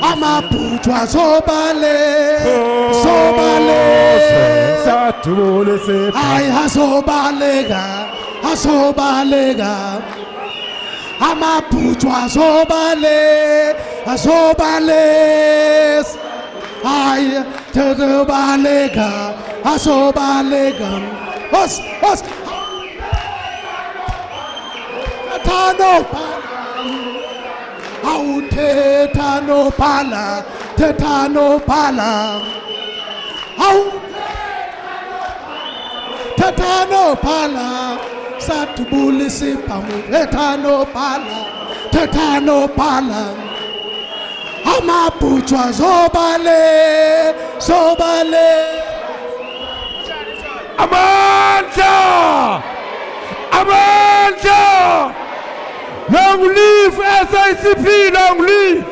Amaputwa sobale ay asobalega amaputwa sobale ay asobalega os tetano pala satubulisi pamu tetano pala amaputwa sobale Amanda! Long live SACP, long live!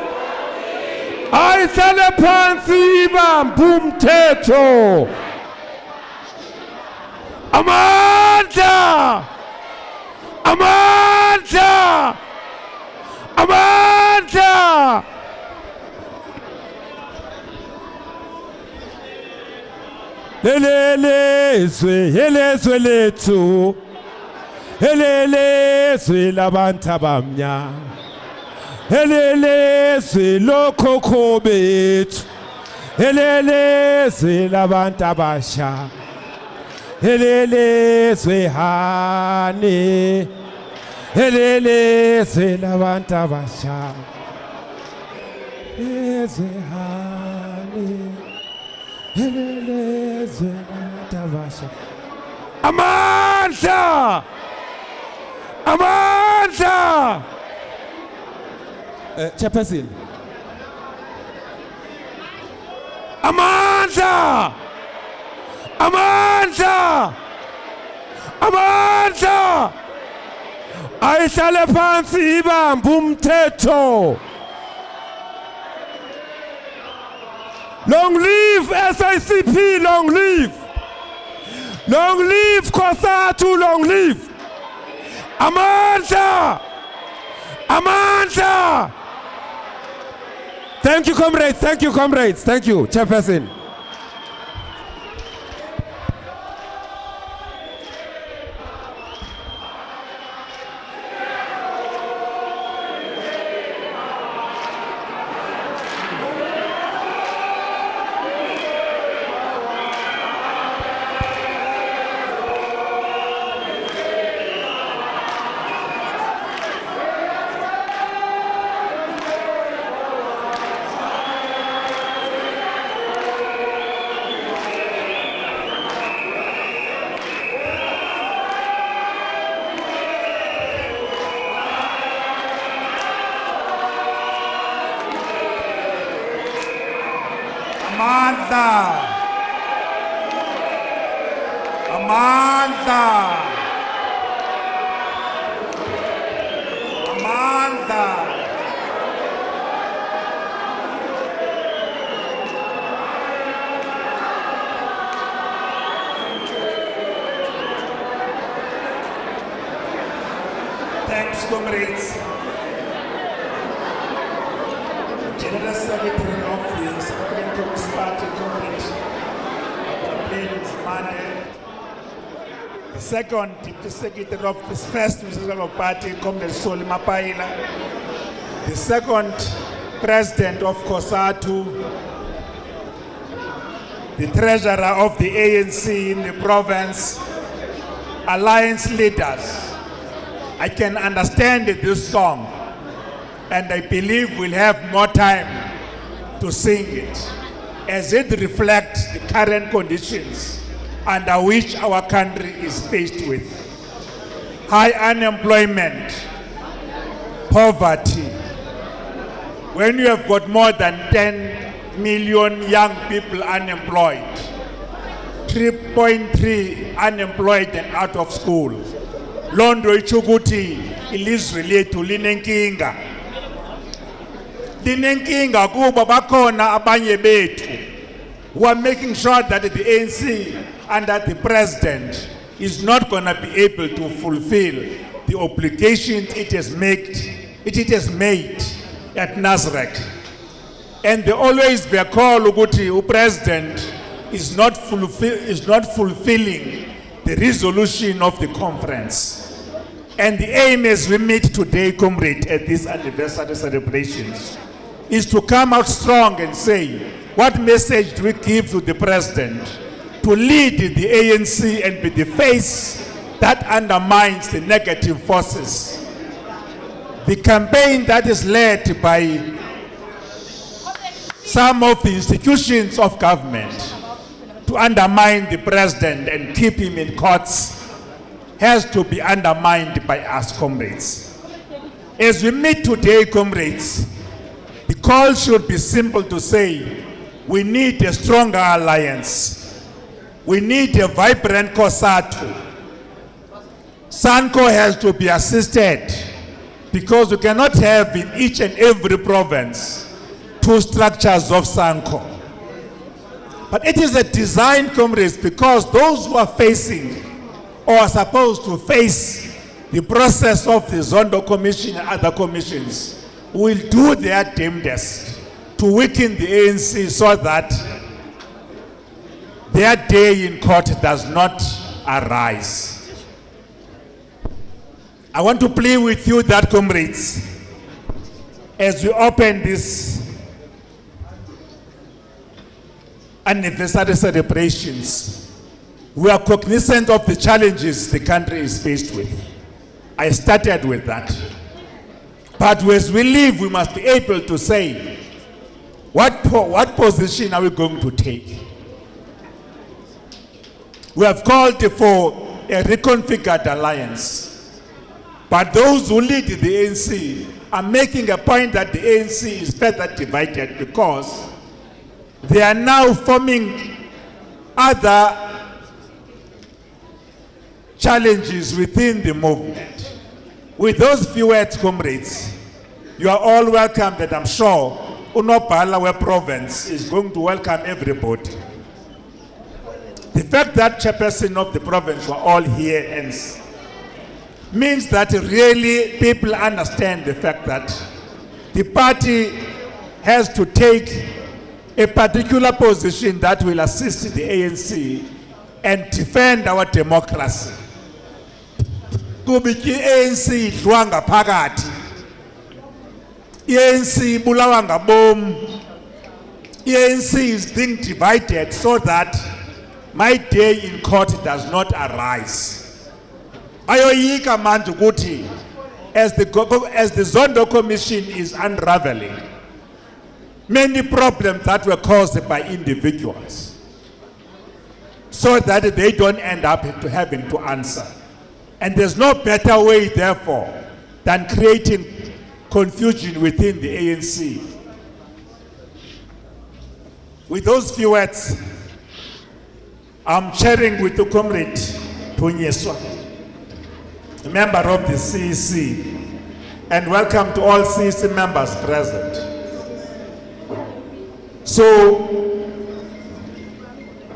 Ayisale phansi ibambe umthetho. Amandla! Elelezwe lethu. Elelezwe labantu abamnyama. Elelezwe lokhokho bethu. Elelezwe labantu abasha. Elelezwe hani. Elelezwe labantu abasha. Elelezwe hani. Elelezwe labantu abasha. Amandla! Chairperson. Amandla! Ayihlale phansi ibambe umthetho. Long live SACP, long live. Long live COSATU, long live. Amandla! Thank you, comrades. Thank you, Chairperson. Thanks, comrades. General Secretary of the Secretary Communist Party, comrade, Monday. The second Deputy Secretary of the First Secretary of Party, Comrade Soli Mapaila. The second President of COSATU, the treasurer of the ANC in the province, alliance leaders. I can understand this song, and I believe we'll have more time to sing it, as it reflects the current conditions under which our country is faced with. High unemployment, poverty. When you have got more than 10 million young people unemployed, 3.3 unemployed and out of school, Londo ichukuti ilizwe lethu linenkinga. Linenkinga kuba bakhona abanye bethu who are making sure that the ANC under the president is not going to be able to fulfill the obligations it has made at Nasrec. And they always be called ukuthi the president is not fulfilling the resolution of the conference. And the aim as we meet today, comrade, at these anniversary celebrations, is to come out strong and say, what message do we give to the president to lead the ANC and be the face that undermines the negative forces? The campaign that is led by some of the institutions of government to undermine the president and keep him in courts has to be undermined by us, comrades. As we meet today, comrades, the call should be simple to say, we need a stronger alliance. We need a vibrant COSATU. SANCO has to be assisted, because we cannot have in each and every province two structures of SANCO. But it is a design, comrades, because those who are facing or are supposed to face the process of the Zondo Commission and other commissions will do their damnedest to weaken the ANC so that their day in court does not arise. I want to plead with you that, comrades, as we open this anniversary celebrations, we are cognizant of the challenges the country is faced with. I started with that. But as we live, we must be able to say, what position are we going to take? We have called for a reconfigured alliance. But those who lead the ANC are making a point that the ANC is further divided, because they are now forming other challenges within the movement. With those few words, comrades, you are all welcome, that I'm sure Unopalawe province is going to welcome everybody. The fact that chairperson of the province were all here and means that really people understand the fact that the party has to take a particular position that will assist the ANC and defend our democracy. Kubiki ANC idlwanga phakathi, ANC bulawa ngabom, ANC is being divided so that my day in court does not arise. Ayoyika manje ukuthi as the Zondo Commission is unraveling many problems that were caused by individuals, so that they don't end up having to answer. And there's no better way, therefore, than creating confusion within the ANC. With those few words, I'm sharing with the comrade Tunyeswa, a member of the CEC, and welcome to all CEC members present. So,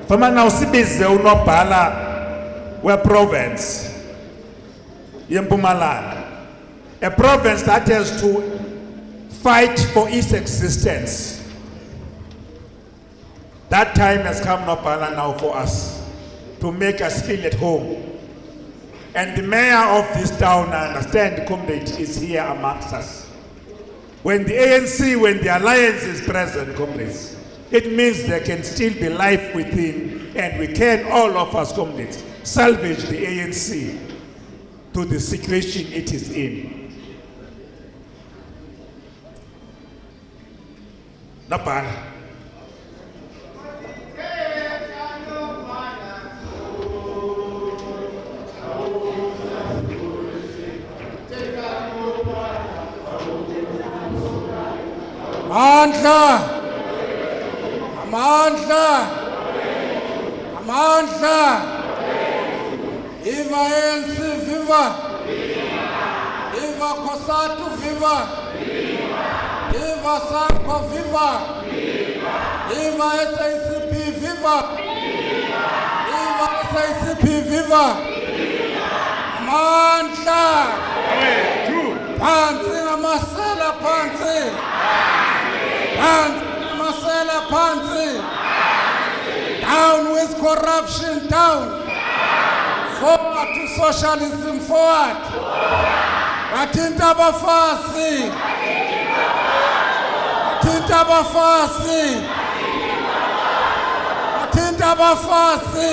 Fama now sibize unobhala we province Yempumalanga, a province that has to fight for its existence. That time has come now for us to make us feel at home. And the mayor of this town, I understand, comrade, is here amongst us. When the ANC, when the alliance is present, comrades, it means there can still be life within, and we can, all of us comrades, salvage the ANC to the situation it is in. Napa. Amandla, Viva ANC, viva! Viva COSATU, viva! Viva SANCO, viva! Viva SACP, viva! Viva SACP, viva! Amandla! Phansi ngamasela phansi! Phansi ngamasela phansi! Down with corruption, down! Forward to socialism, forward! Bathinta abafasi! Bathinta abafasi! Bathinta abafasi!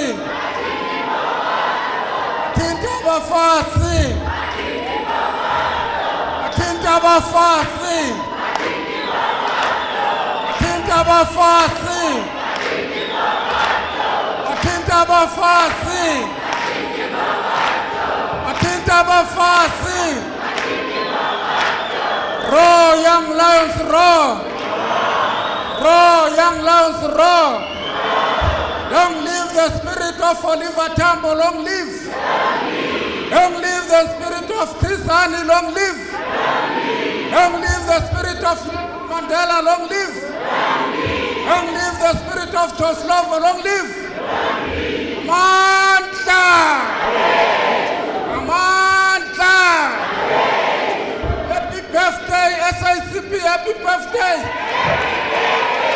Bathinta abafasi! Bathinta abafasi! Bathinta abafasi! Bathinta abafasi! Bathinta abafasi! Roar, young lions, roar! Roar, young lions, roar! Long live the spirit of Oliver Tambo, long live! Long live the spirit of Chris Hani, long live! Long live the spirit of Mandela, long live! Long live the spirit of Toslovo, long live! Amandla! Amandla! Happy birthday, SACP, happy birthday!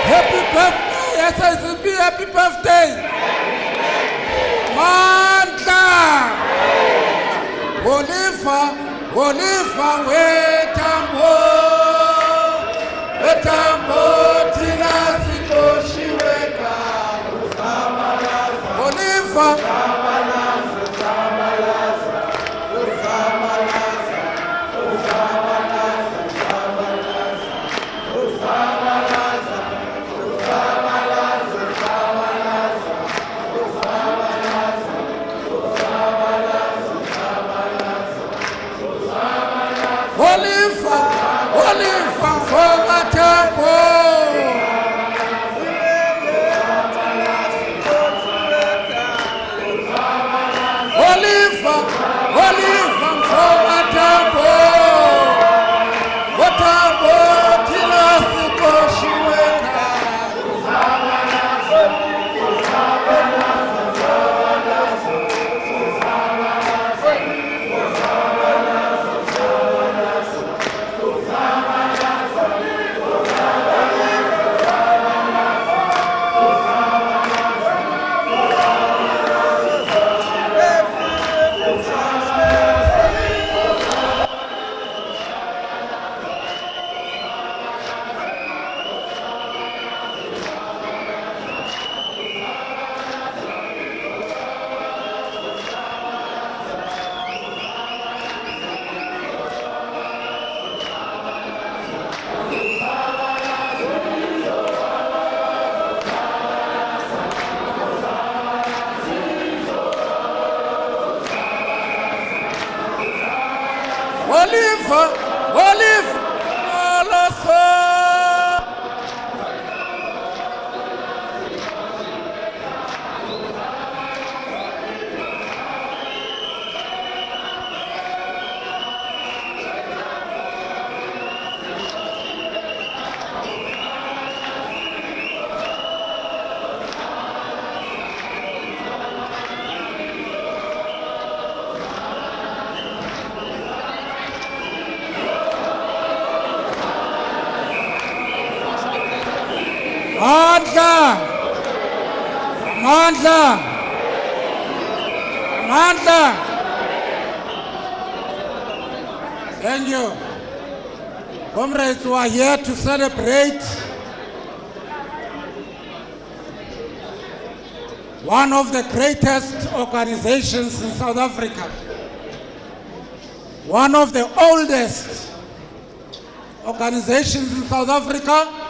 Happy birthday, SACP, happy birthday! Amandla! Oliver, wetambo! Wetambo, tina sitoshiweka! Oliver! Oliver for the temple. Oliver for the temple. What a Amandla. Thank you. Comrades who are here to celebrate one of the greatest organizations in South Africa, one of the oldest organizations in South Africa.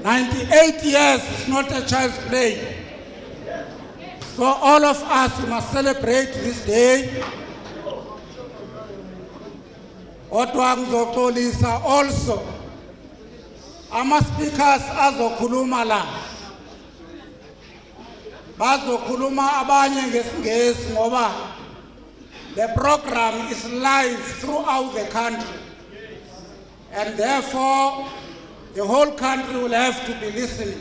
98 years is not a child's play. So all of us must celebrate this day. Kodwa ngizoxolisa also ama-speakers azokhuluma la. Bazokhuluma abanye ngesingesi ngoba the program is live throughout the country. And therefore, the whole country will have to be listening.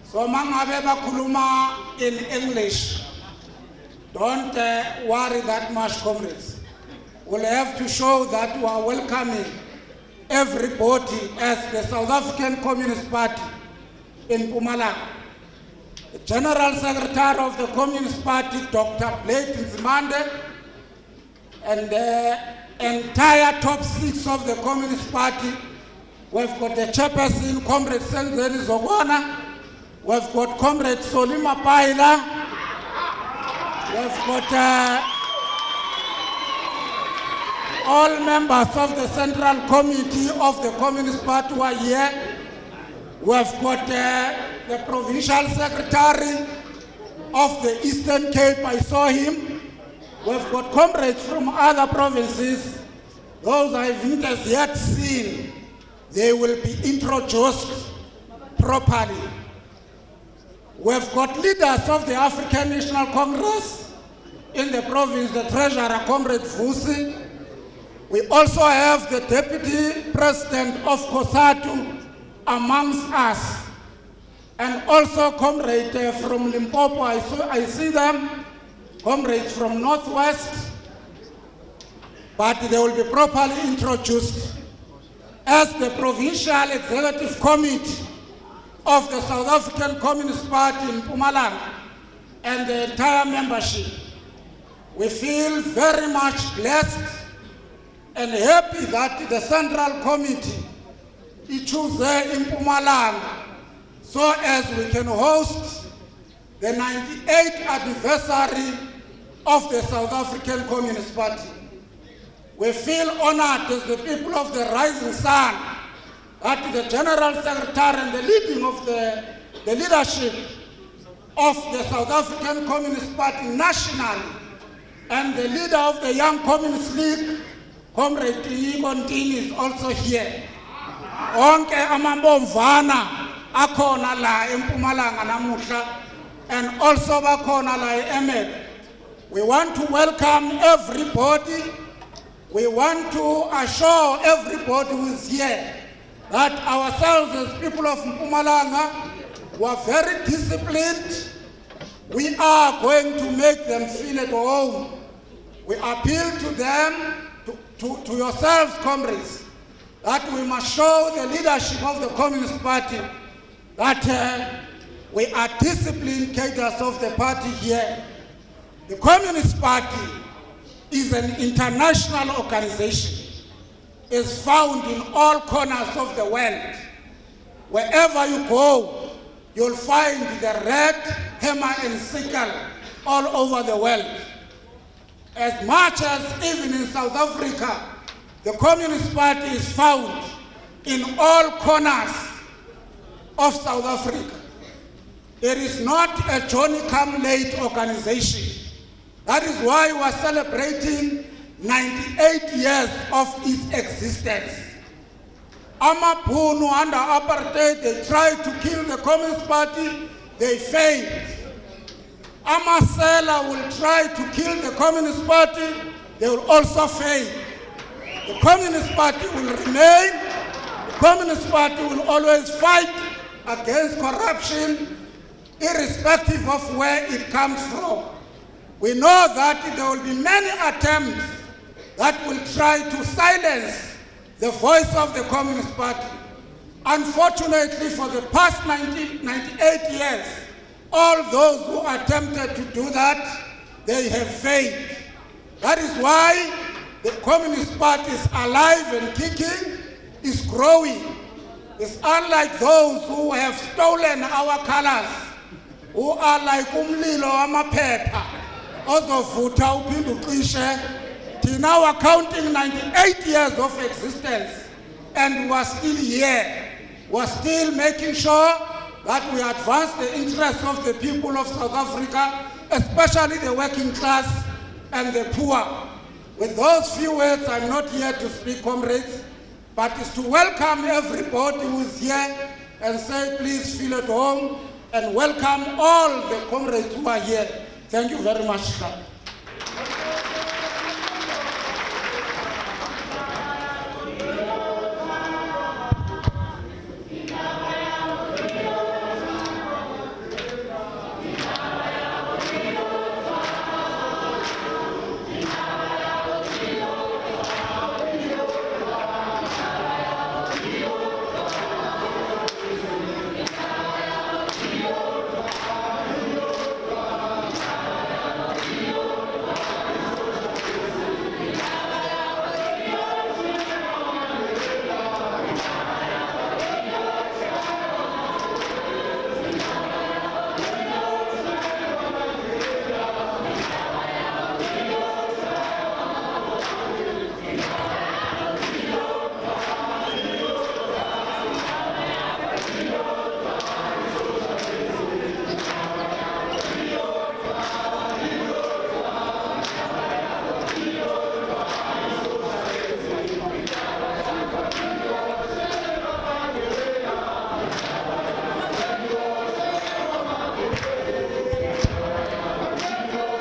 So mangabe bakhuluma in English, don't worry that much, comrades. We'll have to show that we are welcoming everybody as the South African Communist Party in Mpumalanga. The General Secretary of the Communist Party, Dr. Blake Nzimande, and the entire top 6 of the Communist Party. We've got the chairperson, Comrade Senzeni Zogwana. We've got Comrade Solima Paila. We've got all members of the Central Committee of the Communist Party who are here. We've got the Provincial Secretary of the Eastern Cape, I saw him. We've got comrades from other provinces. Those I haven't as yet seen, they will be introduced properly. We've got leaders of the African National Congress in the province, the Treasurer, Comrade Vusi. We also have the Deputy President of COSATU amongst us. And also comrade from Limpopo, I see them, comrades from Northwest, but they will be properly introduced as the Provincial Executive Committee of the South African Communist Party in Mpumalanga and the entire membership. We feel very much blessed and happy that the Central Committee is chosen in Mpumalanga so as we can host the 98th anniversary of the South African Communist Party. We feel honored as the people of the Rising Sun that the General Secretary and the leading of the leadership of the South African Communist Party nationally and the leader of the Young Communist League, Comrade Kontini, is also here. Onke amambomvana akhona la eMpumalanga namuhla and also bakhona la eMF. We want to welcome everybody. We want to assure everybody who is here that ourselves as people of Mpumalanga were very disciplined. We are going to make them feel at home. We appeal to them, to yourselves, comrades, that we must show the leadership of the Communist Party that we are disciplined cadres of the party here. The Communist Party is an international organization. It's found in all corners of the world. Wherever you go, you'll find the red hammer and sickle all over the world. As much as even in South Africa, the Communist Party is found in all corners of South Africa. It is not a Johnny-come-late organization. That is why we are celebrating 98 years of its existence. Amapunu under apartheid, they tried to kill the Communist Party, they failed. Amasela will try to kill the Communist Party, they will also fail. The Communist Party will remain. The Communist Party will always fight against corruption, irrespective of where it comes from. We know that there will be many attempts that will try to silence the voice of the Communist Party. Unfortunately, for the past 98 years, all those who attempted to do that, they have failed. That is why the Communist Party is alive and kicking, is growing. It's unlike those who have stolen our colors who are like umlilo wamaphepha ozovutha uphinde uqishe. Now we're counting 98 years of existence, and we're still here. We're still making sure that we advance the interests of the people of South Africa, especially the working class and the poor. With those few words, I'm not here to speak, comrades, but it's to welcome everybody who is here and say, please feel at home, and welcome all the comrades who are here. Thank you very much, sir.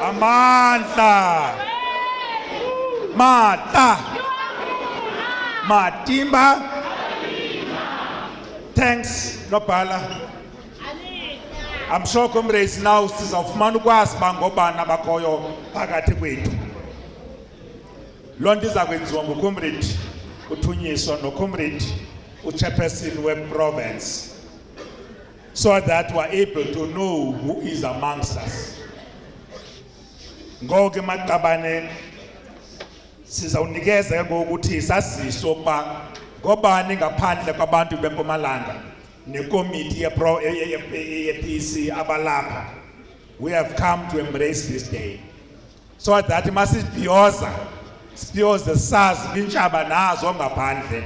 Amandla, Mata, Matimba. Thanks, Nopala. I'm sure comrades now sizawufumana ukwazi bangobana bakoyo phakathi kwethu. Lonto iza kwenziwa ngocomrade uthunyiswa nocomrade uchairperson we-province, so that we're able to know who is amongst us. Ngoke maqabane sizawunikeza ngokuthi saziso ba ngobani ngaphandle kwabantu beMpumalanga nekomiti ye-PC abalapha. We have come to embrace this day, so that masibhiyoza sibhiyoze sazi intshaba nazo ngaphandle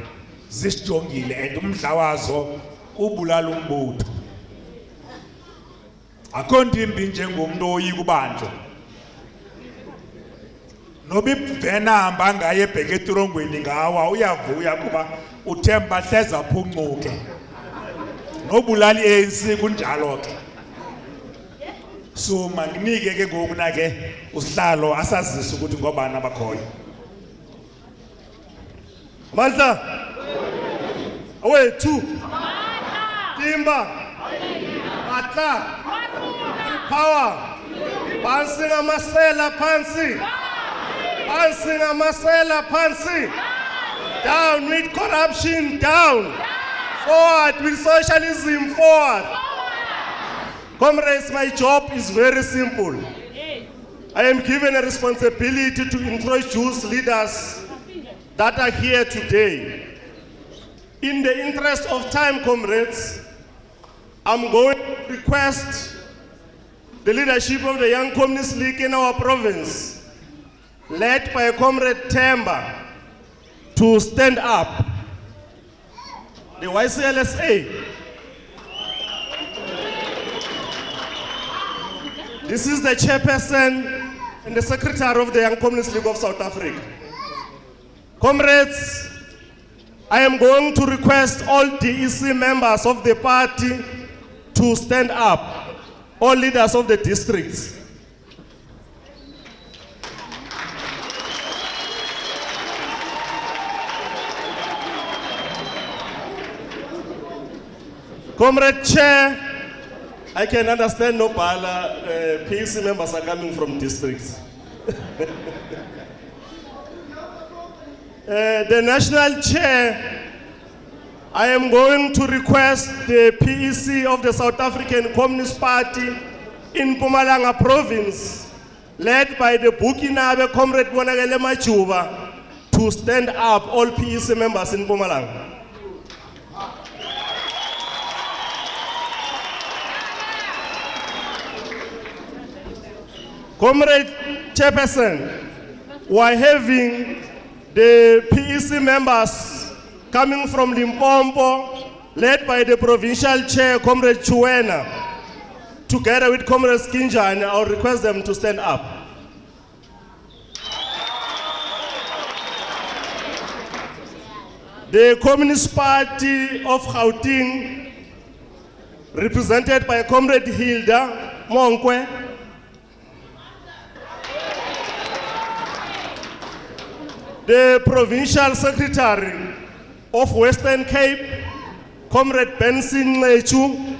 zisijongile and umdla wazo ubulala umbutho. Akho nto imbi njengomntu oyika ubanjwa. Nobi venamba ngaye ebheke etrongweni ngawa uyavuya kuba uThemba hleza aphuncuke. Nobulali ANC kunjalo ke. So manginike ke ngoku na ke usihlalo asazisa ukuthi ngobani abakhoyo. Mandla. Awethu. Timba. Atla. Power. Phansi ngamasela phansi. Phansi ngamasela phansi. Down with corruption, down. Forward with socialism, forward. Comrades, my job is very simple. I am given a responsibility to introduce leaders that are here today. In the interest of time, comrades, I'm going to request the leadership of the Young Communist League in our province, led by Comrade Themba, to stand up. The YCLSA. This is the chairperson and the secretary of the Young Communist League of South Africa. Comrades, I am going to request all DEC members of the party to stand up, all leaders of the districts. Comrade Chair, I can understand no Bala, PEC members are coming from districts. The National Chair, I am going to request the PEC of the South African Communist Party in Mpumalanga Province, led by the Bukinabe Comrade Bonagele Machuba, to stand up, all PEC members in Mpumalanga. Comrade Chairperson, we're having the PEC members coming from Limpopo, led by the provincial chair, Comrade Chuena, together with Comrade Skinja, and I'll request them to stand up. The Communist Party of Gauteng, represented by Comrade Hilda Monkwe. The Provincial Secretary of Western Cape, Comrade Benson Lechu.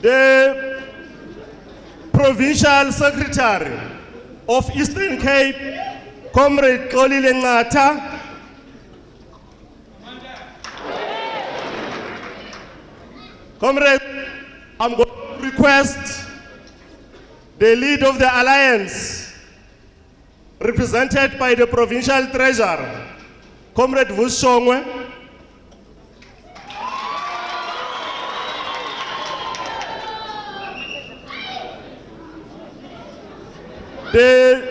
The Provincial Secretary of Eastern Cape, Comrade Xolile Ngata. Comrade, I'm going to request the lead of the alliance, represented by the Provincial Treasurer, Comrade Vushongwe. The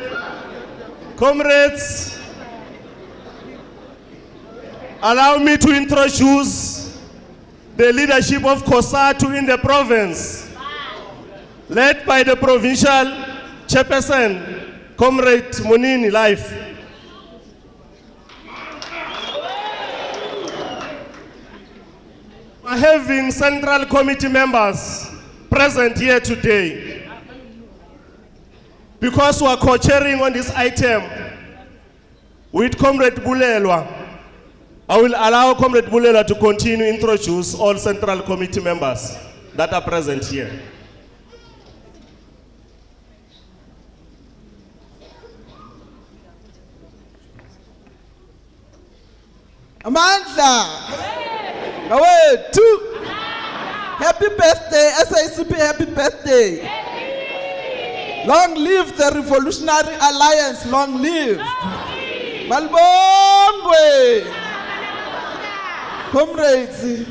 comrades, allow me to introduce the leadership of COSATU in the province, led by the provincial chairperson, Comrade Munini Life. We're having Central Committee members present here today. Because we are co-chairing on this item with Comrade Bulelwa, I will allow Comrade Bulelwa to continue to introduce all Central Committee members that are present here. Amandla, away, two. Happy birthday, SACP, happy birthday. Long live the Revolutionary Alliance, long live. Malbongwe. Comrades,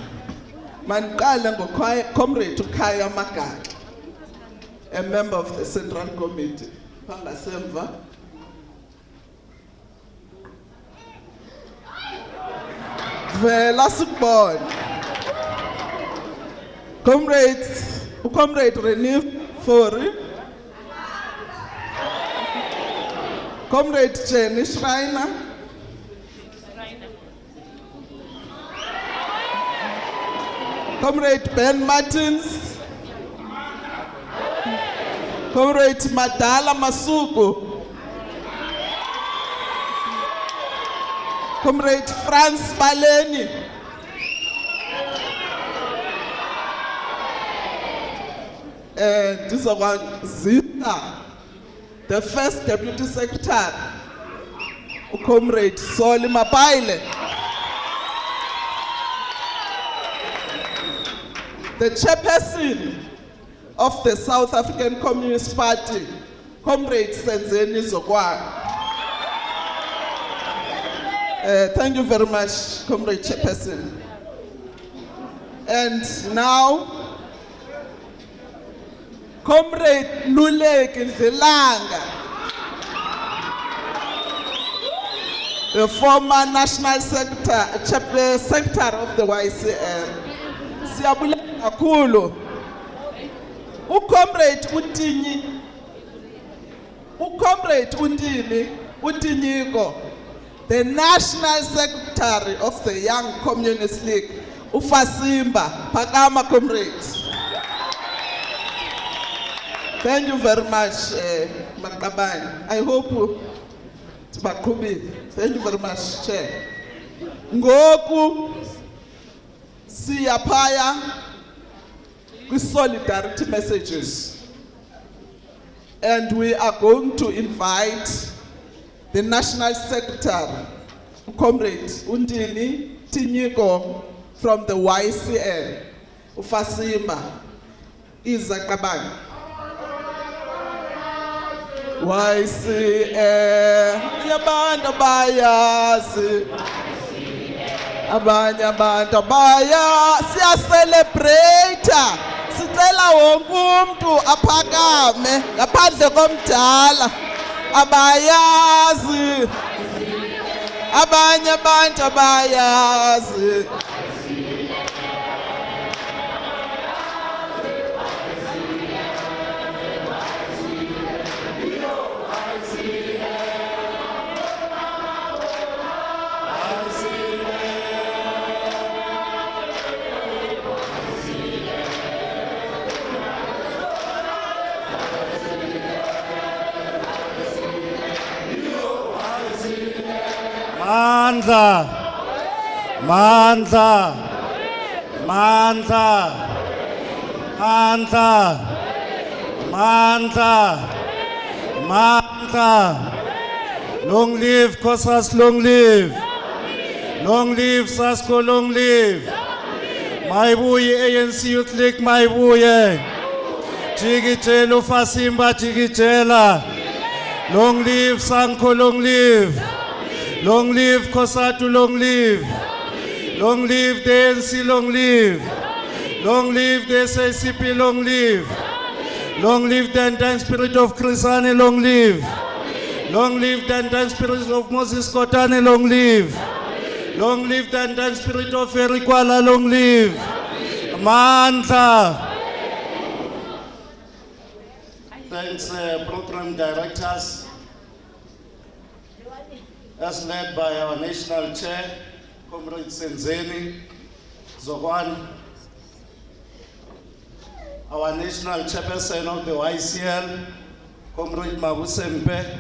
Comrade Tukaya Maka, a member of the Central Committee. Pangasemva. Vela Sukbon. Comrade Renif Fori. Comrade Jenny Schreiner. Comrade Ben Martins. Comrade Madala Masuku. Comrade Franz Baleni. And this is one Zita, the first Deputy Secretary, Comrade Soli Mapaile. The chairperson of the South African Communist Party, Comrade Senzeni Zokwa. Thank you very much, Comrade Chairperson. And now, Comrade Lulek Nzilanga, the former National Secretary of the YCM. Siyabuleka kakhulu. Comrade Utinyiko, the National Secretary of the Young Communist League, Ufasimba, Pakama comrades. Thank you very much, Makabani. I hope Tbakubi. Thank you very much, Chair. Ngoku siyapaya with solidarity messages. And we are going to invite the National Secretary, Comrade Undini Tinyiko from the YCL, Ufasimba, Izakabang. abantu bayazi abanye abantu siyacelebrate sicela wonke umuntu aphakame ngaphandle komdala abayazi abanye abantu abayazi Mandla, mandla, mandla, mandla, mandla, mandla. Long live Kosas, long live. Long live Sasko, long live. Maibuye ANC Youth League, maibuye. Jigitelo Fasimba, jigitela. Long live Sanko, long live. Long live Kosatu, long live. Long live the ANC, long live. Long live the SACP, long live. Long live the undying spirit of Krisani, long live. Long live the undying spirit of Moses Kotane, long live. Long live the undying spirit of Erikwala, long live. Mandla. Thanks, program directors. As led by our national chair, Comrade Senzeni Zogwan, our national chairperson of the YCL, Comrade Mabusempe,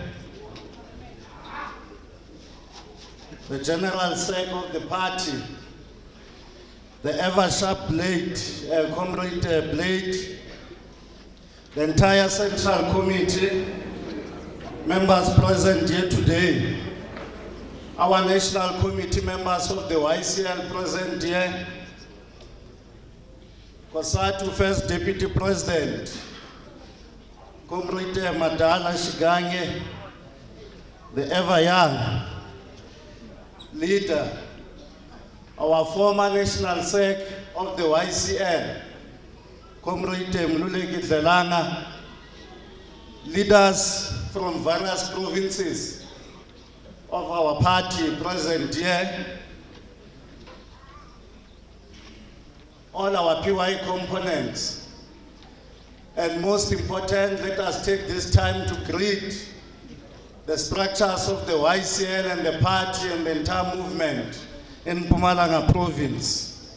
the general sec of the party, the ever-sharp Blade, Comrade Blade, the entire central committee, members present here today, our national committee members of the YCL present here, Kosatu First Deputy President, Comrade Madala Shigange, the ever-young leader, our former national sec of the YCL, Comrade Mluleki Dlelana, leaders from various provinces of our party present here, all our PY components, and most important, let us take this time to greet the structures of the YCL and the party and the entire movement in Mpumalanga province.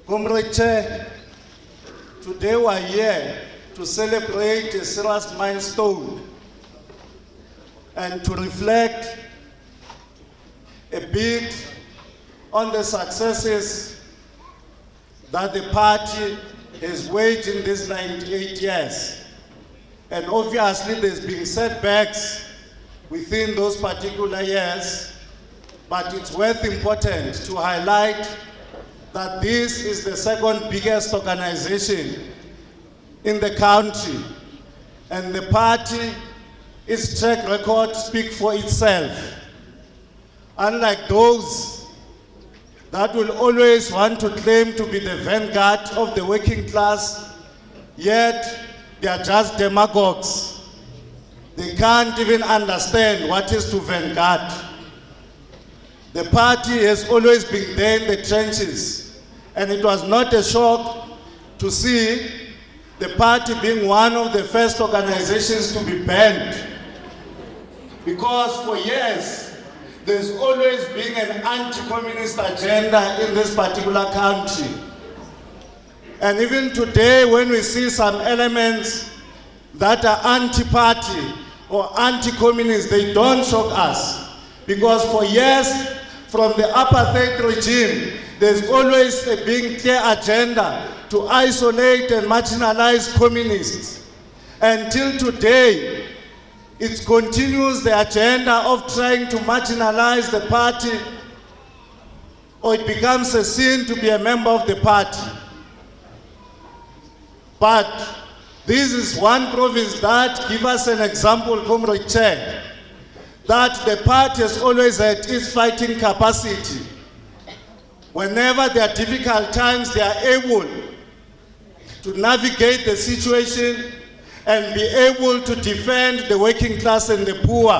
Comrade Chair, today we are here to celebrate a serious milestone and to reflect a bit on the successes that the party has waged in these 98 years. And obviously there's been setbacks within those particular years, but it's important to highlight that this is the second biggest organization in the country, and the party, its track record speaks for itself. Unlike those that will always want to claim to be the vanguard of the working class, yet they are just demagogues. They can't even understand what is to vanguard. The party has always been there in the trenches, and it was not a shock to see the party being one of the first organizations to be banned. Because for years, there's always been an anti-communist agenda in this particular country. And even today, when we see some elements that are anti-party or anti-communist, they don't shock us. Because for years, from the apartheid regime, there's always a being clear agenda to isolate and marginalize communists. Until today, it continues the agenda of trying to marginalize the party, or it becomes a sin to be a member of the party. But This is one province that give us an example, Comrade Chair, that the party has always had its fighting capacity. Whenever there are difficult times, they are able to navigate the situation and be able to defend the working class and the poor.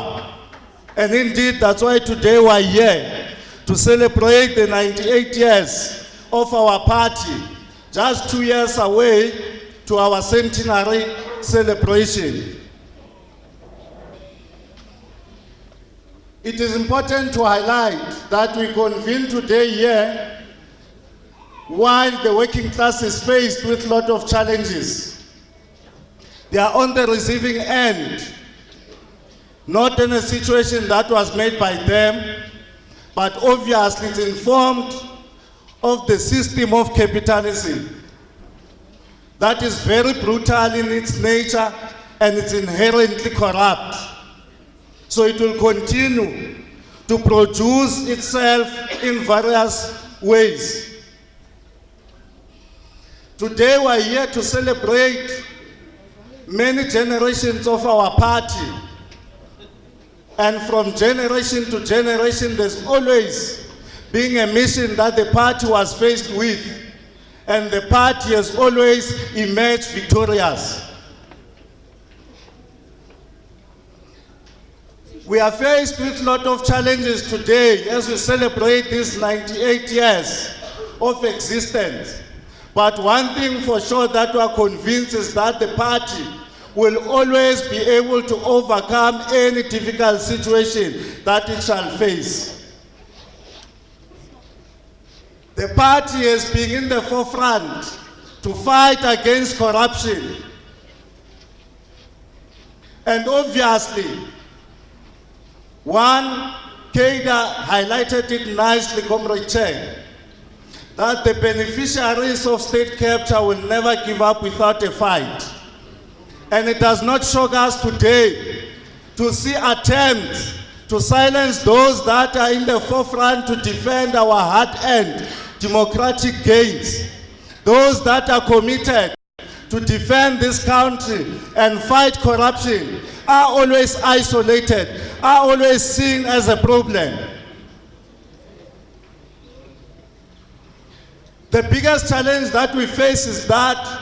And indeed, that's why today we're here to celebrate the 98 years of our party, just 2 years away to our centenary celebration. It is important to highlight that we convene today here while the working class is faced with a lot of challenges. They are on the receiving end, not in a situation that was made by them, but obviously it's informed of the system of capitalism that is very brutal in its nature and it's inherently corrupt. So it will continue to produce itself in various ways. Today we are here to celebrate many generations of our party. And from generation to generation, there's always been a mission that the party was faced with. And the party has always emerged victorious. We are faced with a lot of challenges today as we celebrate these 98 years of existence. But one thing for sure that we are convinced is that the party will always be able to overcome any difficult situation that it shall face. The party has been in the forefront to fight against corruption. And obviously, one, Keida highlighted it nicely, Comrade Chair, that the beneficiaries of state capture will never give up without a fight. And it does not shock us today to see attempts to silence those that are in the forefront to defend our hard-earned democratic gains, those that are committed to defend this country and fight corruption are always isolated, are always seen as a problem. The biggest challenge that we face is that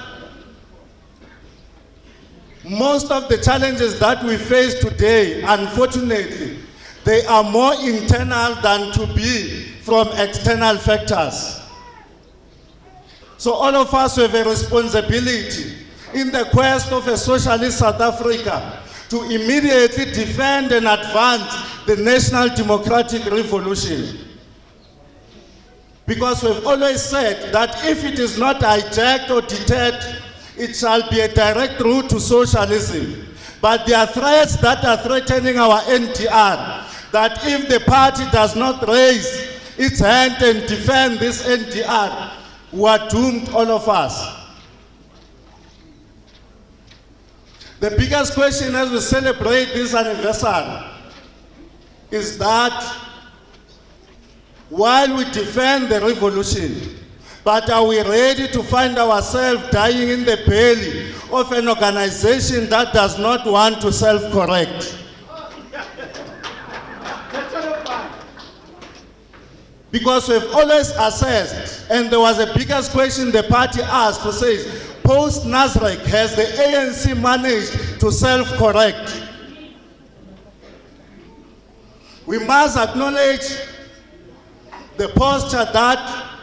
most of the challenges that we face today, unfortunately, they are more internal than to be from external factors. So all of us have a responsibility in the quest of a socialist South Africa to immediately defend and advance the national democratic revolution. Because we've always said that if it is not hijacked or deterred, it shall be a direct route to socialism. But there are threats that are threatening our NDR, that if the party does not raise its hand and defend this NDR, we are doomed, all of us. The biggest question as we celebrate this anniversary is that while we defend the revolution, but are we ready to find ourselves dying in the belly of an organization that does not want to self-correct? Because we've always assessed, and there was a biggest question the party asked to say, post-Nasrec, has the ANC managed to self-correct? We must acknowledge the posture that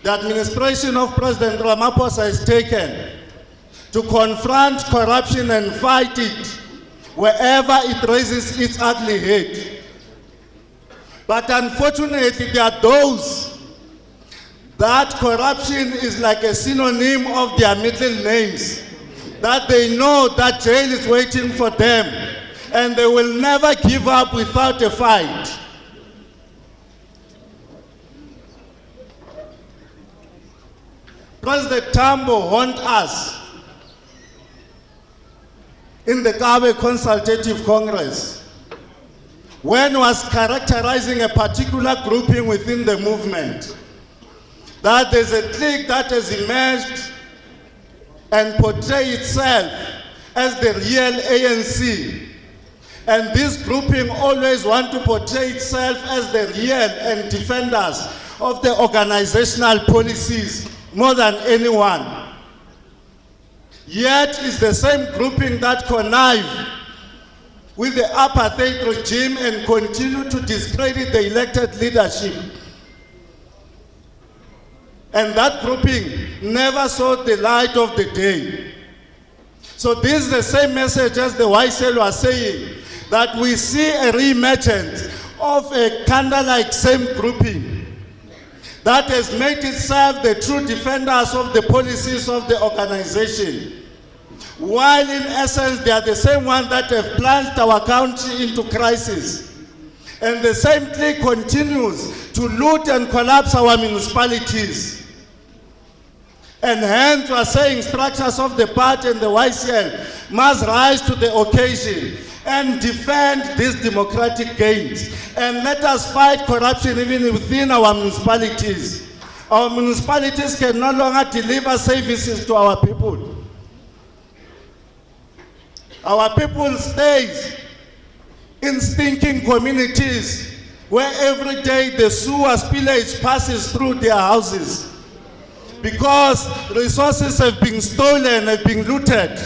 the administration of President Ramaphosa has taken to confront corruption and fight it wherever it raises its ugly head. But unfortunately, there are those that corruption is like a synonym of their middle names, that they know that jail is waiting for them, and they will never give up without a fight. President Tambo warned us in the Kabe Consultative Congress when he was characterizing a particular grouping within the movement, that there's a clique that has emerged and portray itself as the real ANC. And this grouping always want to portray itself as the real and defenders of the organizational policies more than anyone. Yet it's the same grouping that connive with the apartheid regime and continue to discredit the elected leadership. And that grouping never saw the light of the day. So this is the same message as the YSL was saying, that we see a reemergence of a kind-of-like same grouping that has made itself the true defenders of the policies of the organization, while in essence they are the same ones that have plunged our country into crisis. And the same clique continues to loot and collapse our municipalities. And hence we are saying structures of the party and the YCL must rise to the occasion and defend these democratic gains. And let us fight corruption even within our municipalities. Our municipalities can no longer deliver services to our people. Our people stays in stinking communities where every day the sewer spillage passes through their houses because resources have been stolen, have been looted.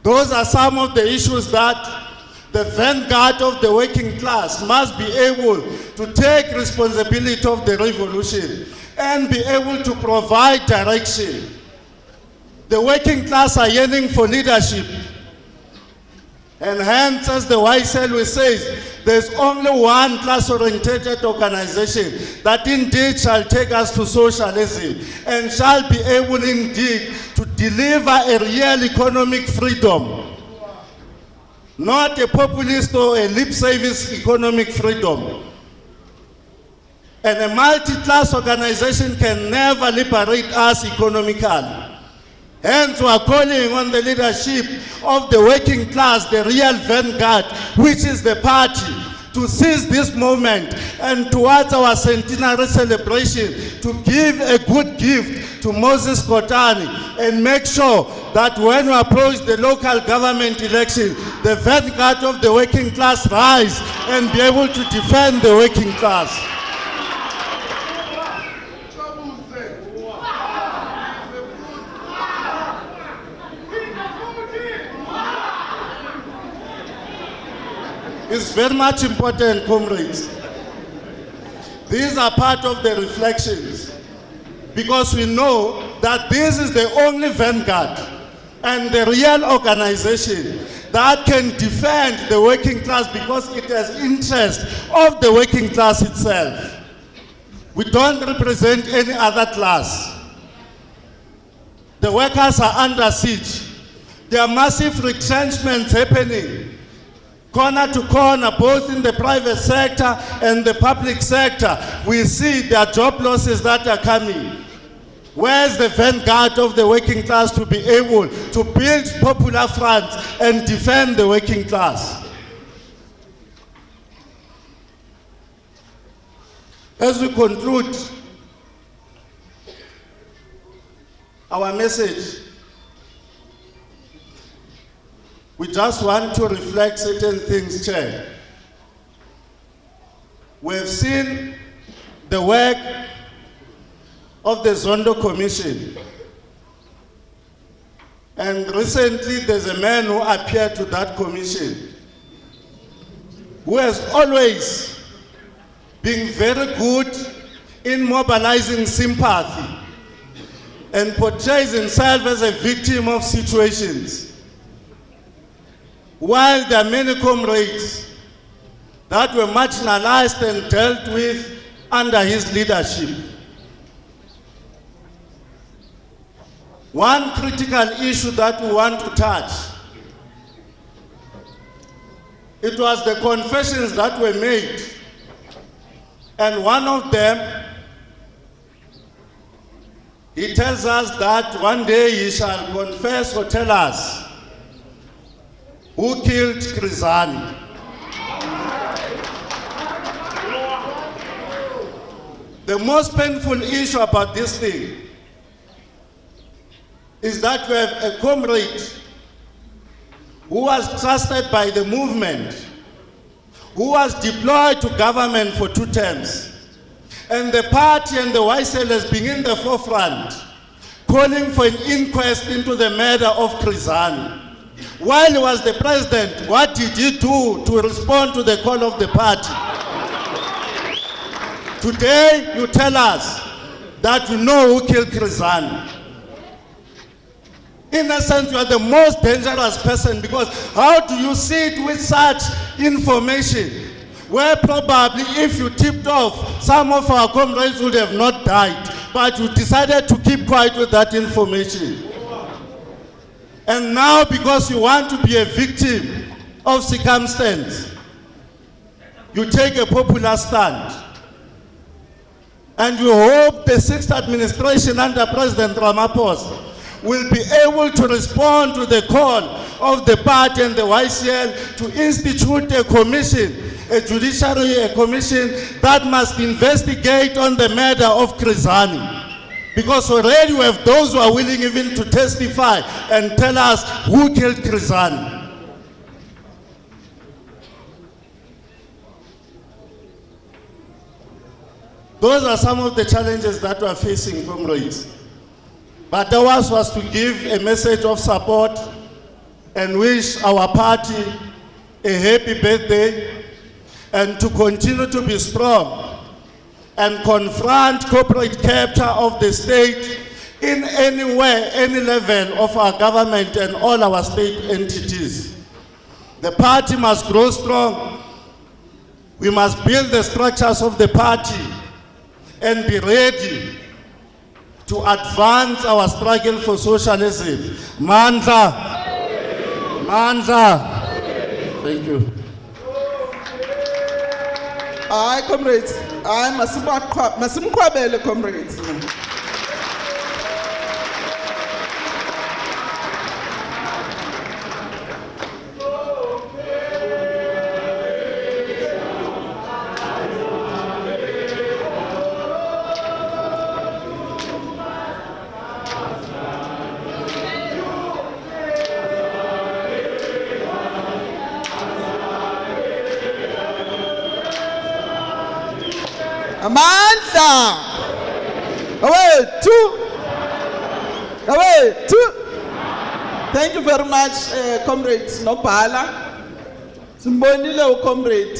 Those are some of the issues that the vanguard of the working class must be able to take responsibility of the revolution and be able to provide direction. The working class are yearning for leadership. And hence, as the YSL will say, there's only one class-oriented organization that indeed shall take us to socialism and shall be able indeed to deliver a real economic freedom. Not a populist or a lip service economic freedom. And a multi-class organization can never liberate us economically. Hence, we are calling on the leadership of the working class, the real vanguard, which is the party, to seize this moment and towards our centenary celebration to give a good gift to Moses Kotane and make sure that when we approach the local government election, the vanguard of the working class rise and be able to defend the working class. It's very much important, comrades. These are part of the reflections because we know that this is the only vanguard and the real organization that can defend the working class because it has interest of the working class itself. We don't represent any other class. The workers are under siege. There are massive retrenchments happening corner to corner, both in the private sector and the public sector. We see there are job losses that are coming. Where's the vanguard of the working class to be able to build popular fronts and defend the working class? As we conclude our message, we just want to reflect certain things, Chair. We've seen the work of the Zondo Commission. And recently there's a man who appeared to that commission who has always been very good in mobilizing sympathy and portrays himself as a victim of situations. While there are many comrades that were marginalized and dealt with under his leadership. One critical issue that we want to touch, it was the confessions that were made. And one of them, he tells us that one day he shall confess or tell us who killed Krizani. The most painful issue about this thing is that we have a comrade who was trusted by the movement, who was deployed to government for 2 terms, and the party and the YSL has been in the forefront calling for an inquest into the murder of Krizani. While he was the president, what did he do to respond to the call of the party? Today, you tell us that you know who killed Krizani. In a sense, you are the most dangerous person, because how do you sit with such information where probably if you tipped off, some of our comrades would have not died, but you decided to keep quiet with that information. And now, because you want to be a victim of circumstance, you take a popular stand. And you hope the 6th administration under President Ramaphosa will be able to respond to the call of the party and the YCL to institute a commission, a judiciary commission that must investigate on the murder of Krizani. Because already we have those who are willing even to testify and tell us who killed Krizani. Those are some of the challenges that we are facing, comrades. But ours was to give a message of support and wish our party a happy birthday, and to continue to be strong and confront corporate capture of the state in any way, any level of our government and all our state entities. The party must grow strong. We must build the structures of the party and be ready to advance our struggle for socialism. Mandla. Mandla. Thank you. Aye, comrades. Aye, masimkwabele, comrades. Amandla. Away, 2. Away, 2. Thank you very much, comrades Nopala. Simbonile comrade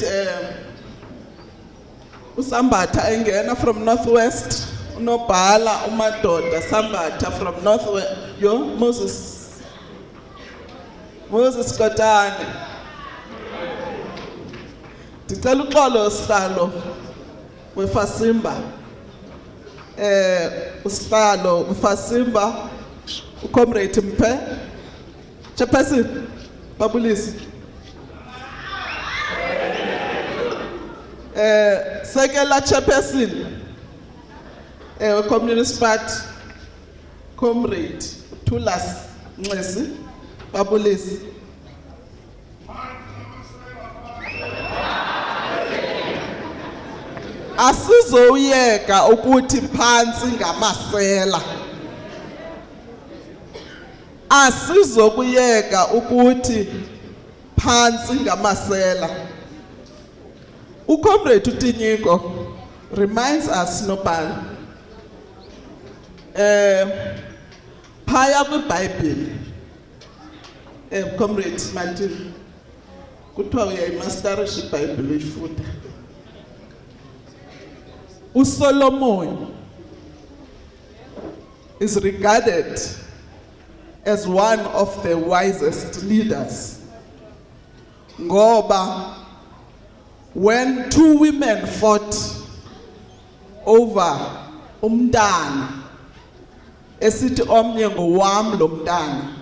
Usambatha engena from Northwest. Nopala umadoda Sambata from Northwest. Yo, Moses Kotane. Ndicela uxolo sihlalo wefasimba. Usihlalo wefasimba ucomrade Mphe. Chairperson Babulisi. Sekela chairperson Communist Party comrade Thulas Nxesi Babulisi. Asizoyeka ukuthi phansi ngamasela. Asizokuyeka ukuthi phansi ngamasela. Ucomrade Utinyiko reminds us Nopala. Phaya kwiBhayibhile. Comrade Martin. Kuthiwa uyayimasterisha iBhayibhile uyifunda. Solomon is regarded as one of the wisest leaders. Ngoba, when 2 women fought over umntana, esithi omnye ngowami lo mntana,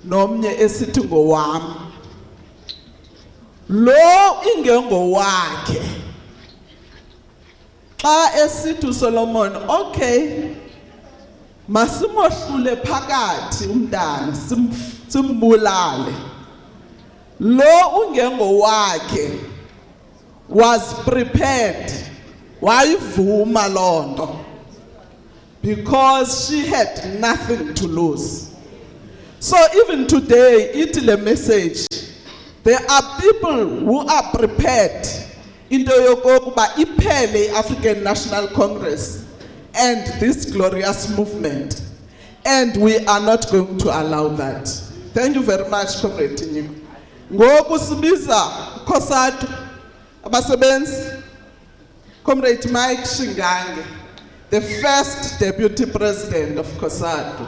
nomnye esithi ngowami, lo ingengowakhe. Xa esithi Solomon, okay, masimohlule phakathi umntana simbulale. Lo ungengowakhe was prepared wayivuma loo nto because she had nothing to lose. So even today, ithi le message, there are people who are prepared into yokokuba iphele African National Congress and this glorious movement. And we are not going to allow that. Thank you very much, Comrade Tinyiko. Ngoku sibiza COSATU abasebenzi, Comrade Mike Shingange, the first deputy president of COSATU.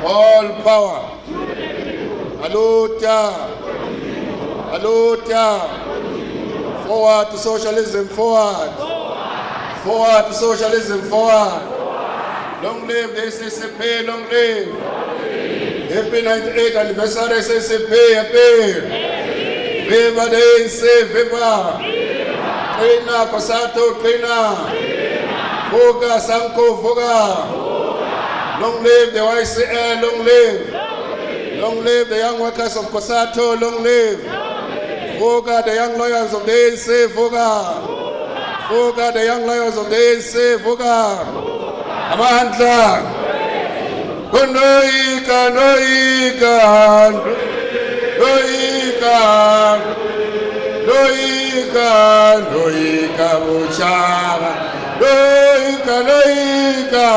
All power. Aluta. Forward to socialism, forward. Forward to socialism, forward. Long live the SACP, long live. Happy 98th anniversary SACP, happy. Viva the ANC, viva. Trainer, COSATU, trainer. Voga, Sanko, voga. Long live the YCL, long live. Long live the young workers of COSATU, long live. Voga, the young lawyers of the ANC, voga. Voga, the young lawyers of the ANC, voga. Amandla. Noika, noika. Noika. Noika, noika, buchara. Noika, noika.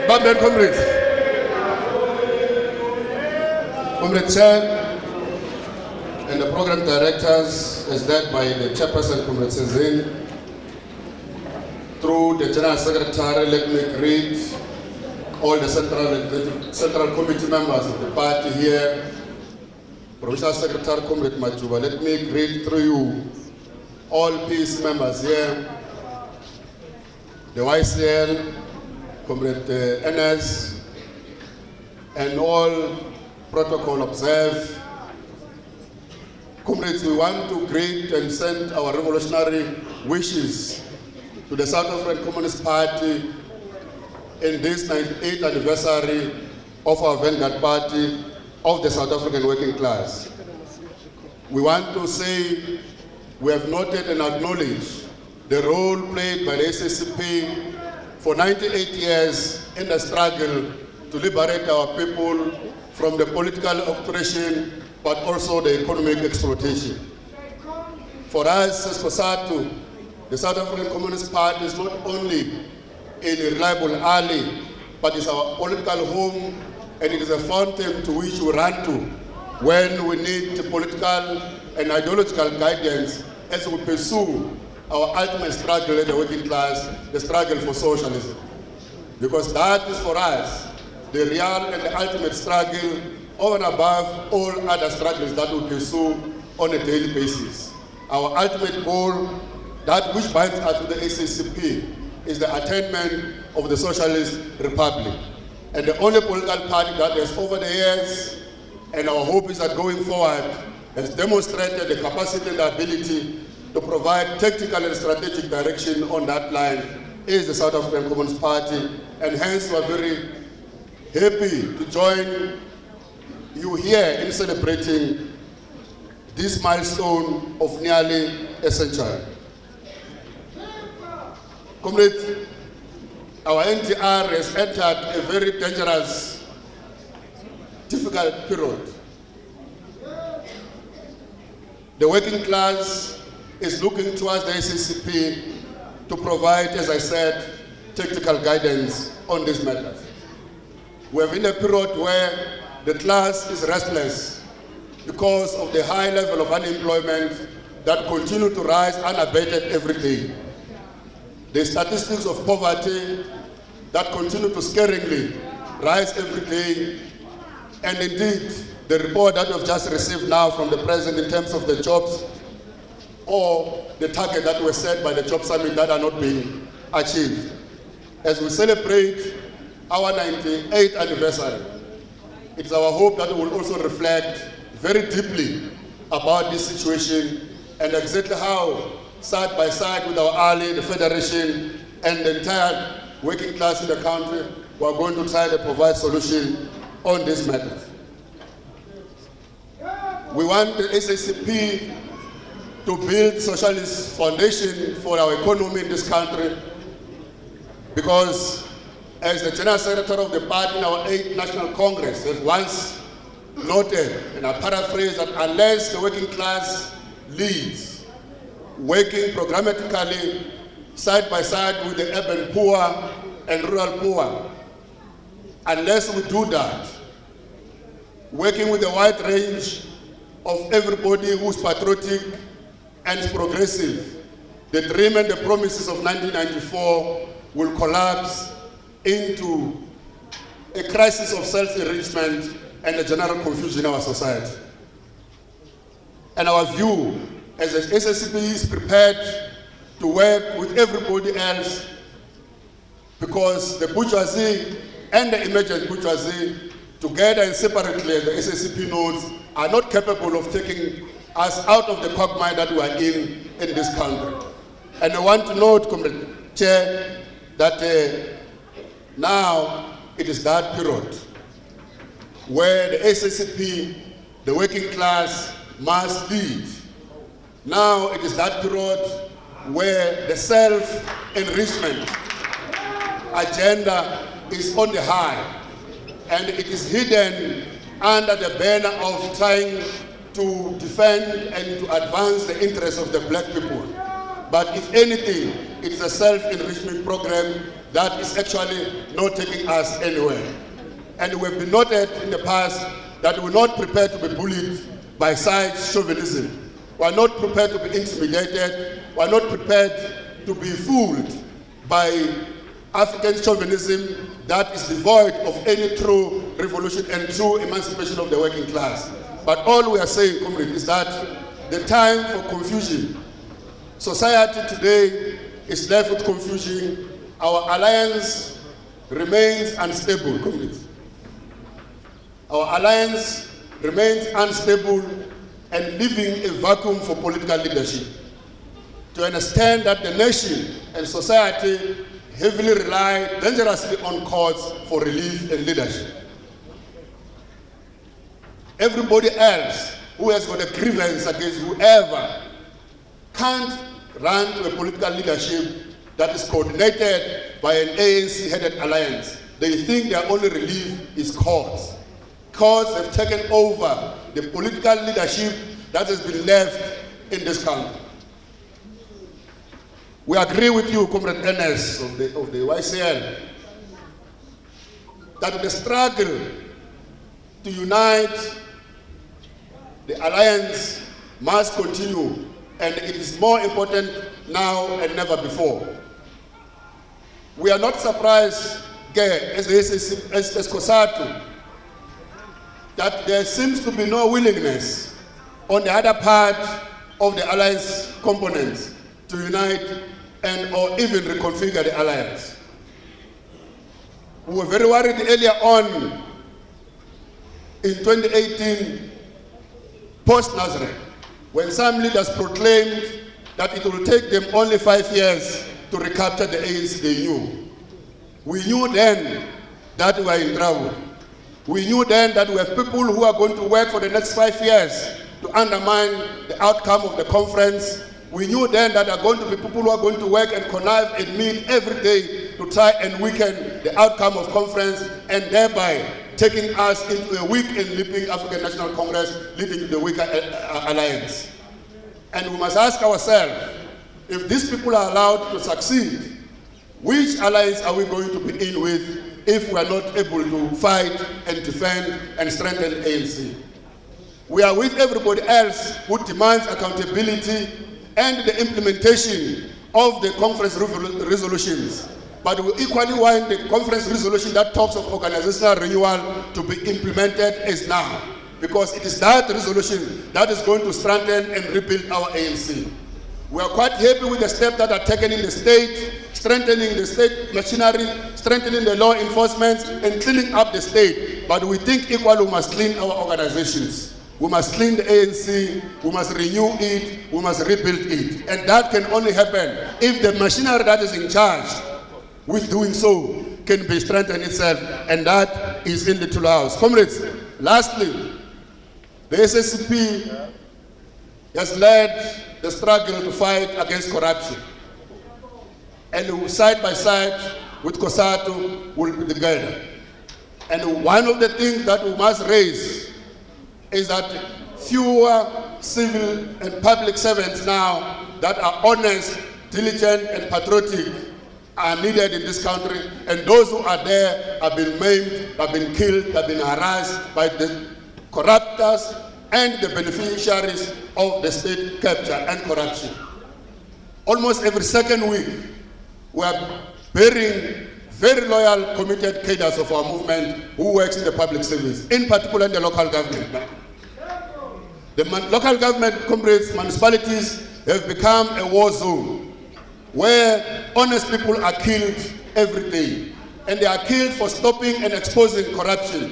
Babel comrades. Comrade Chair and the program directors, as led by the chairperson, Comrade Sezin, through the General Secretary, let me greet all the central committee members of the party here, Provincial Secretary, Comrade Majuba, let me greet through you all peace members here, the YCL, Comrade NS, and all protocol observed. Comrades, we want to greet and send our revolutionary wishes to the South African Communist Party in this 98th anniversary of our vanguard party of the South African working class. We want to say we have noted and acknowledged the role played by the SACP for 98 years in the struggle to liberate our people from the political oppression, but also the economic exploitation. For us as COSATU, the South African Communist Party is not only a reliable ally, but it's our political home, and it is a fountain to which we run to when we need political and ideological guidance as we pursue our ultimate struggle in the working class, the struggle for socialism. Because that is for us the real and the ultimate struggle over and above all other struggles that we pursue on a daily basis. Our ultimate goal, that which binds us to the SACP, is the attainment of the socialist republic. And the only political party that has over the years, and our hope is that going forward, has demonstrated the capacity and the ability to provide tactical and strategic direction on that line is the South African Communist Party, and hence we are very happy to join you here in celebrating this milestone of nearly a century. Comrades, our NTR has entered a very dangerous, difficult period. The working class is looking towards the SACP to provide, as I said, tactical guidance on these matters. We are in a period where the class is restless because of the high level of unemployment that continue to rise unabated every day. The statistics of poverty that continue to scaringly rise every day, and indeed the report that we've just received now from the President in terms of the jobs or the target that were set by the Job Summit that are not being achieved. As we celebrate our 98th anniversary, it's our hope that we will also reflect very deeply about this situation and exactly how, side by side with our ally, the Federation, and the entire working class in the country, we are going to try to provide solution on this matter. We want the SACP to build socialist foundation for our economy in this country, because as the General Secretary of the party in our 8th National Congress has once noted, and I paraphrase, that unless the working class leads, working programmatically side by side with the urban poor and rural poor, unless we do that, working with a wide range of everybody who's patriotic and progressive, the dream and the promises of 1994 will collapse into a crisis of self-enrichment and a general confusion in our society. And our view as the SACP is prepared to work with everybody else, because the bourgeoisie and the emergent bourgeoisie, together and separately, the SACP nodes, are not capable of taking us out of the quagmire that we are in this country. And I want to note, Comrade Chair, that now it is that period where the SACP, the working class, must lead. Now it is that period where the self-enrichment agenda is on the high, and it is hidden under the banner of trying to defend and to advance the interests of the black people. But if anything, it is a self-enrichment program that is actually not taking us anywhere. And we have been noted in the past that we're not prepared to be bullied by side chauvinism. We're not prepared to be intimidated. We're not prepared to be fooled by African chauvinism that is devoid of any true revolution and true emancipation of the working class. But all we are saying, comrade, is that the time for confusion. Society today is left with confusion. Our alliance remains unstable, comrades. Our alliance remains unstable and leaving a vacuum for political leadership. to understand that the nation and society heavily rely dangerously on courts for relief and leadership. Everybody else who has got a grievance against whoever can't run to a political leadership that is coordinated by an ANC-headed alliance. They think their only relief is courts. Courts have taken over the political leadership that has been left in this country. We agree with you, Comrade Ernest of the YCL, that the struggle to unite the alliance must continue, and it is more important now and never before. We are not surprised, as COSATU, that there seems to be no willingness on the other part of the alliance components to unite and or even reconfigure the alliance. We were very worried earlier on in 2018, post-Nazareth, when some leaders proclaimed that it will take them only 5 years to recapture the ANC they knew. We knew then that we were in trouble. We knew then that we have people who are going to work for the next 5 years to undermine the outcome of the conference. We knew then that there are going to be people who are going to work and connive and meet every day to try and weaken the outcome of conference, and thereby taking us into a weak and leaping African National Congress, leading to the weaker alliance. And we must ask ourselves, if these people are allowed to succeed, which alliance are we going to be in with if we are not able to fight and defend and strengthen ANC? We are with everybody else who demands accountability and the implementation of the conference resolutions. But we equally want the conference resolution that talks of organizational renewal to be implemented as now, because it is that resolution that is going to strengthen and rebuild our ANC. We are quite happy with the steps that are taken in the state, strengthening the state machinery, strengthening the law enforcement, and cleaning up the state. But we think equally we must clean our organizations. We must clean the ANC, we must renew it, we must rebuild it. And that can only happen if the machinery that is in charge with doing so can be strengthened itself, and that is in the Tula House. Comrades, lastly, the SACP has led the struggle to fight against corruption. And side by side with COSATU will be together. And one of the things that we must raise is that fewer civil and public servants now that are honest, diligent, and patriotic are needed in this country. And those who are there have been maimed, have been killed, have been harassed by the corruptors and the beneficiaries of the state capture and corruption. Almost every second week, we are burying very loyal, committed cadres of our movement who works in the public service, in particular in the local government. The local government, comrades, municipalities have become a war zone where honest people are killed every day, and they are killed for stopping and exposing corruption.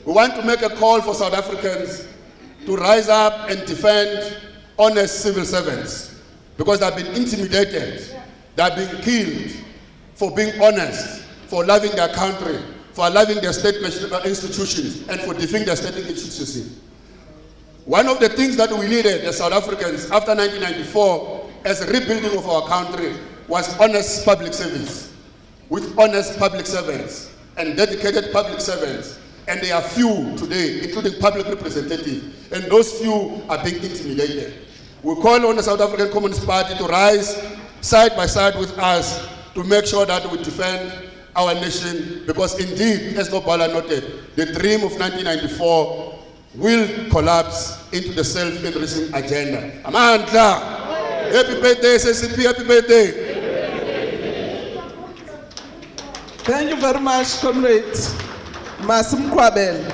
We want to make a call for South Africans to rise up and defend honest civil servants, because they have been intimidated, they have been killed for being honest, for loving their country, for loving their state institutions, and for defending their state institutions. One of the things that we needed as South Africans after 1994 as a rebuilding of our country was honest public service, with honest public servants and dedicated public servants. And there are few today, including public representatives, and those few are being intimidated. We call on the South African Communist Party to rise side by side with us to make sure that we defend our nation, because indeed, as Nobala noted, the dream of 1994 will collapse into the self-enriching agenda. Amandla! Happy birthday, SACP, happy birthday! Thank you very much, Comrade Masim Kwabel.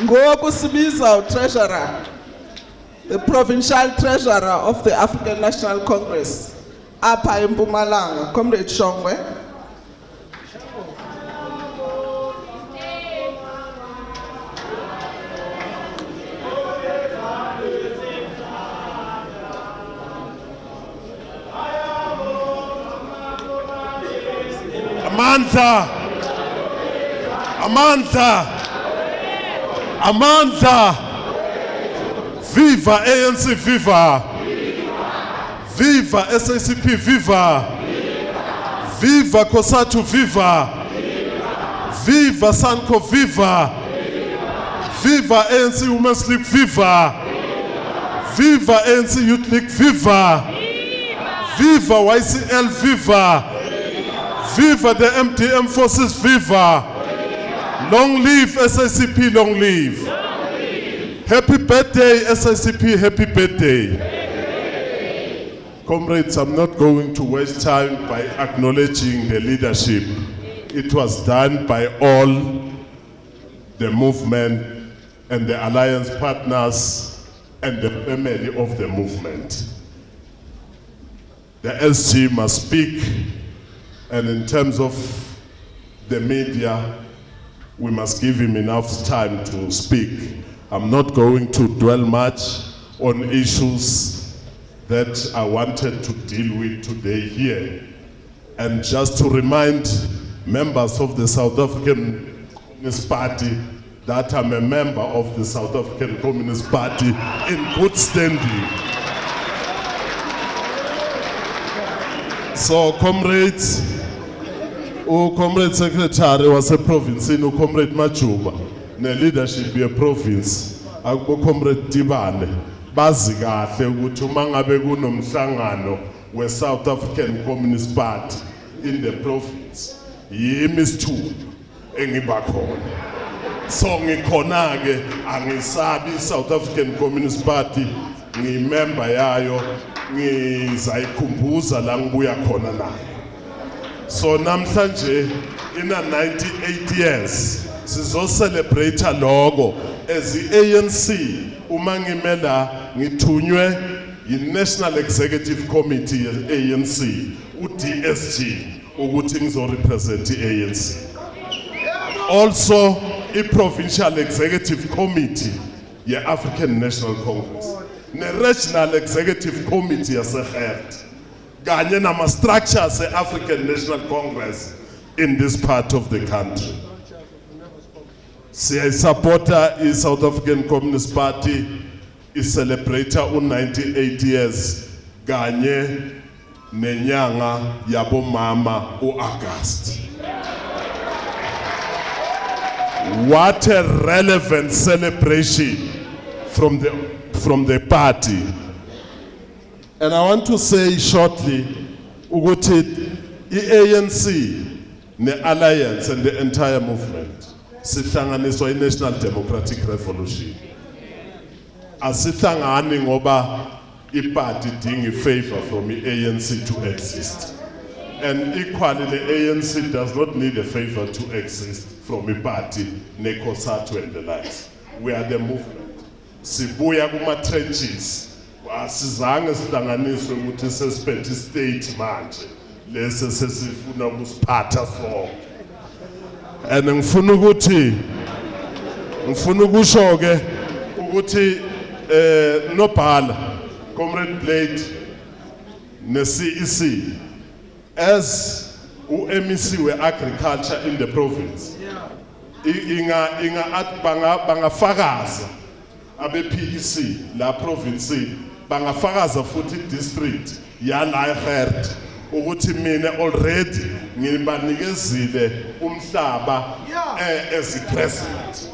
Ngoku sibiza treasurer, the provincial treasurer of the African National Congress, apha eMpumalanga, Comrade Shongwe. Amandla. Amandla. Amandla. Viva ANC, viva. Viva SACP, viva. Viva COSATU, viva. Viva SANCO, viva. Viva ANC Women's League, viva. Viva ANC Youth League, viva. Viva YCL, viva. Viva the MDM forces, viva. Long live SACP, long live. Happy birthday SACP, happy birthday. Comrades, I'm not going to waste time by acknowledging the leadership. It was done by all the movement and the alliance partners and the family of the movement. The SG must speak, and in terms of the media, we must give him enough time to speak. I'm not going to dwell much on issues that I wanted to deal with today here. And just to remind members of the South African Communist Party that I'm a member of the South African Communist Party in good standing. So comrades, Comrade Secretary was a province, Comrade Majuba, ne leadership ye province, Comrade Tibane, bazi kahle ukuthi uma ngabe kunomhlangano we South African Communist Party in the province, yimi isithulu engiba khona. So ngikhona ke angisabi South African Communist Party, ngimember yayo, ngizayikhumbuza la ngibuya khona nayo. So namhlanje in 98 years sizo celebrate logo as the ANC uma ngimela ngithunywe yi-National Executive Committee ye-ANC u-DSG ukuthi ngizo represent i-ANC. Also i-Provincial Executive Committee ye-African National Congress ne-Regional Executive Committee yase-Gert kanye nama-structures e-African National Congress in this part of the country. Siyayisupporta i-South African Communist Party i-celebrate 98 years kanye nenyanga yabomama u-August. What a relevant celebration from the party. And I want to say shortly, ukuthi i-ANC, ne-Alliance and the entire movement, sihlanganiswa i-National Democratic Revolution. Asihlangani ngoba i-party dinga favor from i-ANC to exist. And equally, the ANC does not need a favor to exist from a party, ne-COSATU and the likes. We are the movement. Sibuya kuma-trenches. Asizange sihlanganiswe ukuthi sesiphethe state manje lese sesifuna ukusiphatha sonke. And ngifuna ukusho ke ukuthi nobhala Comrade Blade ne-CEC as u-MEC we-agriculture in the province bangafakaza abe-PEC la province bangafakaza futhi district yala eGert ukuthi mina already ngibanikezile umhlaba as president.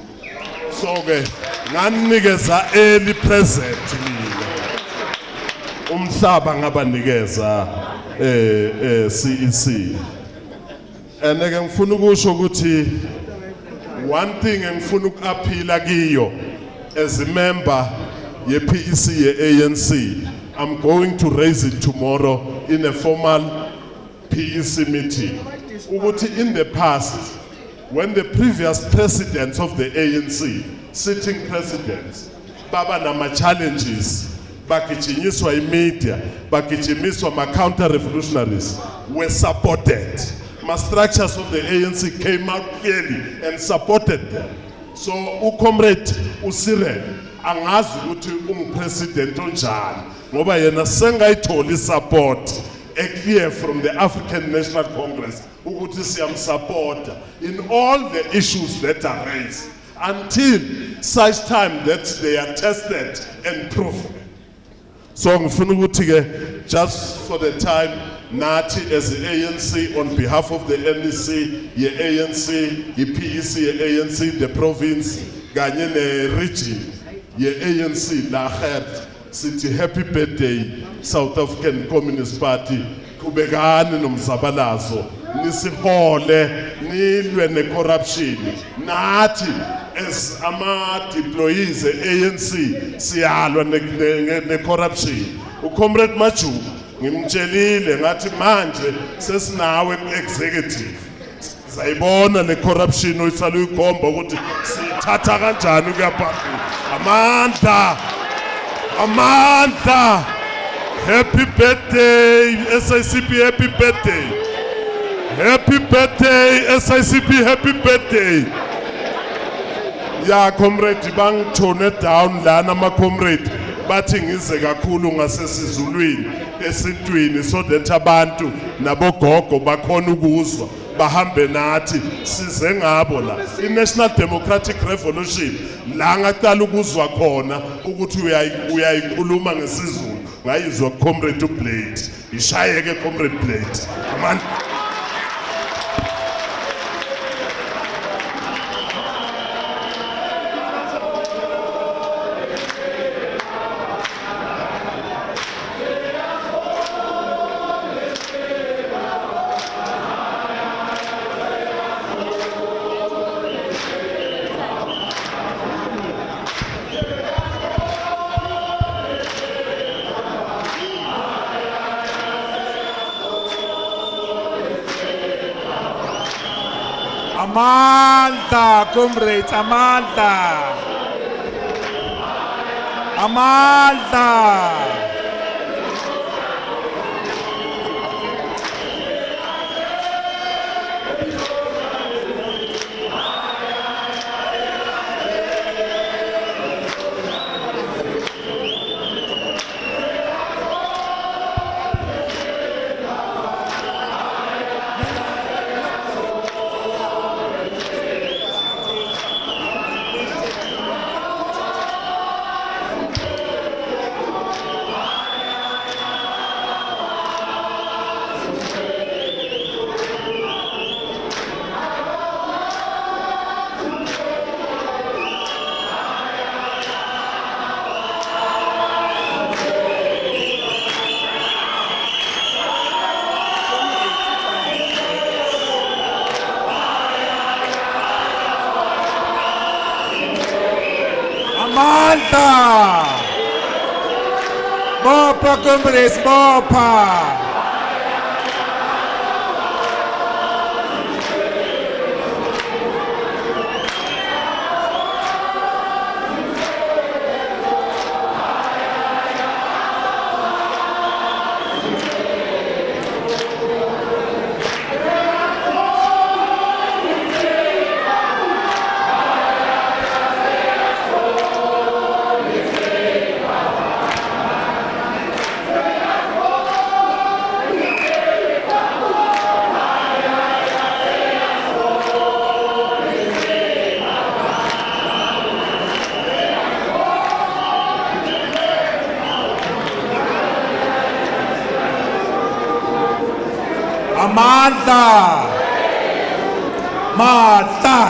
So ke nganikeza early present mina umhlaba ngabanikeza CEC. And ke ngifuna ukusho ukuthi one thing engifuna ukuaphila kiyo as a member ye-PEC ye-ANC, I'm going to raise it tomorrow in a formal PEC meeting. Ukuthi in the past, when the previous presidents of the ANC, sitting presidents, baba nama challenges, bakichinyiswa media, bakichimiswa ma-counter-revolutionaries, were supported. My structures of the ANC came out clearly and supported them. So, uComrade uSirel, angazi ukuthi president onjani ngoba yena sengayitholi support clear from the African National Congress ukuthi siyamsupport in all the issues that are raised until such time that they are tested and proven. So ngifuna ukuthi ke just for the time nathi as the ANC on behalf of the NEC, ye ANC, ye PEC, ye ANC, the province, kanye ne region, ye ANC la Gert, sithi happy birthday South African Communist Party. Kubekani nomzabalazo, nisihole, nilwe ne corruption. Nathi as ama deployees ANC siyalwa ne corruption. Ucomrade Machu ngimtshelile ngathi manje sesinawe executive. Sayibona le corruption oyisala uyikhomba ukuthi sithatha kanjani kuya phambili. Amanda. Happy birthday SACP, happy birthday. Happy birthday SACP, happy birthday. Ya comrade bang tone down lana ma comrade bathi ngize kakhulu ngasesizulwini esintwini so that abantu nabogogo bakhona ukuzwa bahambe nathi size ngabo la i-National Democratic Revolution la ngaqala ukuzwa khona ukuthi uyayikhuluma ngesizulu ngayizwa comrade uBlade ishayeke comrade Blade man. Amanda, comrades, Amanda. Amanda. Amanda! Mopa, comrades, mopa! Martha!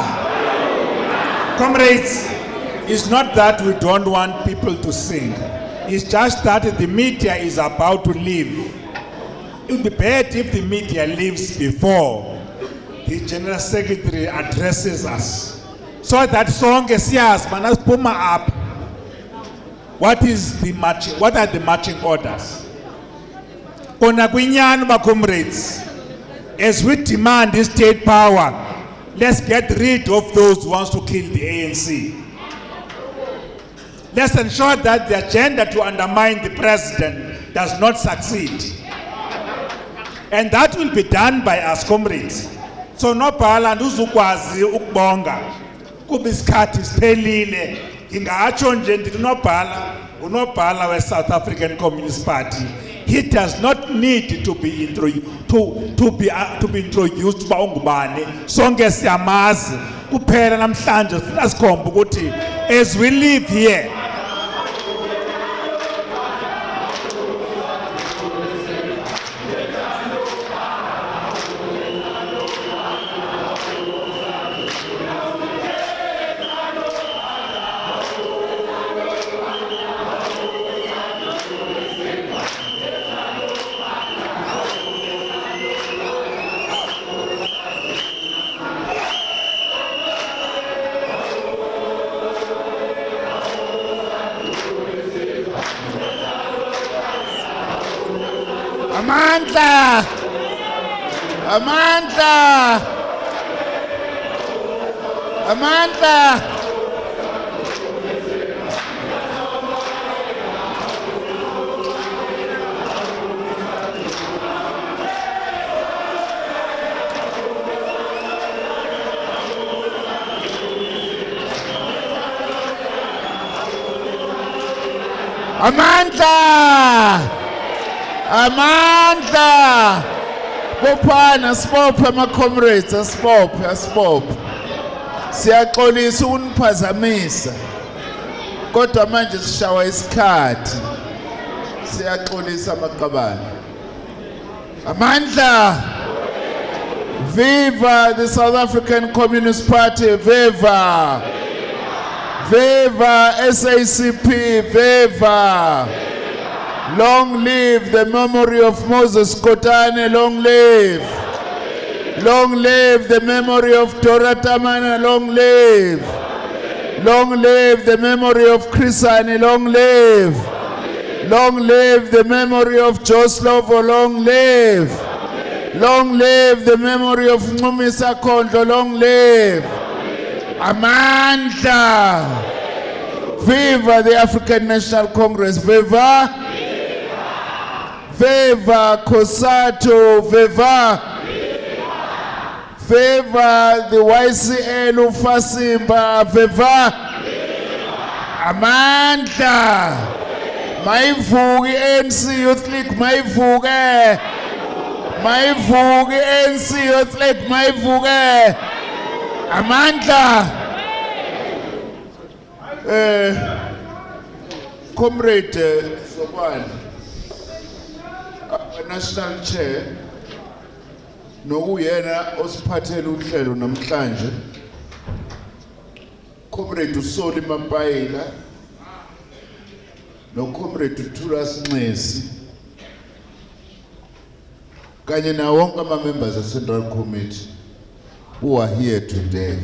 Comrades, it's not that we don't want people to sing. It's just that the media is about to leave. It would be better if the media leaves before the General Secretary addresses us. So that song is yes, manas puma up. What are the marching orders? Kona kwinyani ba comrades. As we demand this state power, let's get rid of those who want to kill the ANC. Let's ensure that the agenda to undermine the president does not succeed. And that will be done by us comrades. So no pala nduzukwazi ukubonga. Kubiskati spelile. Ingacho nje unobhala we South African Communist Party. he does not need to be introduced ba ungubani sonke siyamazi kuphela namhlanje sifuna sikhomba ukuthi as we live here Amandla! Amandla! Amandla! Amandla! Amandla! Bophana sibophe ama comrades asibophe. Siyaxolisa ukuniphazamisa. Kodwa manje sishawa isikhathi. Siyaxolisa amaqabane. Amandla! Viva the South African Communist Party, viva! Viva SACP, viva! Long live the memory of Moses Kotane, long live. Long live the memory of Dora Tamana, long live. Long live the memory of Chrisani, long live. Long live the memory of Joslovo, long live. Long live the memory of Ngumisa Kondlo, long live. Amandla. Viva the African National Congress, viva. Viva COSATU, viva! Viva the YCL Ufasimba, viva! Amandla! Mayivuki ANC Youth League, mayivuke! Mayivuki ANC Youth League, mayivuke! Amandla! Comrade Sobane, National Chair nokuyena osiphathele uhlelo namhlanje Comrade uSoli Mampayila no Comrade Thulas Ncesi kanye na wonke ama members of Central Committee who are here today.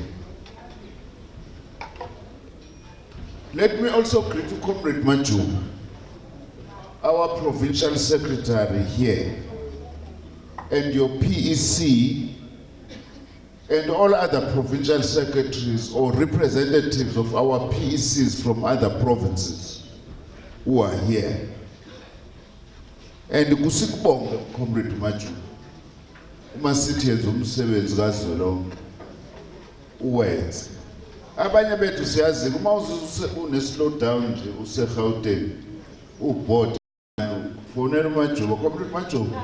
Let me also greet Comrade Maju, our provincial secretary here, and your PEC, and all other provincial secretaries or representatives of our PECs from other provinces who are here. And kusikubonga Comrade Maju, umasithi yenza umsebenzi kazwelonke uwenze. Abanye bethu siyazi uma une slow down nje useGauteng ubhodi fonela uMajuba Comrade Majuba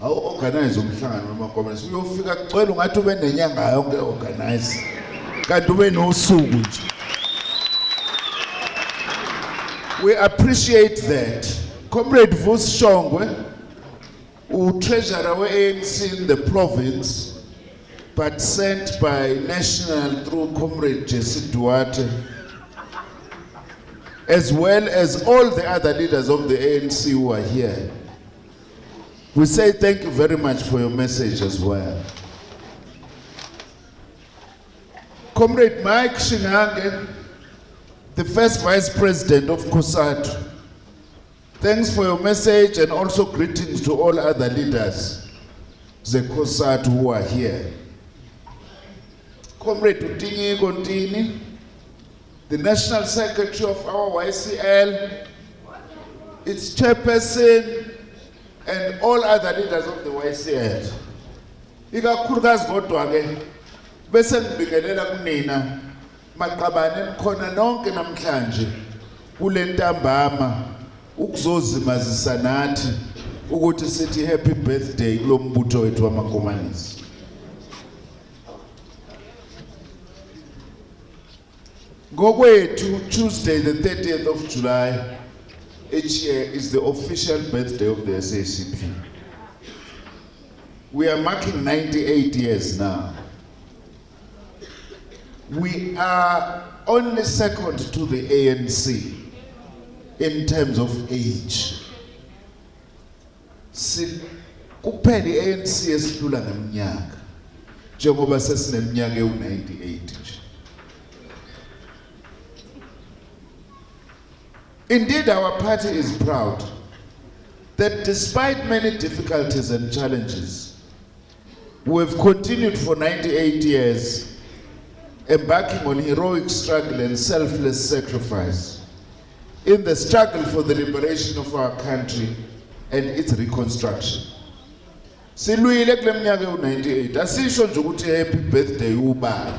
awu organize umhlangano wamakomrades uyofika kucela ungathi ube nenyanga yonke organize kanti ube nosuku nje. We appreciate that. Comrade Vus Shongwe, treasurer ANC in the province, but sent by national through Comrade Jesse Duarte, as well as all the other leaders of the ANC who are here. We say thank you very much for your message as well. Comrade Mike Shingange, the first Vice President of COSATU, thanks for your message and also greetings to all other leaders, the COSATU who are here. Comrade Utingi Kontini, the National Secretary of our YCL, its chairperson, and all other leaders of the YCL. Ikakhulukazi kodwa ke bese ngibikelela kunina maqabane khona nonke namhlanje kule ntambama ukuzozimazisa nathi ukuthi sithi happy birthday kulo mbutho wethu wamakomanisi. Ngokwethu, Tuesday the 30th of July each year is the official birthday of the SACP. We are marking 98 years now. We are only second to the ANC in terms of age. Kuphela i-ANC esidlula ngeminyaka njengoba sesineminyaka ewu-98 nje. Indeed, our party is proud that despite many difficulties and challenges, we have continued for 98 years, embarking on heroic struggle and selfless sacrifice in the struggle for the liberation of our country and its reconstruction. Silwile kule minyaka ewu-98, asisho nje ukuthi happy birthday ubaba.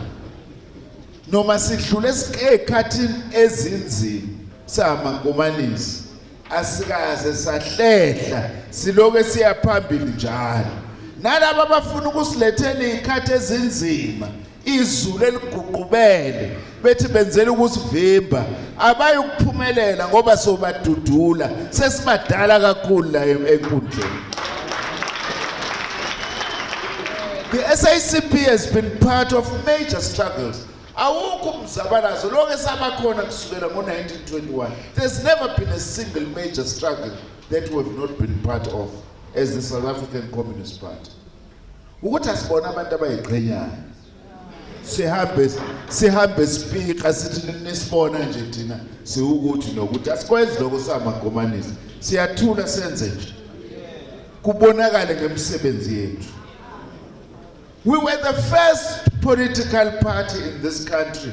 Noma sidlule ekhathini ezinzima samakomanisi, asikaze sahlehla, siloke siyaphambili njalo. Nalabo abafuna ukusilethela izikhathi ezinzima, izulu eliguqubele, bethi benzela ukusivimba, abayukuphumelela ngoba sobadudula, sesibadala kakhulu la enkundleni. The SACP has been part of major struggles. Awukho umzabalazo lonke sabakhona kusukela ngo-1921. There's never been a single major struggle that we have not been part of as the South African Communist Party. Ukuthi asibona abantu abayiqhenyayo. Sihambe speaker sithi nisibona nje thina siwukuthi nokuthi asikwenzi lokho samakomanisi. Siyathula senze nje. Kubonakala ngemsebenzi yethu. We were the first political party in this country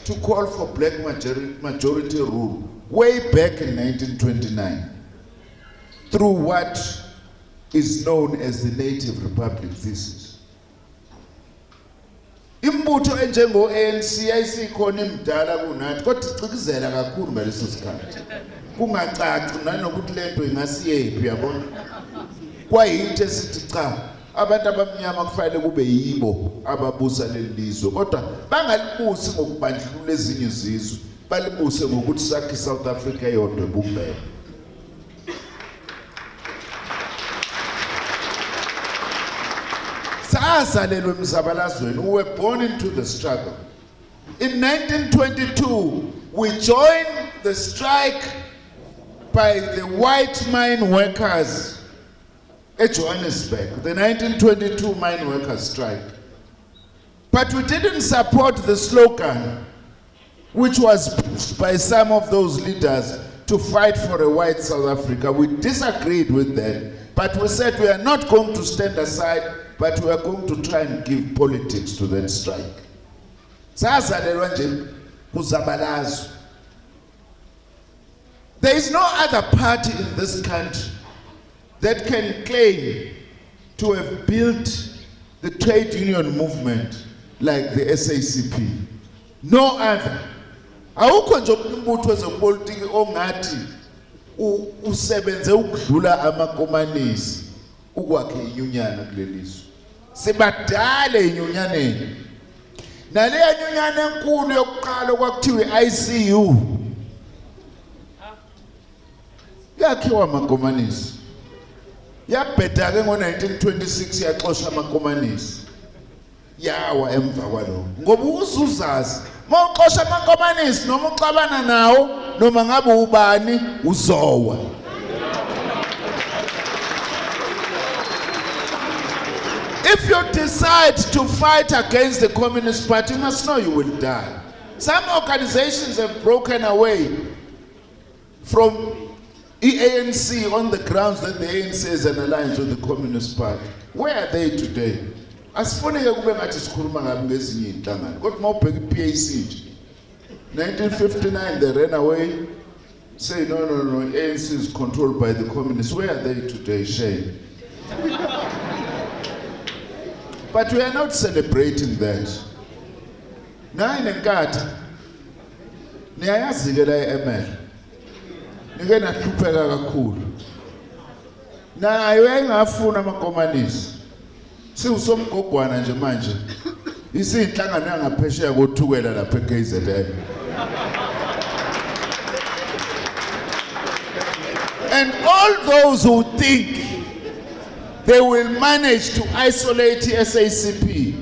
to call for black majority rule way back in 1929 through what is known as the Native Republic thesis. Imbutho enjengo-ANC yayisikhona imdala kunathi kodwa icikizela kakhulu ngaleso sikhathi. Kungacaci nanokuthi lento ingasiyephi yabona. Kwayithe sithi cha, abantu abamnyama kufanele kube yibo ababusa leli lizwe kodwa bangalibusi ngokubandlulula ezinye izizwe, balibuse ngokuthi sakhe South Africa yodwa kuphela. Sazalelwe emzabalazweni. We were born into the struggle. In 1922, we joined the strike by the white mine workers at Johannesburg, the 1922 mine workers strike. But we didn't support the slogan, which was pushed by some of those leaders to fight for a white South Africa. We disagreed with that, but we said we are not going to stand aside, but we are going to try and give politics to that strike. Sazalelwa nje kuzabalazo. There is no other party in this country that can claim to have built the trade union movement like the SACP. No other. Awukho nje umbutho wezepolitiki ongathi usebenze ukudlula amakomanisi ukwakhe inyunyana kulelizwe. Sibadale inyunyaneni. Nale nyunyana enkulu yokuqala kwakuthiwa iICU. Yakhiwa amakomanisi. Yabheda ke ngo-1926 yaxosha amakomanisi. Yawa emva kwalokho. Ngoba uzuzazi mawuxosha amakomanisi noma uxabana nawo noma ngabe ubani uzowa. If you decide to fight against the Communist Party, you must know you will die. Some organizations have broken away from ANC on the grounds that the ANC is an alliance with the Communist Party. Where are they today? Asifuneke kube ngathi sikhuluma ngabe ngezinye inhlangano. Kodwa mawubheka iPAC nje. 1959 they ran away. Say no, ANC is controlled by the communists. Where are they today? Shame. But we are not celebrating that. Na inenkathi niyayazi ke la eML. Nike nahlupheka kakhulu. naye engafuna amakomanisi siwusomgogwana nje manje isinhlangano yangaphesheya kothukela lapha eKZN. And all those who think they will manage to isolate SACP,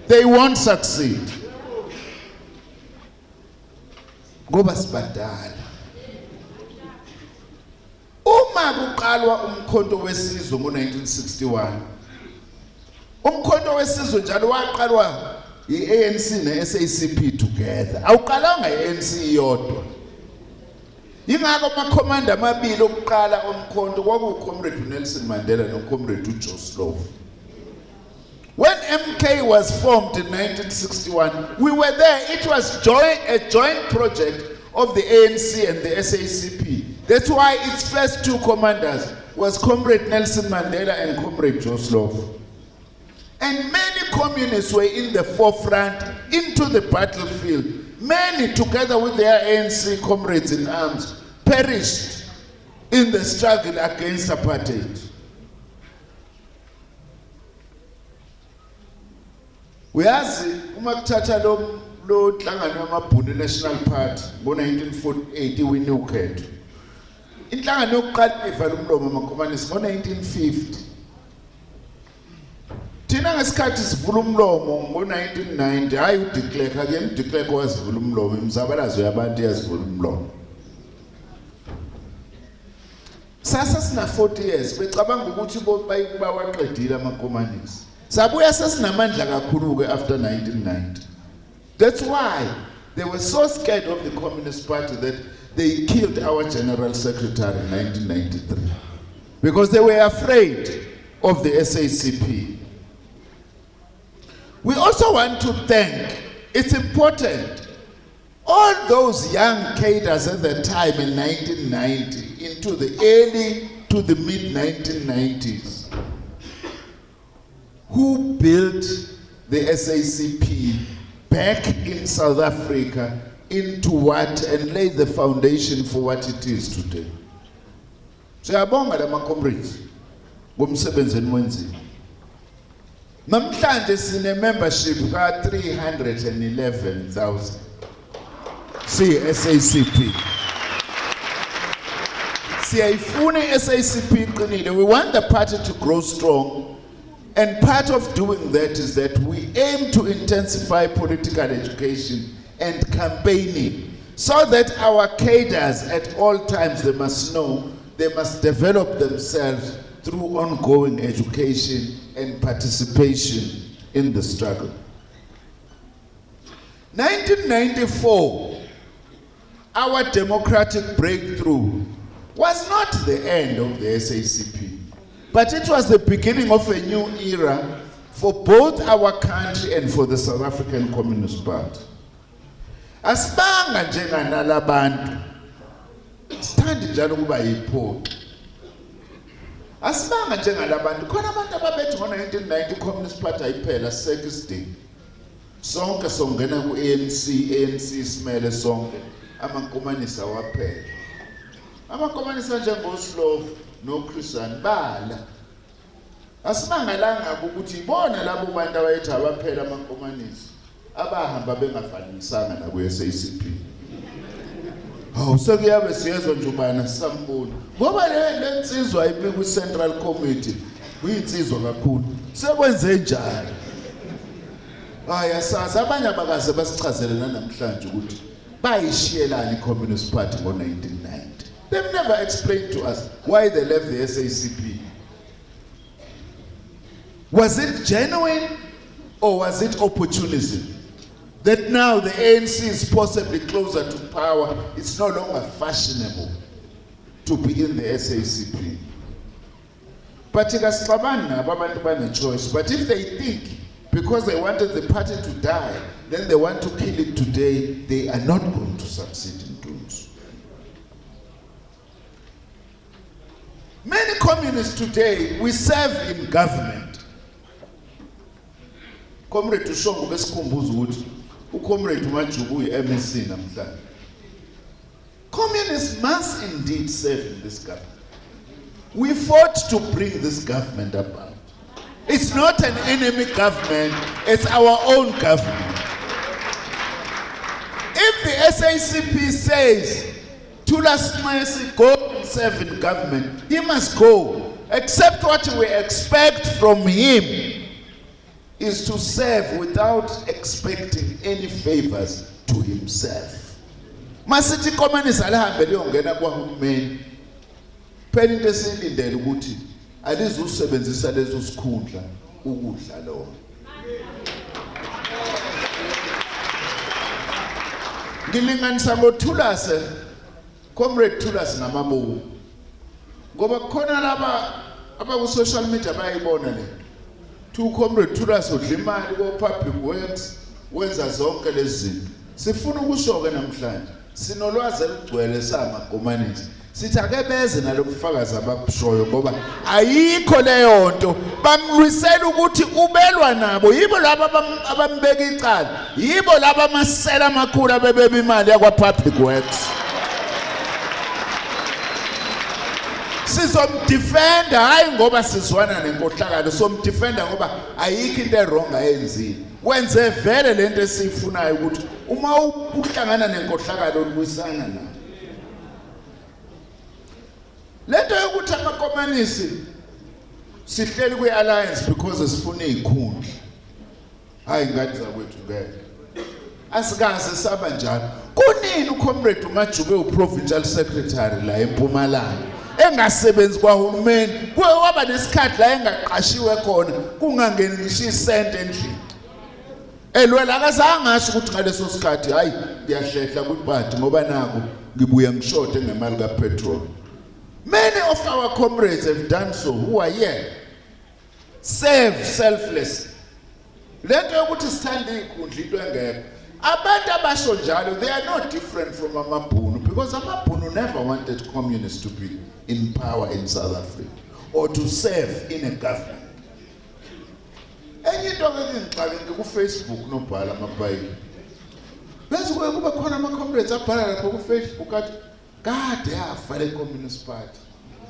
they won't succeed. Ngoba sibadala. Uma kuqalwa umkhonto wesizwe ngo-1961, umkhonto wesizwe njalo waqalwa yi-ANC ne-SACP together. Awuqalanga i-ANC yodwa. Yingakho amakhomanda amabili okuqala omkhonto kwakuComrade Nelson Mandela noComrade Joe Slovo. When MK was formed in 1961, we were there. It was a joint project of the ANC and the SACP. That's why its first two commanders was Comrade Nelson Mandela and Comrade Joe Slovo. And many communists were in the forefront into the battlefield. Many, together with their ANC comrades in arms, perished in the struggle against apartheid. Uyazi uma kuthatha lo nhlangano yamabhunu National Party ngo-1948 iwine ukhetho. Inhlangano yokuqala evala umlomo amakhomanisi ngo-1950. Thina ngesikhathi sivula umlomo ngo-1990 hayi uDeclerc akuyena uDeclerc wazivula umlomo imizabalazo yabantu yazivula umlomo. Sasa sina 40 years becabanga ukuthi bawaqedile amakhomanisi. Sabuya sesinamandla kakhulu ke after 1990. That's why they were so scared of the Communist Party that they killed our General Secretary in 1993. Because they were afraid of the SACP. We also want to thank, it's important, all those young cadres at the time in 1990 into the early to the mid-1990s who built the SACP back in South Africa into what and laid the foundation for what it is today. Siyabonga la comrades ngomsebenzi enwenzile. Namhlanje sine membership ka 311,000 SACP. Siyayifuna SACP iqinile. We want the party to grow strong. And part of doing that is that we aim to intensify political education and campaigning so that our cadres at all times, they must know, they must develop themselves through ongoing education and participation in the struggle. 1994, our democratic breakthrough was not the end of the SACP. But it was the beginning of a new era for both our country and for the South African Communist Party. Asibanga njenganala bantu sithanda njalo kuba yiphoqi. Asibanga njengala bantu khona abantu ababethi ngo-1990 Communist Party ayiphela siseke isidingo. Sonke songena ku-ANC simele sonke amankomanisi awaphela. Amankomanisi njengoSlovo noChristian bala. Asimangalanga ukuthi ibona labo bantu abayethi abaphela amankomanisi abahamba bengafanisanga na ku-SACP. Hawu sekuyabe siyezwa nje ubana sisambona. Ngoba le nsizwa ayibika ku-Central Committee kuyinsizwa kakhulu. Sekwenze njani? Yasazi abanye abakaze basichazele namhlanje ukuthi bayishiyelana iCommunist Party ngo-1990. They've never explained to us why they left the SACP. Was it genuine or was it opportunism? That now the ANC is possibly closer to power, it's no longer fashionable to be in the SACP. But choice. But if they think because they wanted the party to die, then they want to kill it today, they are not going to succeed in doing so. Many communists today, we serve in government. Comrade Tushongo besikhumbuza ukuthi uComrade Majubu uyi-MEC namhlanje. Communists must indeed serve in this government. We fought to bring this government about. It's not an enemy government, it's our own government. If the SACP says, Tulas must go and serve in government, he must go. Except what we expect from him is to serve without expecting any favors to himself. Masithi komanisa alihambe liyongena kwahulumeni. Phela into esiyilindele ukuthi alizusebenzisa lezo sikhundla ukudla lo. Ngilinganisa ngoThulase, Comrade Thulase namabubu. Ngoba khona laba abaku social media bayibona le. Two Comrade Thulase udla imali ko public works wenza zonke lezi zinto. Sifuna ukusho ke namhlanje sinolwazi eligcwele samagomanisi. Sithi ake beze nalobufakazi ababushoyo ngoba ayikho leyo nto bamlwisela ukuthi ubelwa nabo yibo laba abambeka icala yibo laba amasela amakhulu abebeba imali yakwa public works. Sizomdefenda hayi ngoba sizwana nenkohlakalo somdefenda ngoba ayikho into errong ayenzile. Wenze vele lento esifunayo ukuthi uma uhlangana nenkohlakalo ulwisana nayo. Lento yokuthi amakomanisi sihleli kwi-alliance because sifuna izikhundla. Hayi ngadi zakwethu ngeke. Asikaze saba njalo. Kunini uComrade uMajuke uProvincial Secretary la eMpumalanga engasebenzi kwahulumeni kuwe waba nesikhathi la engaqashiwe khona kungangeni ngisho isent endlini. Elwela akazange ngasho ukuthi ngaleso sikhathi hayi ngiyahlehla kubantu ngoba nako ngibuya ngishode ngemali kapetrol. Many of our comrades have done so who are here. Serve selflessly. Lento yokuthi sithanda izikhundla into engekho. Abantu abasho njalo they are not different from amabhunu because amabhunu never wanted communists to be in power in South Africa or to serve in a government. Enye into ke ngixakeke ku Facebook nobhala amabhayibheli. Bese kuba khona ama comrades abhala lapho ku Facebook athi kade yafa le Communist Party.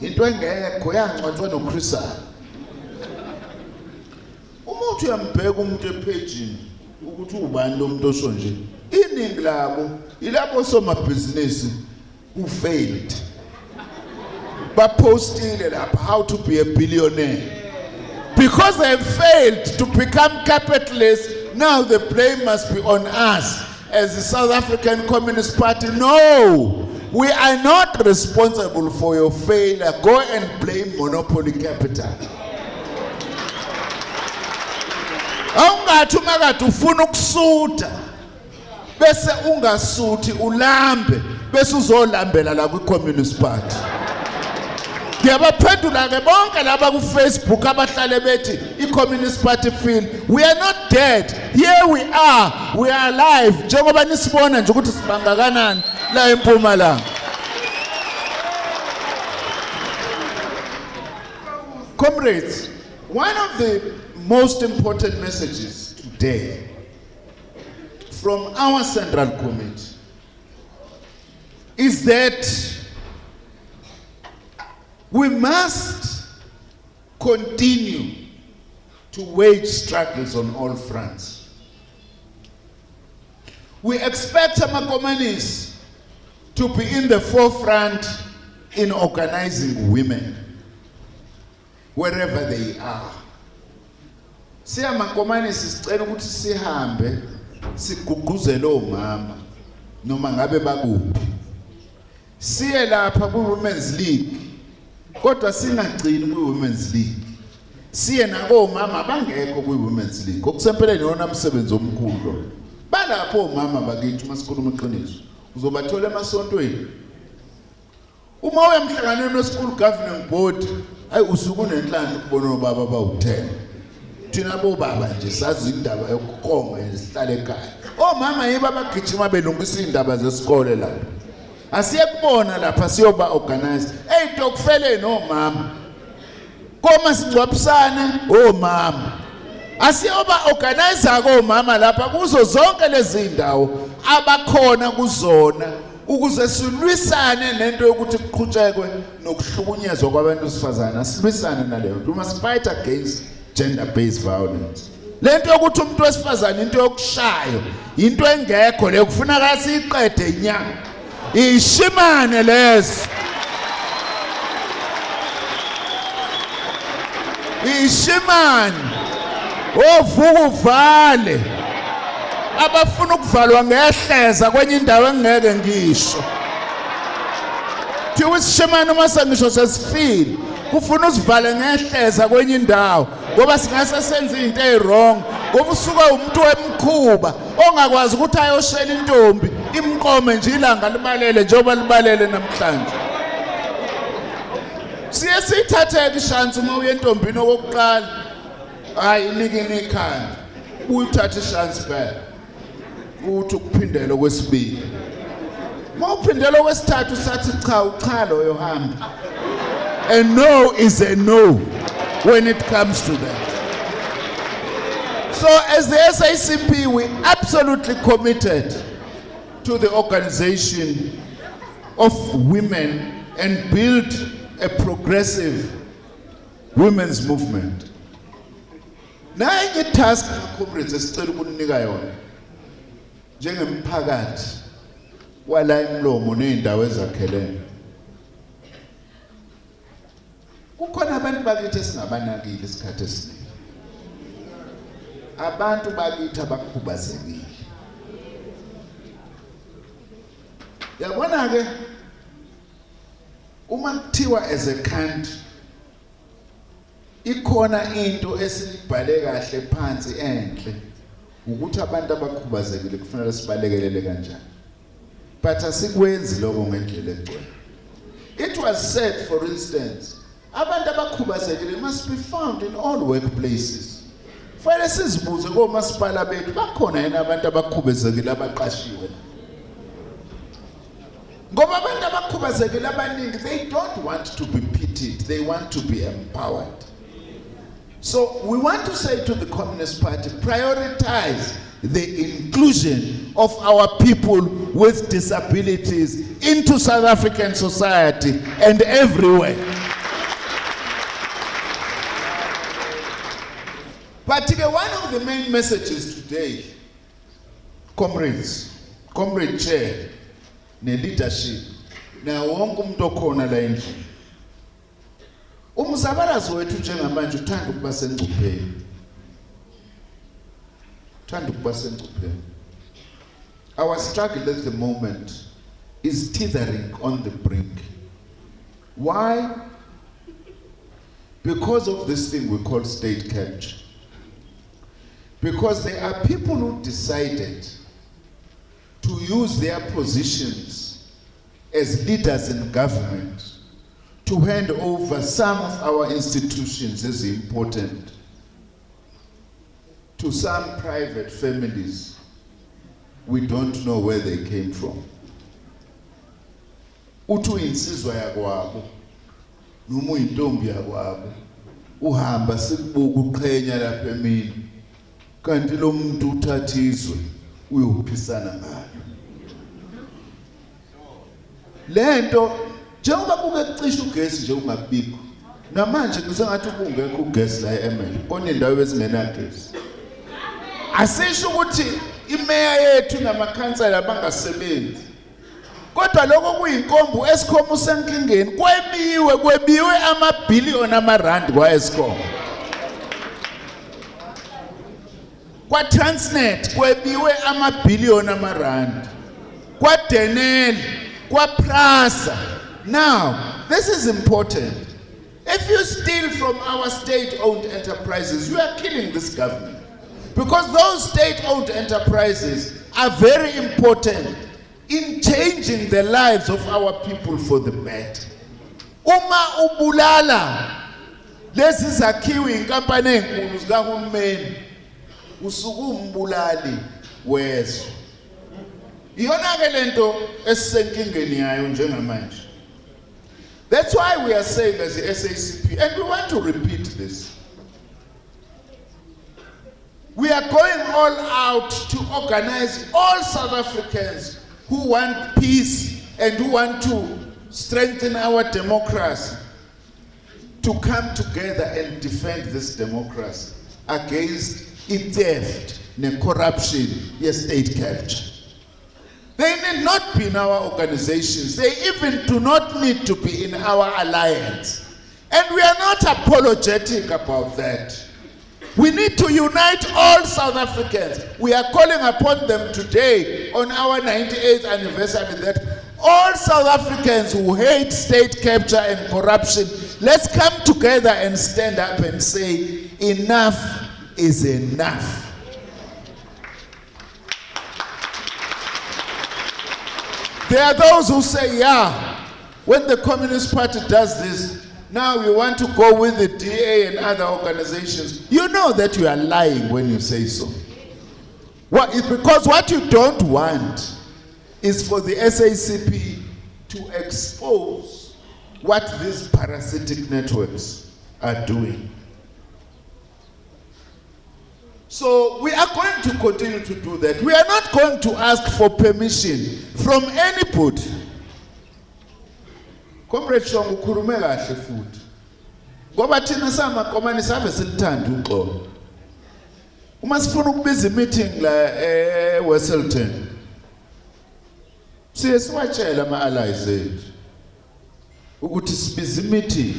Into engekho yancwancwa noChrisana. Uma uthi uyambheka umuntu epagini ukuthi ubani lo muntu osho nje iningi labo ilabo somabhizinisi who failed. Bapostile lapha how to be a billionaire. Because they have failed to become capitalists, now the blame must be on us as the South African Communist Party. No, we are not responsible for your failure. Go and blame monopoly capital. Awungathi makade ufuna ukusuta bese ungasuthi ulambe bese uzolambela la kwi-Communist Party. Ngiyabaphendula ke bonke laba ku Facebook abahlale bethi i-Communist Party feel we are not dead, here we are alive njengoba nisibona nje ukuthi sibanga kanani la eMpumalanga. Comrades, one of the most important messages today from our Central Committee is that we must continue to wage struggles on all fronts. We expect amakomanis to be in the forefront in organizing women wherever they are. Siyamakomanisi sicela ukuthi sihambe siguguzele omama noma ngabe bakuphi. Siye lapha ku Women's League kodwa singagcini ku Women's League. Siye nako omama abangekho ku Women's League. Okusempeleni yona umsebenzi omkhulu. Balapho omama bakithi masikhuluma iqiniso. Uzobathola emasontweni. Uma uyemhlanganweni we school governing board, ayi usuku nenhlanhla ukubona obaba bawu10. Thina bobaba nje sazi indaba yokukonga esihlale ekhaya. Omama yiba bagijima belungisa indaba zesikole la. Asiye kubona lapha siyoba organize. Eyinto kufele nomama. Koma singcwabisane omama. Asiyoba organizer komama lapha kuzo zonke lezi ndawo abakhona kuzona ukuze silwisane nento yokuthi kuqhutshekwe nokuhlukunyezwa kwabantu besifazana. Silwisane naleyo. We must fight against gender based violence. Lento yokuthi umuntu wesifazana into yokushayo into engekho le kufuneka siyiqede inyanga. Ishimane leso. Ishimane ovuka uvale abafuna ukuvalwa ngehleza kwenye indawo engeke ngisho. Thiwe isishimane uma sengisho sesifile kufuna usivale ngehleza kwenye indawo ngoba singase senze into ezwrong ngoba usuka umuntu wemkhuba ongakwazi ukuthi ayoshela intombi imqome nje ilanga libalele njengoba libalele namhlanje. Siye sithatheke ishansi uma uye entombini okokuqala hayi inikini ikhanda uyithatha ishansi phela uthi ukuphindela kwesibili uma uphindela kwesithathu sathi cha uchalo yohamba. A no is a no when it comes to that. So as the SACP, we absolutely committed to the organization of women and build a progressive women's movement. Naye task comrades esicela ukunika yona njengemphakathi wala imlomo neindawo ezakhelene. Kukhona abantu bakithi esingabanakile isikhathi esiningi. Abantu bakithi abakhubazekile. Yabona ke uma kuthiwa as a country ikhona into esibhale kahle phansi enhle ukuthi abantu abakhubazekile kufanele sibalekelele kanjani. But asikwenzi lokho ngendlela egcwele. It was said, for instance, abantu abakhubazekile must be found in all workplaces. Fanele sizibuze komasipala bethu bakhona yena abantu abakhubazekile abaqashiwe. Ngoba abantu abakhubazekile abaningi, they don't want to be pitied, they want to be empowered. So we want to say to the Communist Party, prioritize the inclusion of our people with disabilities into South African society and everywhere. But one of the main messages today, comrades, comrade chair, ne leadership, na wonke umuntu okhona la endlini. Umzabalazo wethu njengamanje uthanda ukuba sengcupheni. Uthanda ukuba sengcupheni. Our struggle at the moment is teetering on the brink. Why? Because of this thing we call state capture. Because there are people who decided to use their positions as leaders in government to hand over some of our institutions as important to some private families. We don't know where they came from. Utu insizwa yakwabo, noma uyintombi yakwabo, uhamba sikubuka uqhenya lapha emini. Kanti lo muntu uthathizwe uyophisana ngayo. Lento njengoba kuke kucisha ugesi nje ungabikho. Namanje kusengathi kungekho ugesi la eML. Kona indawo ezingenagesi. Asisho ukuthi imeya yethu namakhansela bangasebenzi. Kodwa lokho kuyinkombo Eskom usenkingeni kwebiwe amabhiliyoni amarandi kwa Eskom. Kwa Transnet kwebiwe amabhiliyoni amarandi. Kwa Denel, kwa Prasa. Now, this is important. If you steal from our state-owned enterprises, you are killing this government. Because those state-owned enterprises are very important in changing the lives of our people for the better. Uma ubulala lezi zakhiwe inkampani enkulu zikahulumeni usuku umbulali wezwe. Iyona ke lento esisenkingeni yayo njengamanje. That's why we are saying as the SACP, and we want to repeat this. We are going all out to organize all South Africans who want peace and who want to strengthen our democracy to come together and defend this democracy against theft and corruption, yes, state capture. They need not be in our organizations. They even do not need to be in our alliance. And we are not apologetic about that. We need to unite all South Africans. We are calling upon them today on our 98th anniversary that all South Africans who hate state capture and corruption, let's come together and stand up and say, enough is enough. There are those who say, yeah, when the Communist Party does this, now we want to go with the DA and other organizations. You know that you are lying when you say so. Because what you don't want is for the SACP to expose what these parasitic networks are doing. So we are going to continue to do that. We are not going to ask for permission from anybody. Comrade Shongo ukhulume kahle futhi. Ngoba thina samakomani sabe silithanda uxolo. Uma sifuna ukubiza meeting la eWestleton. Siye siwatshela ama allies ethu ukuthi sibiza meeting.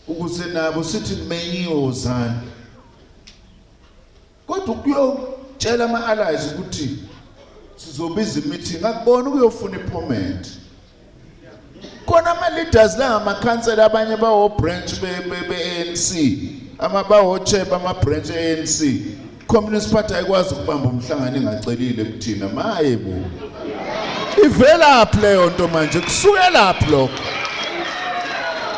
Ukuze nabo sithi menyozana. Kodwa ukuyotshela ama allies ukuthi sizobiza meeting akubona ukuyofuna iphomenti. Kona ama leaders la ama council abanye bawo branch be ANC ama bawo chair ama branch ANC Communist Party ayikwazi ukubamba umhlangano engacelile kuthina maye bo ivela lapho leyo nto manje kusukela lapho lokho.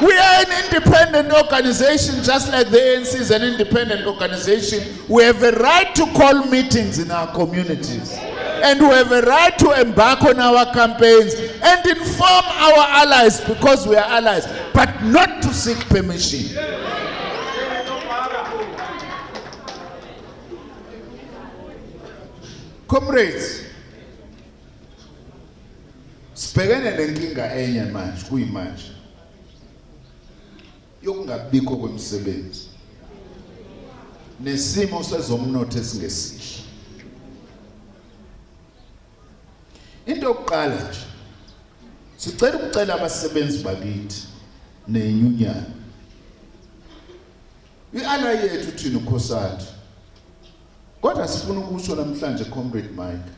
We are an independent organization just like the ANC is an independent organization. We have a right to call meetings in our communities. And we have a right to embark on our campaigns and inform our allies because we are allies, but not to seek permission. Comrades, sibhekene nenkinga enye manje kuyimanje yokungabikho kwemisebenzi nesimo sezomnotho esingesihle. Into yokuqala nje sicela ukucela abasebenzi bakithi nenyunyana iala yethu thina ukhosathu kodwa sifuna ukusho namhlanje Comrade Mike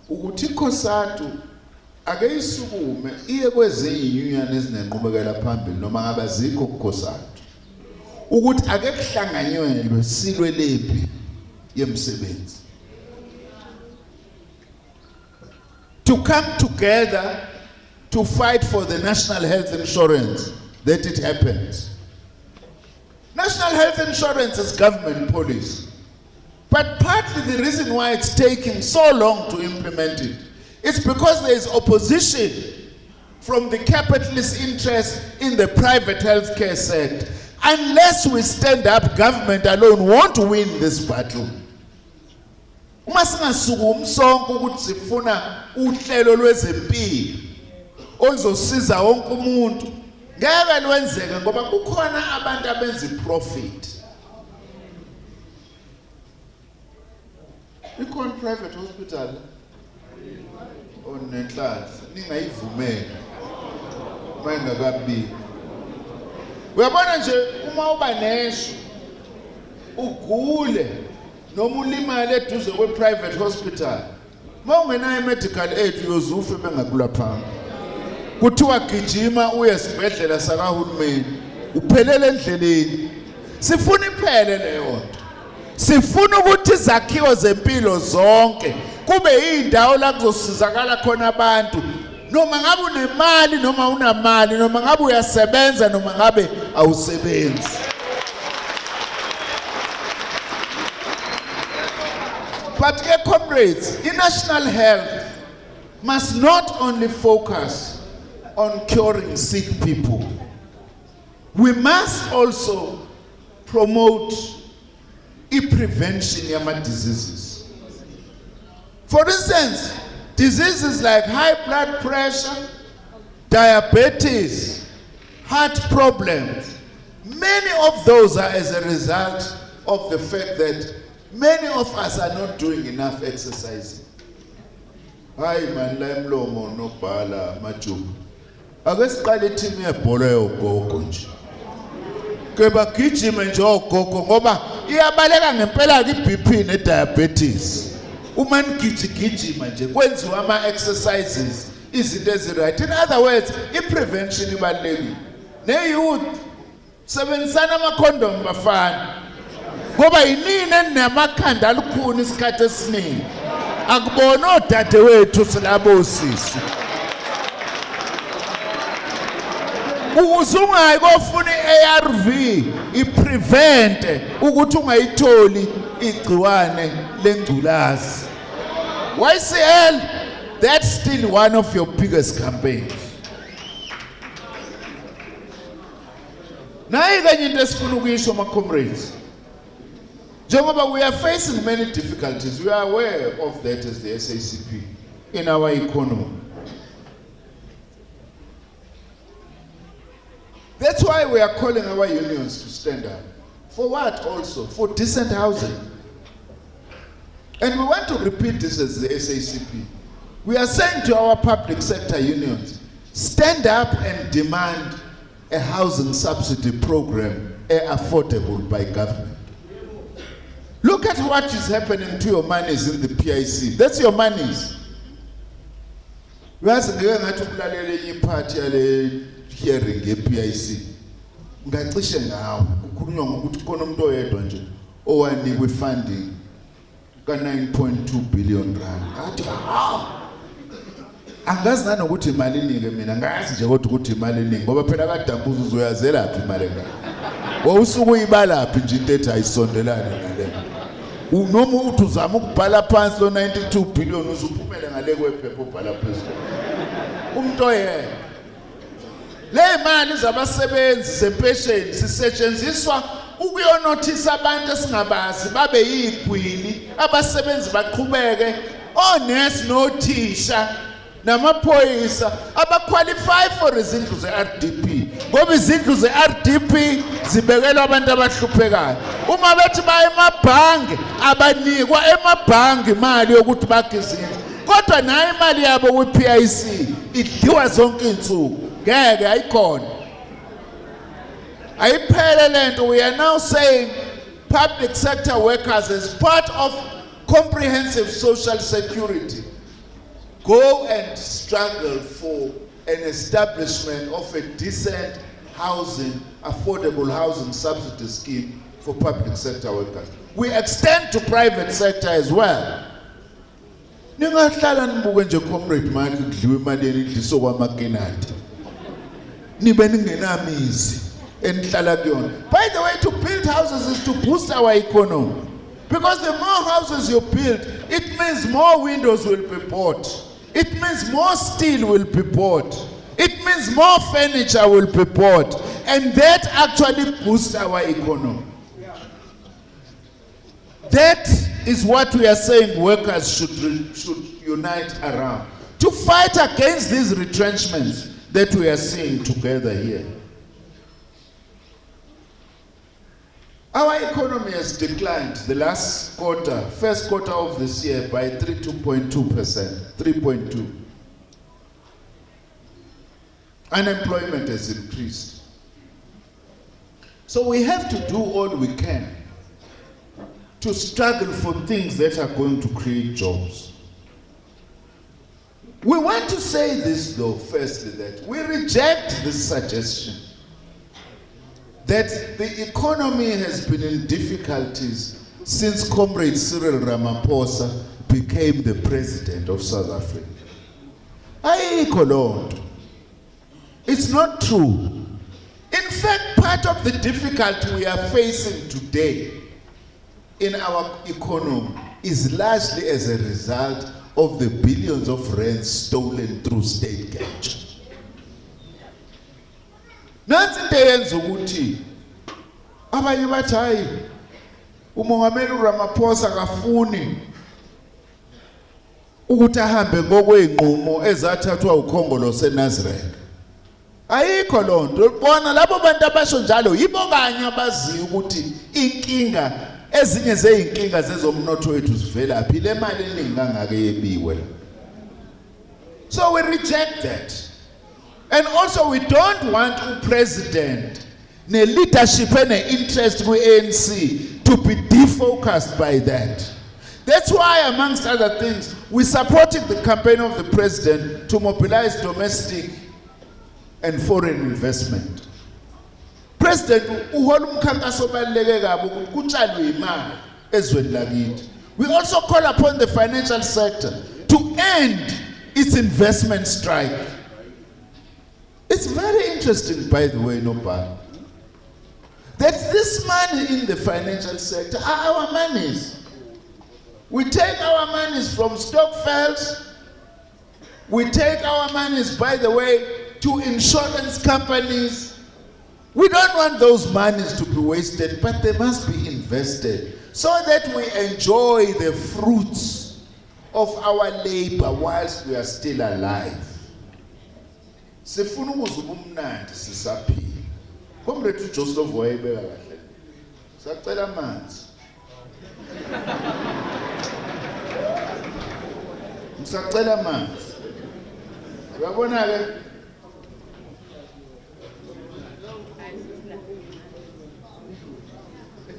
ukuthi ikhosathu ake isukume iye kwezinye inyunyana ezinenqubekela phambili noma ngabe azikho kukhosathu ukuthi ake kuhlanganyelwe silwe lempi yemsebenzi. To come together to fight for the national health insurance that it happens. National health insurance is government policy. But partly the reason why it's taking so long to implement it is because there is opposition from the capitalist interest in the private healthcare sector. Unless we stand up, government alone won't win this battle. Uma singasukumi sonke ukuthi sifuna uhlelo lwezempilo oluzosiza wonke umuntu ngeke lwenzeke ngoba kukhona abantu abenza profit. Ikhona private hospital onenhlanhla ningayivumela mayingakabi. Uyabona nje uma uba nesho ugule noma ulimale eduze kwe private hospital mawungenayo medical aid uyozufa bengakulaphanga kuthiwa gijima uye esibhedlela sakahulumeni uphelele endleleni. Sifuna iphele leyo nto. Sifuna ukuthi izakhiwo zempilo zonke kube indawo la kuzosizakala khona abantu noma ngabe unemali noma unamali noma ngabe uyasebenza noma ngabe awusebenzi. But comrades, national health must not only focus on curing sick people. We must also promote prevention of diseases. For instance, Diseases like high blood pressure, diabetes, heart problems, many of those are as a result of the fact that many of us are not doing enough exercise. Hayi man la emlomo nobhala majuba. Ake siqale team yebhola yogogo nje. Ke bagijime nje ogogo ngoba iyabaleka ngempela ke iBP ne diabetes. Uma nigijima nje kwenziwa ama exercises izinto eziright. In other words, i-prevention ibalulekile. Ne youth sebenzisana ama condom bafana. Ngoba yinini enamakhanda alukhuni isikhathi esiningi. Akubona odade wethu silabo sisi. Uzungayi kofuna iARV iprevent ukuthi ungayitholi igciwane lengculazi. YCL, that's still one of your biggest campaigns. Nayi kanye into esifuna ukuyisho ma comrades. Njengoba we are facing many difficulties, we are aware of that as the SACP in our economy. That's why we are calling our unions to stand up. For what also? For decent housing. And we want to repeat this as the SACP. We are saying to our public sector unions, stand up and demand a housing subsidy program affordable by government. Look at what is happening to your monies in the PIC. That's your monies. We are saying that party hearing PIC. Ngacishe ngawo kukhulunywa ngokuthi khona umuntu oyedwa nje owanikwe funding ka 9.2 billion rand. Athi angazi nanokuthi imali ningi mina ngazi nje kodwa ukuthi imali ningi ngoba phela kadambuza uzoyazela laphi imali engaka. Wawusuku uyibala laphi nje into ethi ayisondelane nale. Unoma uthi uzama ukubhala phansi lo 92 billion uzuphumela ngale kwephepha ubhala phezulu. Umuntu oyedwa. Le mali zabasebenzi zempesheni sisetshenziswa ukuyonothisa abantu esingabazi babe yigwili abasebenzi baqhubeke onesi nothisha namaphoyisa abaqualify for izindlu zeRDP ngoba izindlu zeRDP zibekelwa abantu abahluphekayo. Uma bethi baye emabhangi abanikwa emabhangi imali yokuthi bakhe izindlu kodwa nayo imali yabo kwiPIC idliwa zonke insuku. We are now saying public sector workers as part of comprehensive social security go and struggle for an establishment of a decent housing, affordable housing subsidy scheme for public sector workers. We extend to private sector as well. Ningahlala nibuke nje comrade manje kudliwe imali endliso kwamakenati. Nibe ningenamizi enihlala kuyona. By the way, to build houses is to boost our economy. Because the more houses you build, it means more windows will be bought. It means more steel will be bought. It means more furniture will be bought. And that actually boosts our economy. That is what we are saying workers should unite around. To fight against these retrenchments that we are seeing together here. Our economy has declined the first quarter of this year by 3.2%. 3.2. Unemployment has increased. So we have to do all we can to struggle for things that are going to create jobs. We want to say this though, firstly, that we reject this suggestion that the economy has been in difficulties since Comrade Cyril Ramaphosa became the president of South Africa. It's not true. In fact, part of the difficulty we are facing today in our economy is largely as a result of the billions of rands stolen through state capture. Nansi into eyenza ukuthi abanye bathi hayi uMongameli Ramaphosa akafuni ukuthi ahambe ngokweinqumo ezathathwa ukhongolo seNazareth. Ayikho lonto. Bona labo bantu abasho njalo yibo kanye abaziyo ukuthi inkinga ezinye zeinkinga zezomnotho wethu zivelaphi le mali eningi kangaka yebiwe. So we reject that. And also we don't want president ne leadership and interest with ANC to be defocused by that. That's why, amongst other things, we supported the campaign of the president to mobilize domestic and foreign investment. President uhola umkhankaso obaluleke kabi ukuthi kutshalwe imali ezweni lakithi. We also call upon the financial sector to end its investment strike. It's very interesting, by the way, Nopal, that this money in the financial sector are our monies. We take our monies from Stockfells. We take our monies, by the way, to insurance companies. We don't want those monies to be wasted, but they must be invested so that we enjoy the fruits of our labor whilst we are still alive. Sifuna ukuzwa ubumnandi sisaphila. Comrade uJoseph wayebeka kahle. Sacela amanzi. Ngisacela amanzi. Uyabona ke?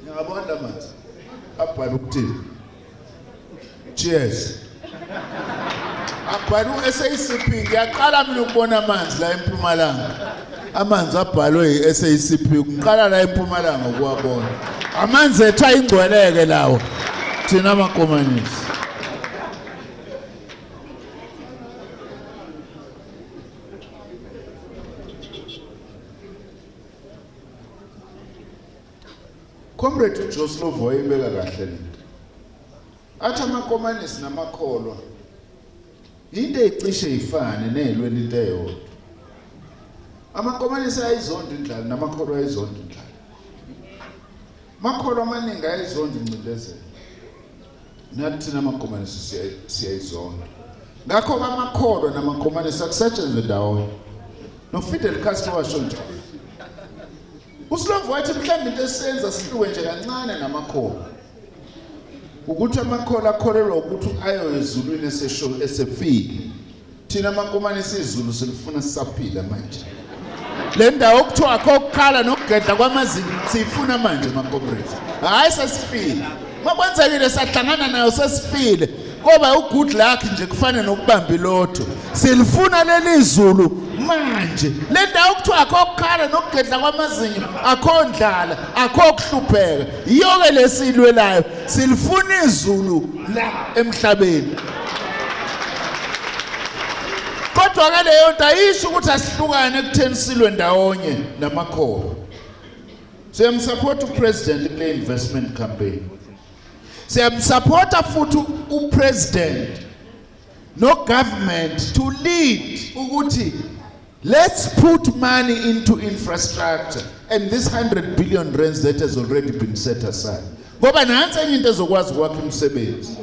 Ngiyabona amanzi. Abhala ukuthini? Cheers. Abhala SACP ngiyaqala mina ukubona amanzi la eMpumalanga. Amanzi abhalwe iSACP uqala la eMpumalanga ukuwabona. Amanzi ethu ayingcweleke lawo. Thina amakomanisi. Comrade uJoseph wayebeka kahle lento. Athi amakomanisi namakholwa into ecishe ifane nelweni into eyodwa. Amakomanisi ayizonda indlala namakholwa ayizonda indlala. Makholwa amaningi ayizonda incindezelo. Nathi thina amakomanisi siyayizonda. Ngakho amakholwa namakomanisi akusetshenzwe ndawonye. NoFidel Castro washo njalo. uSlovo wathi mhlawumbe into esenza sihluke nje kancane namakholwa. Ukuthi amakholwa akholelwa ukuthi ayo ezulwini esefile. Thina amakomanisi izulu silifuna sisaphila manje. Le ndawo okuthiwa akukhala nokugedla kwamazinyo sifuna manje makomrades. Hayi sasifile. Makwenzekile sahlangana nayo sasifile. Ngoba ugood luck nje kufana nokubamba ilotho. Silifuna leli izulu manje. Le ndawo okuthiwa akukhala nokugedla kwamazinyo akhondlala akhokuhlupheka. Iyo ke lesilwelayo silifuna izulu la emhlabeni. Kodwa ke leyo nto ayisho ukuthi asihlukane ekutheni silwe ndawonye namakholwa. Siyamsupport upresident kule investment campaign. Siyamsupporta futhi upresident no government to lead ukuthi let's put money into infrastructure and this 100 billion rands that has already been set aside. Ngoba nansi enye into ezokwazi ukwakha umsebenzi.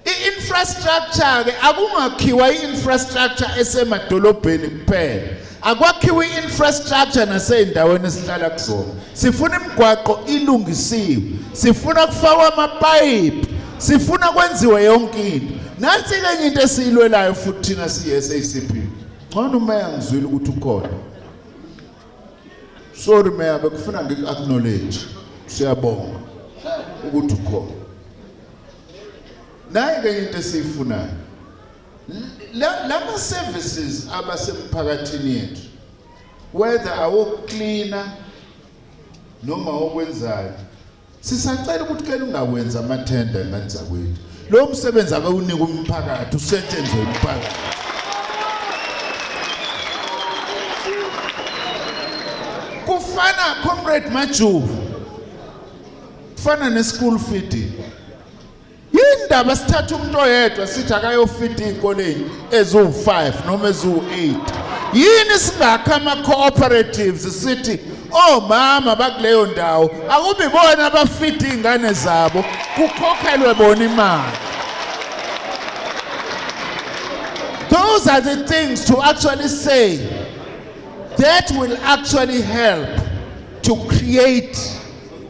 I-infrastructure ke akungakhiwa i-infrastructure esemadolobheni kuphela. Akwakhiwa i-infrastructure nasey'ndaweni esihlala kuzona. Sifuna imigwaqo ilungisiwe. Sifuna kufakwa amapayipi. Sifuna kwenziwe yonke into. Nansi ke enye into esiyilwelayo futhi thina siyi-SACP. Ngcono umeya ngizwile ukuthi ukhona. Sorry meya bekufuna ngiku-acknowledge. Siyabonga ukuthi ukhona. Nayi ke into esiyifunayo. Lama services abasemphakathini yethu, whether awokucleaner noma okwenzayo, sisacela ukuthi ke ungawenza amathenda emanza kwethu. Lo msebenzi ake unika umphakathi usetshenzwe umphakathi. Kufana comrade Majuvu. Kufana ne-school feeding. Yindaba sithatha umuntu oyedwa sithi akayofita izikoleni ezu5 noma ezu8. Yini singakha ama-cooperatives sithi omama bakuleyo ndawo akube bona abafita izingane zabo kukhokhelwe bona imali. Those are the things to actually say that will actually help to create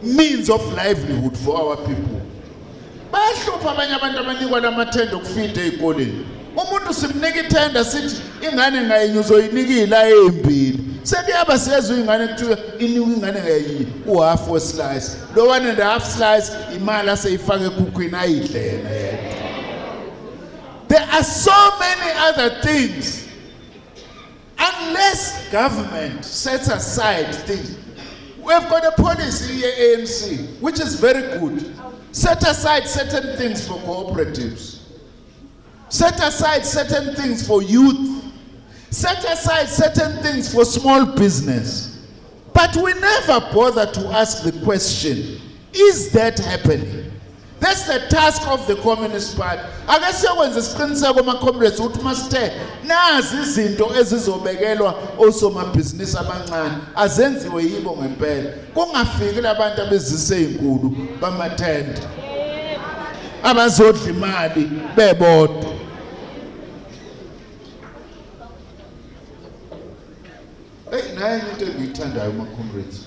means of livelihood for our people. Bahlupha abanye abantu abanikwa lamathenda okufida ezikoleni. Umuntu simnika ithenda sithi ingane ngayinye uzoyinikila ezimbili. Sekuyaba siyezwe ingane kuthiwa inikwe ingane ngayinye uhalf we-slice. Lo 1.5 slice imali aseyifaka ekhukhwini ayidlela yedwa. There are so many other things. Unless government sets aside things. We've got a policy here, ANC, which is very good. Set aside certain things for cooperatives. Set aside certain things for youth. Set aside certain things for small business. But we never bother to ask the question, is that happening? That's the task of the Communist Party. Akasiyokwenza isiqiniseko ama-comrades ukuthi masithe nazi izinto ezizobekelwa osomabhizinisi abancane azenziwe yibo ngempela. Kungafiki labantu abezise inkulu bamathenda abazodla imali bebodwa. Naye into engiyithandayo ama-comrades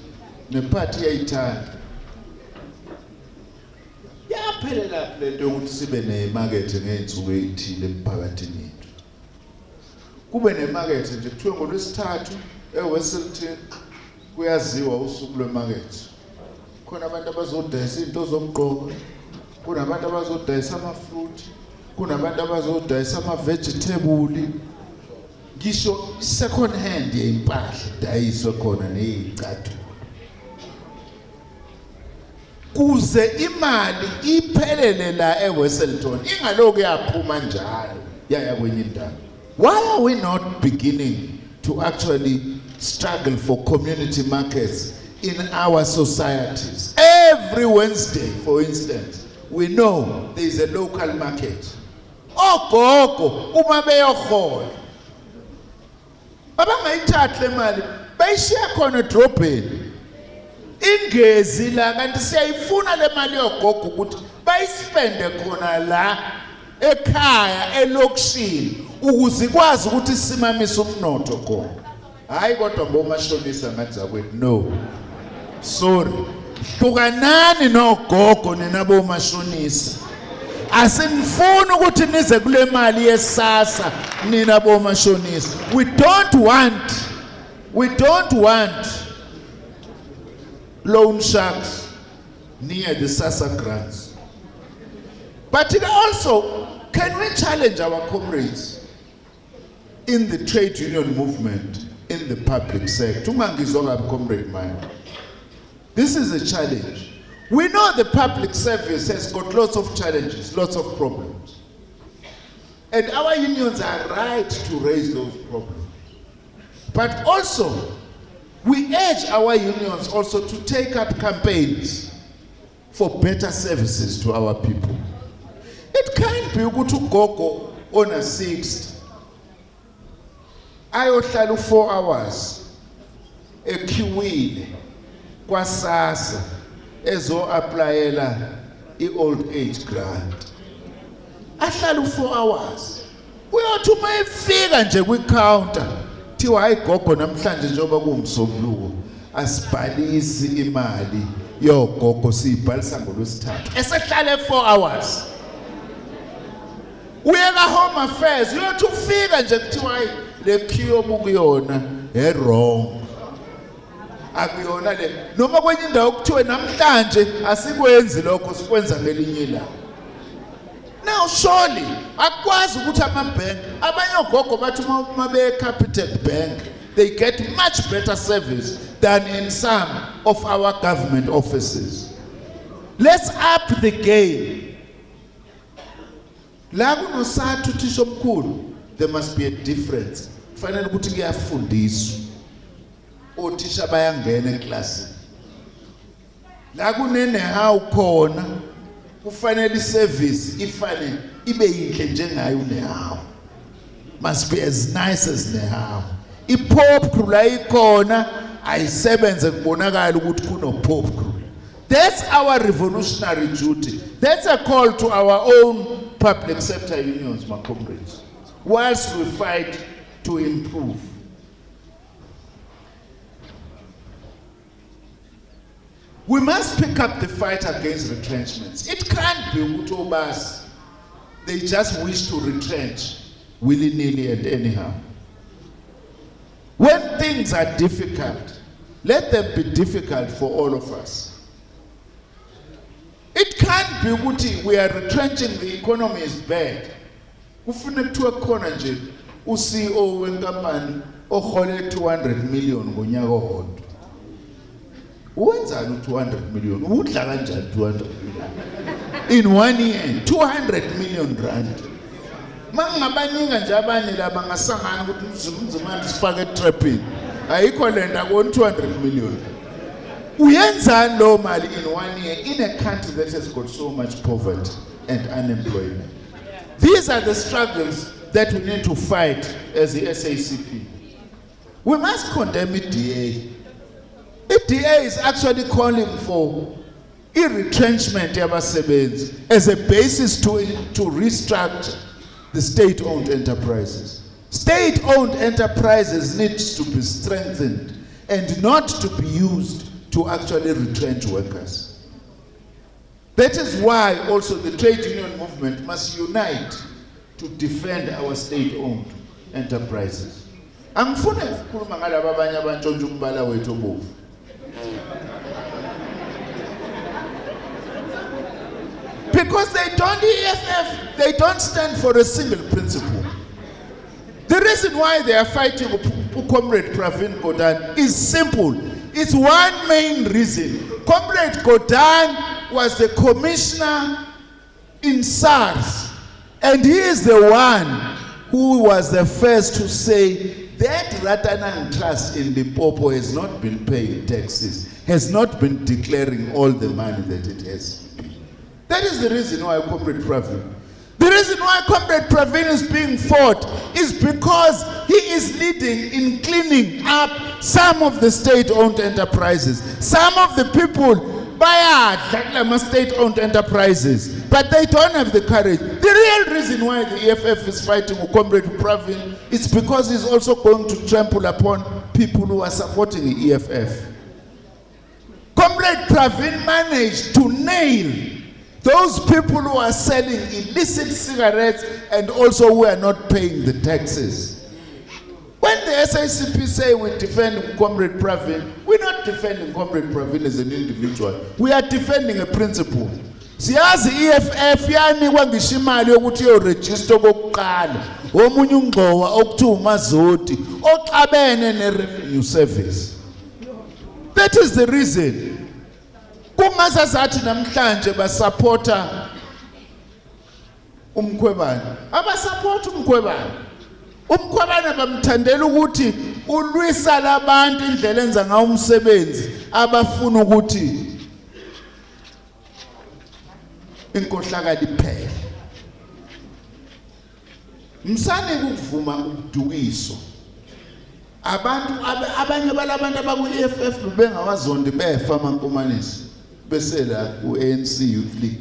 nephathi iyayithanda. Yaphelela lento yokuthi sibe nemakethe ngey'nsuku ey'thile emphakathini yethu. Kube nemakethe nje kuthiwe ngoLwesithathu eWestern kuyaziwa usuku lwemakethe. Khona abantu abazodayisa izinto zomgqoko, kunabantu abazodayisa amafruit, kunabantu abazodayisa ama-vegetable. Ngisho second hand yempahla dayiswe khona ney'cathulo. Kuze imali iphelele la eWestleton ingaloku yaphuma njalo yaya kwenye indawo. Why are we not beginning to actually struggle for community markets in our societies? Every Wednesday, for instance, we know there is a local market. Ogogo uma beyohola abangayithathi le mali bayishiya khona edrobheni. Ingezi la kanti siyayifuna le mali yogogo ukuthi bayispende khona la ekhaya elokishini ukuze ikwazi ukuthi simamise umnotho khona. Hayi kodwa ngomashonisa ngathi zakwethu no. Sorry. Hlukanani nogogo nenabo mashonisa. Asinifuni ukuthi nize kule mali yesasa nina bomashonisa. We don't want loan sharks near the SASSA grants. But also, can we challenge our comrades in the trade union movement, in the public sector? Comrade man, this is a challenge. We know the public service has got lots of challenges, lots of problems. And our unions are right to raise those problems. But also, we urge our unions also to take up campaigns for better services to our people. It can't be to go on a 6th. Ayohlala 4 hours equeuini kwa SASSA ezo-applyela i-old age grant. Ahlala 4 hours. Uyothi uma efika nje kwi-counter thiwa hayi gogo namhlanje njengoba kuwumsombuluko asibhalisi imali yogogo siyibhalisa ngoLwesithathu. Esehlala 4 hours. Uyeka home affairs uyothi ufika nje kuthiwa hayi le queue obukuyona wrong. Akuyona le noma kwenye indawo kuthiwe namhlanje asikwenzi lokho sikwenza ngelinye ilanga. Now surely akwazi ukuthi amabhank abanye ogogo bathi uma be-Capitec Bank they get much better service than in some of our government offices. Let's up the game. La kunosathu thisha omkhulu, there must be a difference. Kufanele ukuthi kuyafundiswa. Othisha bayangena eklasini. La kunene how khona kufanele iservice ifane ibe yinhle njengayo nehawu. Must be as nice as nehawu. I-pop crew la ikhona ayisebenze kubonakala ukuthi kuno-pop crew. That's our revolutionary duty. That's a call to our own public sector unions, my comrades. whilst we fight to improve. We must pick up the fight against retrenchments. It can't be Utobas. They just wish to retrench willy-nilly and anyhow. When things are difficult, let them be difficult for all of us. It can't be Uti, we are retrenching, the economy is bad. Ufune kuthiwa khona nje u-CEO wenkampani ohole 200 million ngonyaka owodwa. Wenzani u-200 million? Udla kanjani 200 million? In 1 year, 200 million rand. Mangabaninga nje abanye laba ngasangana ukuthi umzimanje sifake trapping. Ayikho lenda ko 200 million. Uyenzani lo mali in 1 year in a country that has got so much poverty and unemployment? These are the struggles that we need to fight as the SACP. We must condemn DA. The DA is actually calling for retrenchment as a basis to restructure the state-owned enterprises. State-owned enterprises need to be strengthened and not to be used to actually retrench workers. That is why also the trade union movement must unite to defend our state-owned enterprises. Angifuna ukukhuluma ngalabo abanye abantshontsha umbala wethu obovu. Because they don't EFF, they don't stand for a single principle. The reason why they are fighting Comrade Pravin Gordhan is simple. It's one main reason. Comrade Gordhan was the commissioner in SARS, and he is the one who was the first to say that Ratanang Trust in Limpopo has not been paying taxes, has not been declaring all the money that it has. That is the reason why Comrade Pravin. The reason why Comrade Pravin is being fought is because he is leading in cleaning up some of the state-owned enterprises. Some of the people buy state-owned enterprises, but they don't have the courage. The real reason why the EFF is fighting Comrade Pravin is because he's also going to trample upon people who are supporting the EFF. Comrade Pravin managed to nail those people who are selling illicit cigarettes and also who are not paying the taxes. When the SACP say we defend Comrade Pravin, we're not defending Comrade Pravin as an individual. We are defending a principle. Siyazi EFF yanikwa ngisho imali yokuthi uyoregister kokuqala omunye ungqowa okuthiwa umazoti oxabene ne-revenue service. That is the reason. Kungazazathi namhlanje basupporta umkhwebane. Abasupporta umkhwebane. Umkhwebane bamthandela ukuthi ulwisa labantu indlela enza ngawo umsebenzi abafuna ukuthi inkohlakala iphele. Msane ukuvuma ubudukiso. Abantu abanye balabantu abaku-EFF bengawazondi befa amankomanisi bese la ku-ANC Youth League.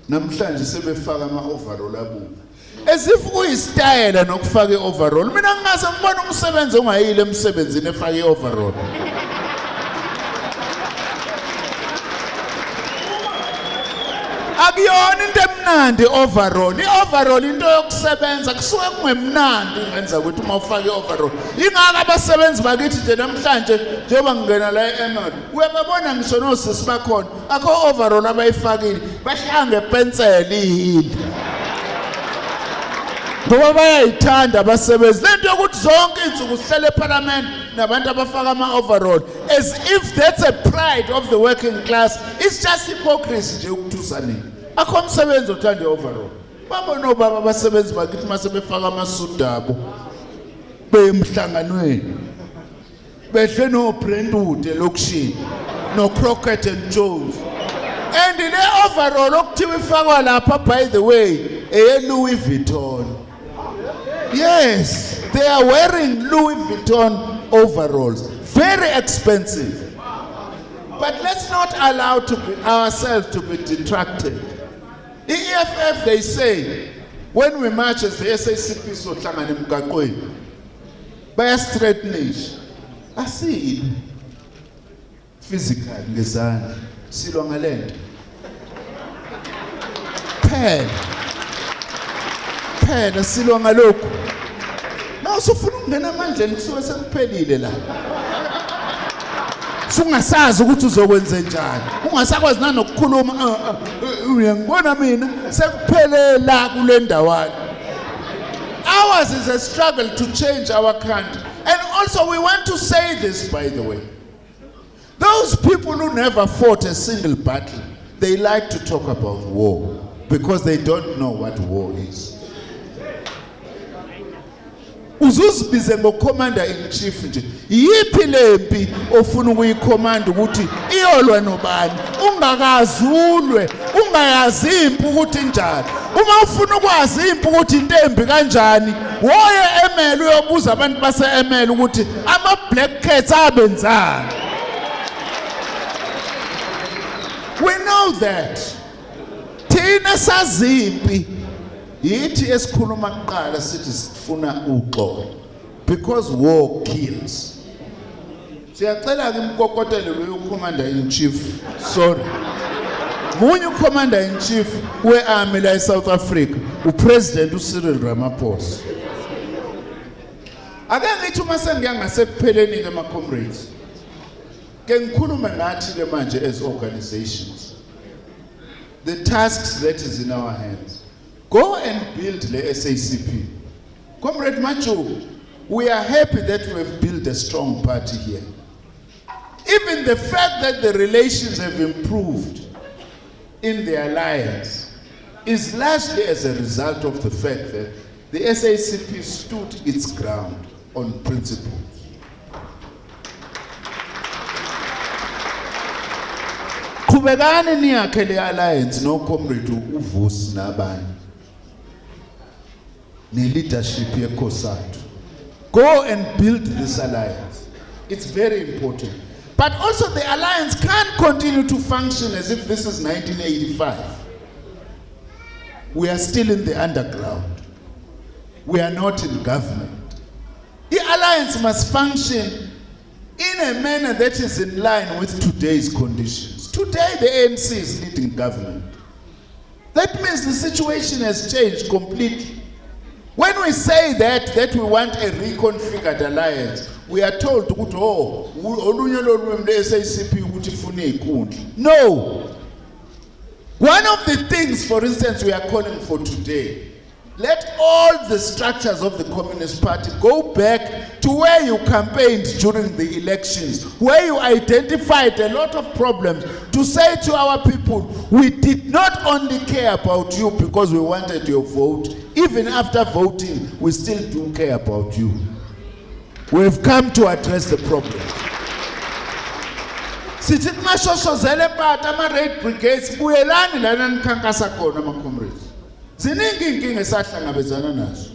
Namhlanje sebefaka ama-overall abubu. As if uyistyle nokufaka i-overall. Mina ngingase ngibona umsebenzi ongayile emsebenzini efaka i-overall. Akuyona into emnandi overall. I-overall into yokusebenza kusuke kungemnandi ngenza ukuthi uma ufake i-overall. Ingaka abasebenzi bakithi nje namhlanje njengoba ngingena la e-Emerald. Uyababona ngisho nosisi bakhona. Akho overall abayifakile. Bahlange epenseli ihili. Ngoba bayayithanda abasebenzi. Lento yokuthi zonke insuku sihlele eParliament nabantu abafaka ama-overall as if that's a pride of the working class. It's just hypocrisy nje ukuthusaneni. Akho umsebenzi othanda i-overall. Babona obaba abasebenzi bakithi mase befaka amasudabo bemhlanganweni. Behle no Brentwood elokishini no Crockett and Jones. And the overall okuthiwa ifakwa lapha by the way Louis Vuitton. Yes, they are wearing Louis Vuitton overalls. Very expensive. But let's not allow ourselves to be detracted. The EFF, they say, when we march as the SACP sohlangana emgaqweni bayasthreatenish asiyi physical ngezandla silwa ngalento phela silwa ngalokho usufuna ukungena amandleni kusuke sekuphelile la sungasazi ukuthi uzokwenza njani ungasakwazi nanokukhuluma uyangibona mina sekuphelela kule ndawana. Ours is a struggle to change our country, and also we want to say this, by the way, those people who never fought a single battle, they like to talk about war because they don't know what war is. Uzuzibize ngo-commander in chief nje yiphi lempi ofuna ukuyicommand ukuthi iyolwa nobani ungakazulwe ungayazi impi ukuthi njani. Uma ufuna ukwazi impi ukuthi into embi kanjani woye emele uyobuza abantu base-emele ukuthi ama-black cats abenzani. We know that thina sazi impi yithi esikhuluma kuqala sithi sifuna uxolo because war kills. Siyacela ke imkokotelo lo commander in chief, sorry, munye commander in chief we-army la eSouth Africa upresident uCyril Ramaphosa. Ake ngithi uma sengiya ngasekupheleni ke ma comrades ke ngikhulume ngathi ke manje as organizations, the tasks that is in our hands. Go and build the SACP. Comrade Macho, we are happy that we have built a strong party here. Even the fact that the relations have improved in the alliance is largely as a result of the fact that the SACP stood its ground on principles. Kubegane niyakhe le alliance no comrade uVusi nabanye. The leadership yekhosathu. Go and build this alliance. It's very important. But also the alliance can't continue to function as if this is 1985. We are still in the underground. We are not in government. The alliance must function in a manner that is in line with today's conditions. Today the ANC is leading government. That means the situation has changed completely. When we say that we want a reconfigured alliance, we are told to no. One of the things, for instance, we are calling for today, let all the structures of the Communist Party go back to where you campaigned during the elections, where you identified a lot of problems, to say to our people, we did not only care about you because we wanted your vote, even after voting, we still do care about you. We've come to address the problem. Sithi mashoshozele part ama-raid brigades buyelani lana nikhankasa khona ama-comrades. Ziningi inkinga esahlangabezana nazo.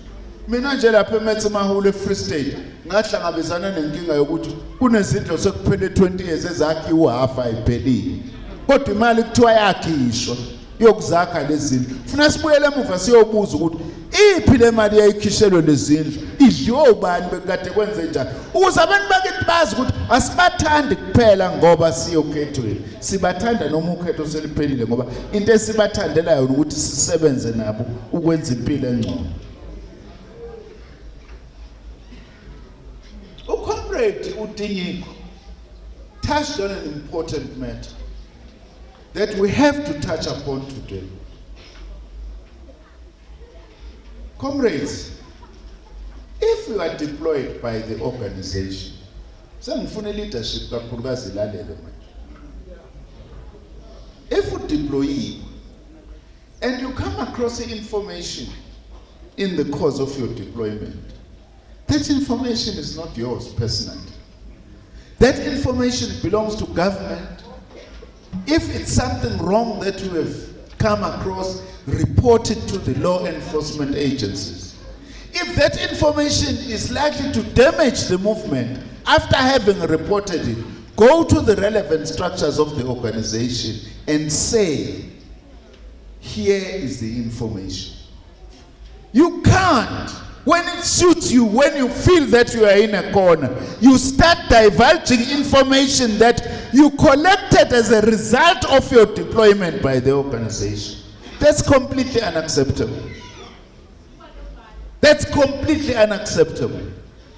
Mina nje lapha eMatsumahule Free State ngahlangabezana nenkinga yokuthi kunezindlu sekuphele 20 years ezakhiwa half ayiphelile. Kodwa imali kuthiwa yakhishwa yokuzakha lezindlu. Funa sibuyele emuva siyobuza ukuthi iphi le mali yayikhishelwe lezindlu idliwe ubani bekade kwenze njani ukuze abantu bakithi bazi ukuthi asibathandi kuphela ngoba siyokhethweni, sibathanda noma ukhetho seliphelile ngoba into esibathandela yona ukuthi sisebenze nabo ukwenza impilo engcono. Ucomrade uDinyiko touched on an important matter that we have to touch upon today. Comrades, if you are deployed by the organization, sengifuna leadership kakhulukazi ilalele manje. If you deploy and you come across the information in the course of your deployment, that information is not yours personally. That information belongs to government. If it's something wrong that you have come across, report it to the law enforcement agencies. If that information is likely to damage the movement, after having reported it, go to the relevant structures of the organization and say, here is the information. You can't. When it suits you, when you feel that you are in a corner, you start divulging information that you collected as a result of your deployment by the organization. That's completely unacceptable. That's completely unacceptable.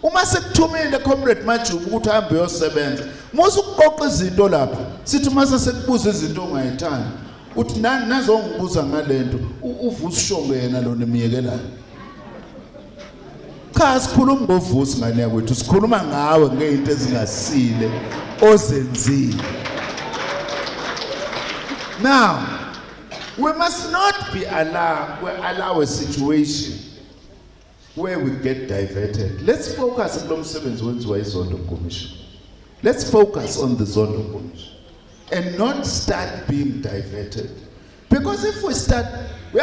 Uma sekuthumile comrade Majuba ukuthi hambe uyosebenza. Mose ukuqoqa izinto lapha. Sithi mase sekubuza izinto ongayithandi. Uthi nazo ngibuza ngalento, uvusa ushongo yena lo nemiyekelayo. Cha sikhuluma ngovusi ngane yakwethu, sikhuluma ngawe ngeinto ezingasile ozenzile. Now, we must not allow a situation where we get diverted. Let's focus on the Zondo Commission. Let's focus on the Zondo Commission and not start being diverted. Because if we start, we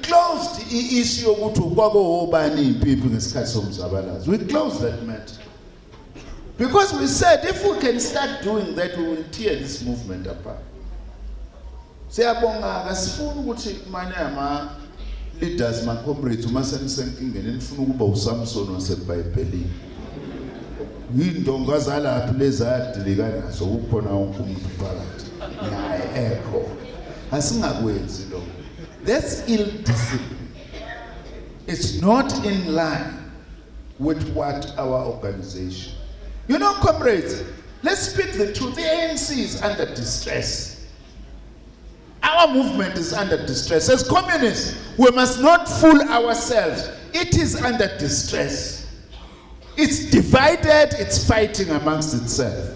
closed the issue of people. We closed that matter. Because we said if we can start doing that, we will tear this movement apart. Siyabonga kasifuna ukuthi manje ama leaders ma comrades uma senisenkingeni nifuna ukuba uSamson waseBhayibhelini. Yindonga zalapha lezadilika nazo ukukhona wonke umuntu phakathi. Naye ekho. Asingakwenzi lokho. That's ill discipline. It's not in line with what our organization. You know, comrades, let's speak the truth. The ANC is under distress. Our movement is under distress. As communists, we must not fool ourselves. It is under distress. It's divided, it's fighting amongst itself.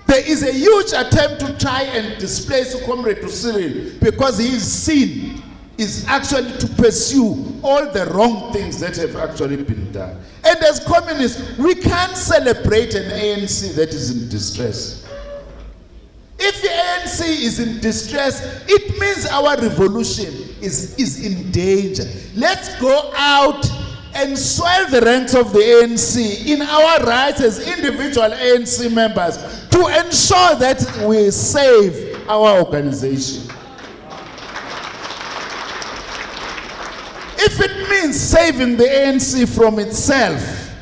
There is a huge attempt to try and displace Comrade Cyril because his sin is actually to pursue all the wrong things that have actually been done. And as communists, we can't celebrate an ANC that is in distress. If the ANC is in distress, it means our revolution is in danger. Let's go out and swell the ranks of the ANC in our rights as individual ANC members to ensure that we save our organization. If it means saving the ANC from itself,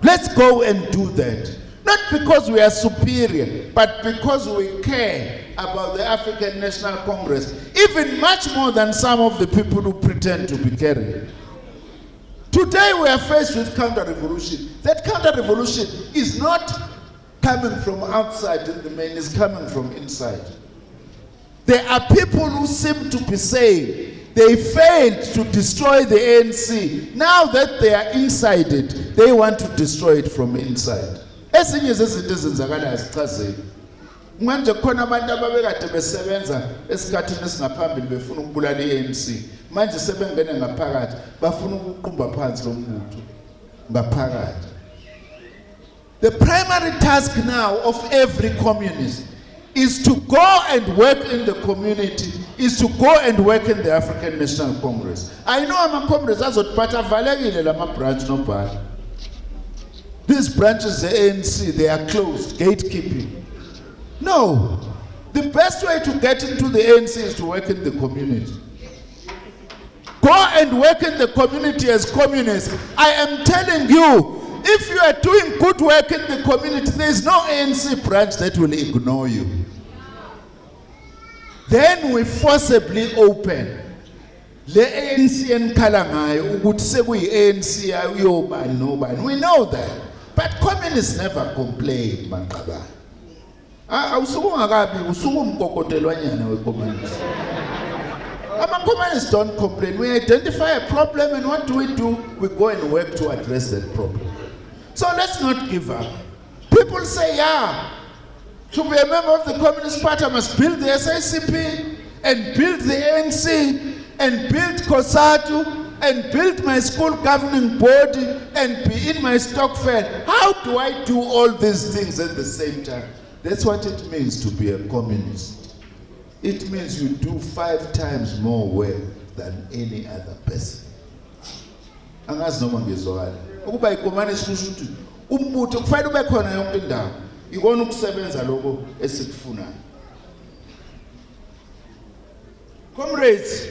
let's go and do that. Not because we are superior, but because we care about the African National Congress, even much more than some of the people who pretend to be caring. Today we are faced with counter-revolution. That counter-revolution is not coming from outside in the main, it's coming from inside. There are people who seem to be saying they failed to destroy the ANC. Now that they are inside it, they want to destroy it from inside. Ezinye zezinto ezenzakalayo sichazile. Manje khona abantu ababekade besebenza esikhathini esingaphambili befuna ukubulala iANC. Manje sebengene ngaphakathi bafuna ukuqumba phansi lombutho ngaphakathi. The primary task now of every communist is to go and work in the community, is to go and work in the African National Congress. I know ama-Congress azotiphatha avalekile lama branch nobhala. These branches, the ANC, they are closed, gatekeeping. No, the best way to get into the ANC is to work in the community. Go and work in the community as communists. I am telling you, if you are doing good work in the community, there is no ANC branch that will ignore you. Then we forcibly open the ANC and Kalangai would say we ANC yobani nobani. We know that. But communists never complain, Mankaba. Communists don't complain. We identify a problem and what do? We go and work to address that problem. So let's not give up. People say, yeah, to be a member of the Communist Party, I must build the SACP and build the ANC and build COSATU and build my school governing body and be in my stock fair. How do I do all these things at the same time? That's what it means to be a communist. It means you do 5 times more work than any other person. Angazi noma ngizwakala. Ukuba ikommunist kusho ukuthi umuntu kufanele ube khona yonke indawo. Ikona ukusebenza lokho esikufunayo. Comrades,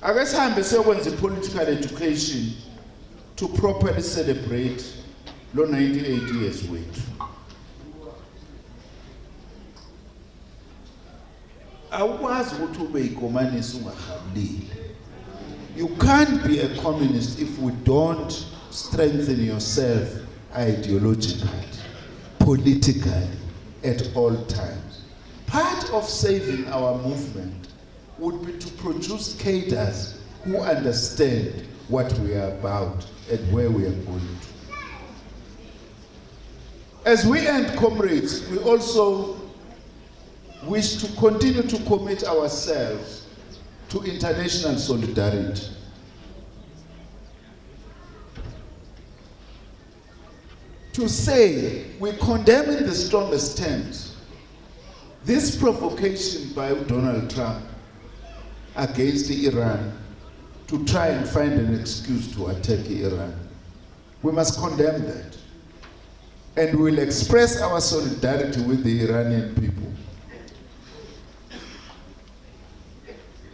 ake sihambe siyokwenza political education to properly celebrate lo 98 years wethu. Awukwazi ukuthi ube yikomanisi ungahamlile. You can't be a communist if we don't strengthen yourself ideologically, politically, at all times. Part of saving our movement would be to produce cadres who understand what we are about and where we are going to. As we end, comrades, we also wish to continue to commit ourselves to international solidarity. To say we condemn in the strongest terms this provocation by Donald Trump against Iran to try and find an excuse to attack Iran. We must condemn that. And we'll express our solidarity with the Iranian people.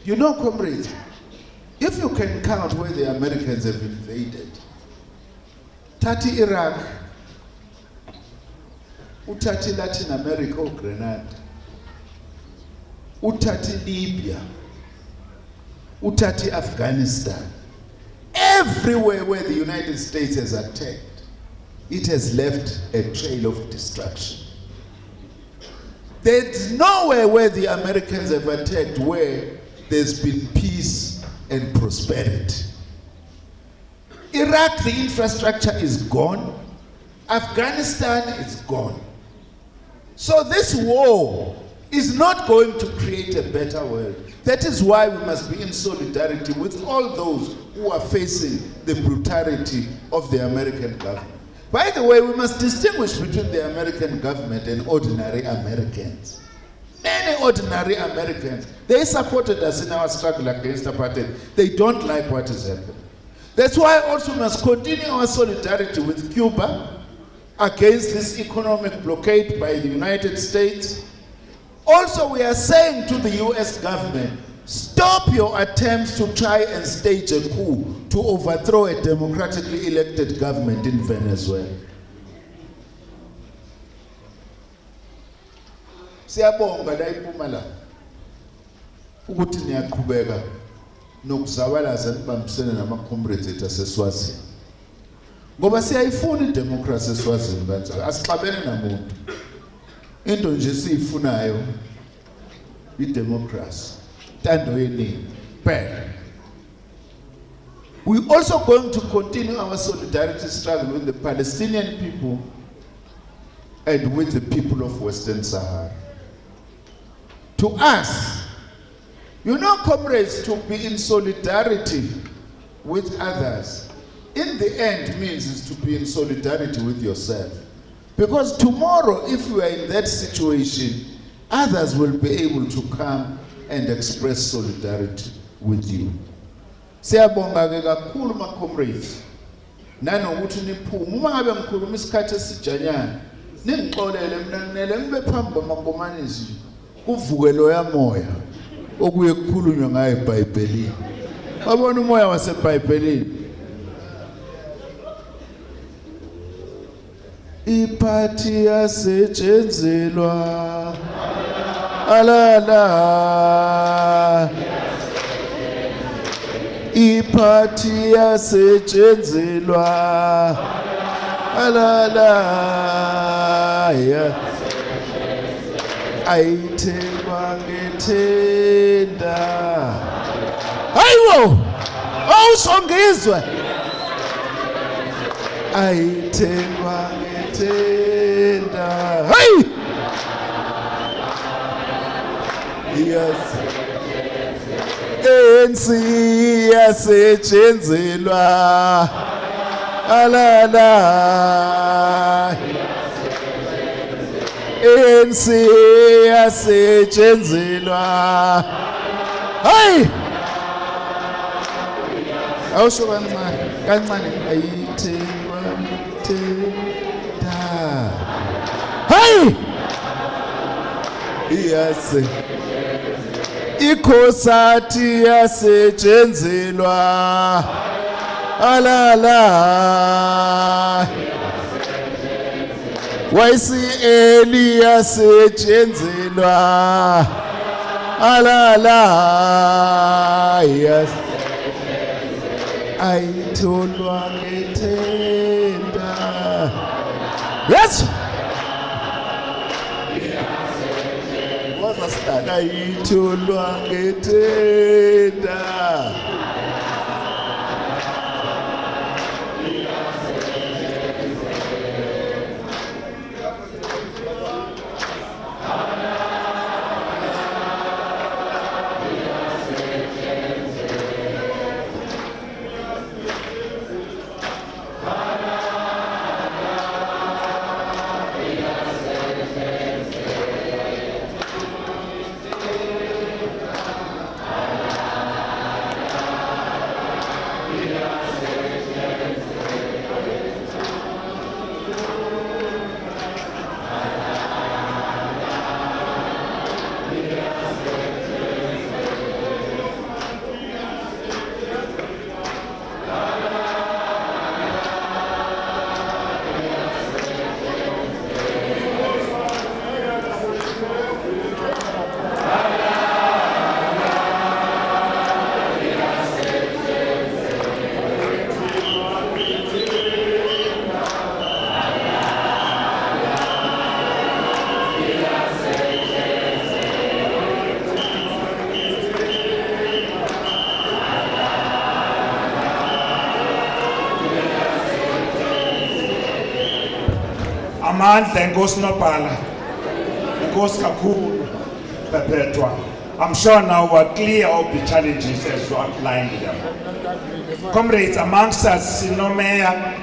You know, comrades, if you can count where the Americans have invaded, Tati Iraq, Utati Latin America or Grenada, Utati Libya, Utati Afghanistan, everywhere where the United States has attacked, it has left a trail of destruction. There's nowhere where the Americans have attacked where there's been peace and prosperity. Iraq, the infrastructure is gone. Afghanistan is gone. So this war is not going to create a better world. That is why we must be in solidarity with all those who are facing the brutality of the American government. By the way, we must distinguish between the American government and ordinary Americans. Many ordinary Americans, they supported us in our struggle against apartheid. They don't like what is happening. That's why also we must continue our solidarity with Cuba against this economic blockade by the United States. Also, we are saying to the US government, stop your attempts to try and stage a coup to overthrow a democratically elected government in Venezuela. Siyabonga la iPhumalanga ukuthi niyaqhubeka nokuzabalaza nibambisene nama-comrades ethu aseSwazini. Ngoba siyayifuna idemocracy eSwazini kanjalo, asixabene namuntu. Into nje siyifunayo idemocracy. Tando yeningi phela. We also going to continue our solidarity struggle with the Palestinian people and with the people of Western Sahara. To us, you know, comrades, to be in solidarity with others, in the end means is to be in solidarity with yourself. Because tomorrow, if you are in that situation, others will be able to come and express solidarity with you. Siyabonga ke kakhulu ma comrades. Nanokuthi niphuma uma ngabe ngikhuluma isikhathi esijanyana, ningixolele mina nginele ngibe phambi kwamakomanisi kuvuke loya moya okuye kukhulunywa ngaye eBhayibhelini. Babona umoya waseBhayibhelini. Iphathi yasetshenzelwa alala iphathi yasetshenzelwa alala ayithelwa ngethenda hayiwo awusongizwe ayithelwa ngethenda hayi yes ANC yasetshenzelwa alala ANC yasetshenzelwa hayi awusho kancane ayithelwa ngethenda hayi yes ikhosati yasetshenzelwa alala YCL yasetshenzelwa alala yes ayitholwa ngethenda yes wasasitana ayitholwa ngethenda Amandla enkosi Nobhala, enkosi kakhulu Perpetua. I'm sure now we're clear of the challenges as you outlined them. Comrades, amongst us, no mayor,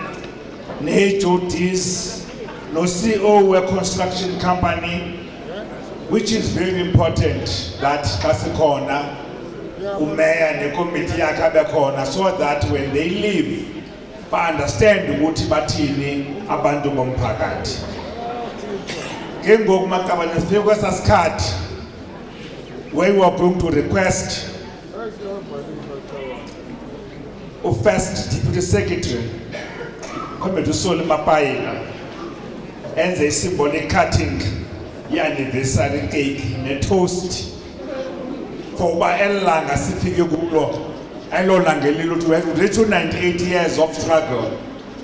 no HODs, no CEO of a construction company, which is very important that Kasikona, Umeya, and the committee Akabekona, so that when they leave, understand ukuthi bathini abantu bomphakathi. Kengoku makabane sifike kwesasikhathi where we are going to request first deputy secretary Comrade Usoli Mapayila enze symbolic cutting ye-anniversary cake ne-toast for uba elanga sifike kulo. To reach 98 years of struggle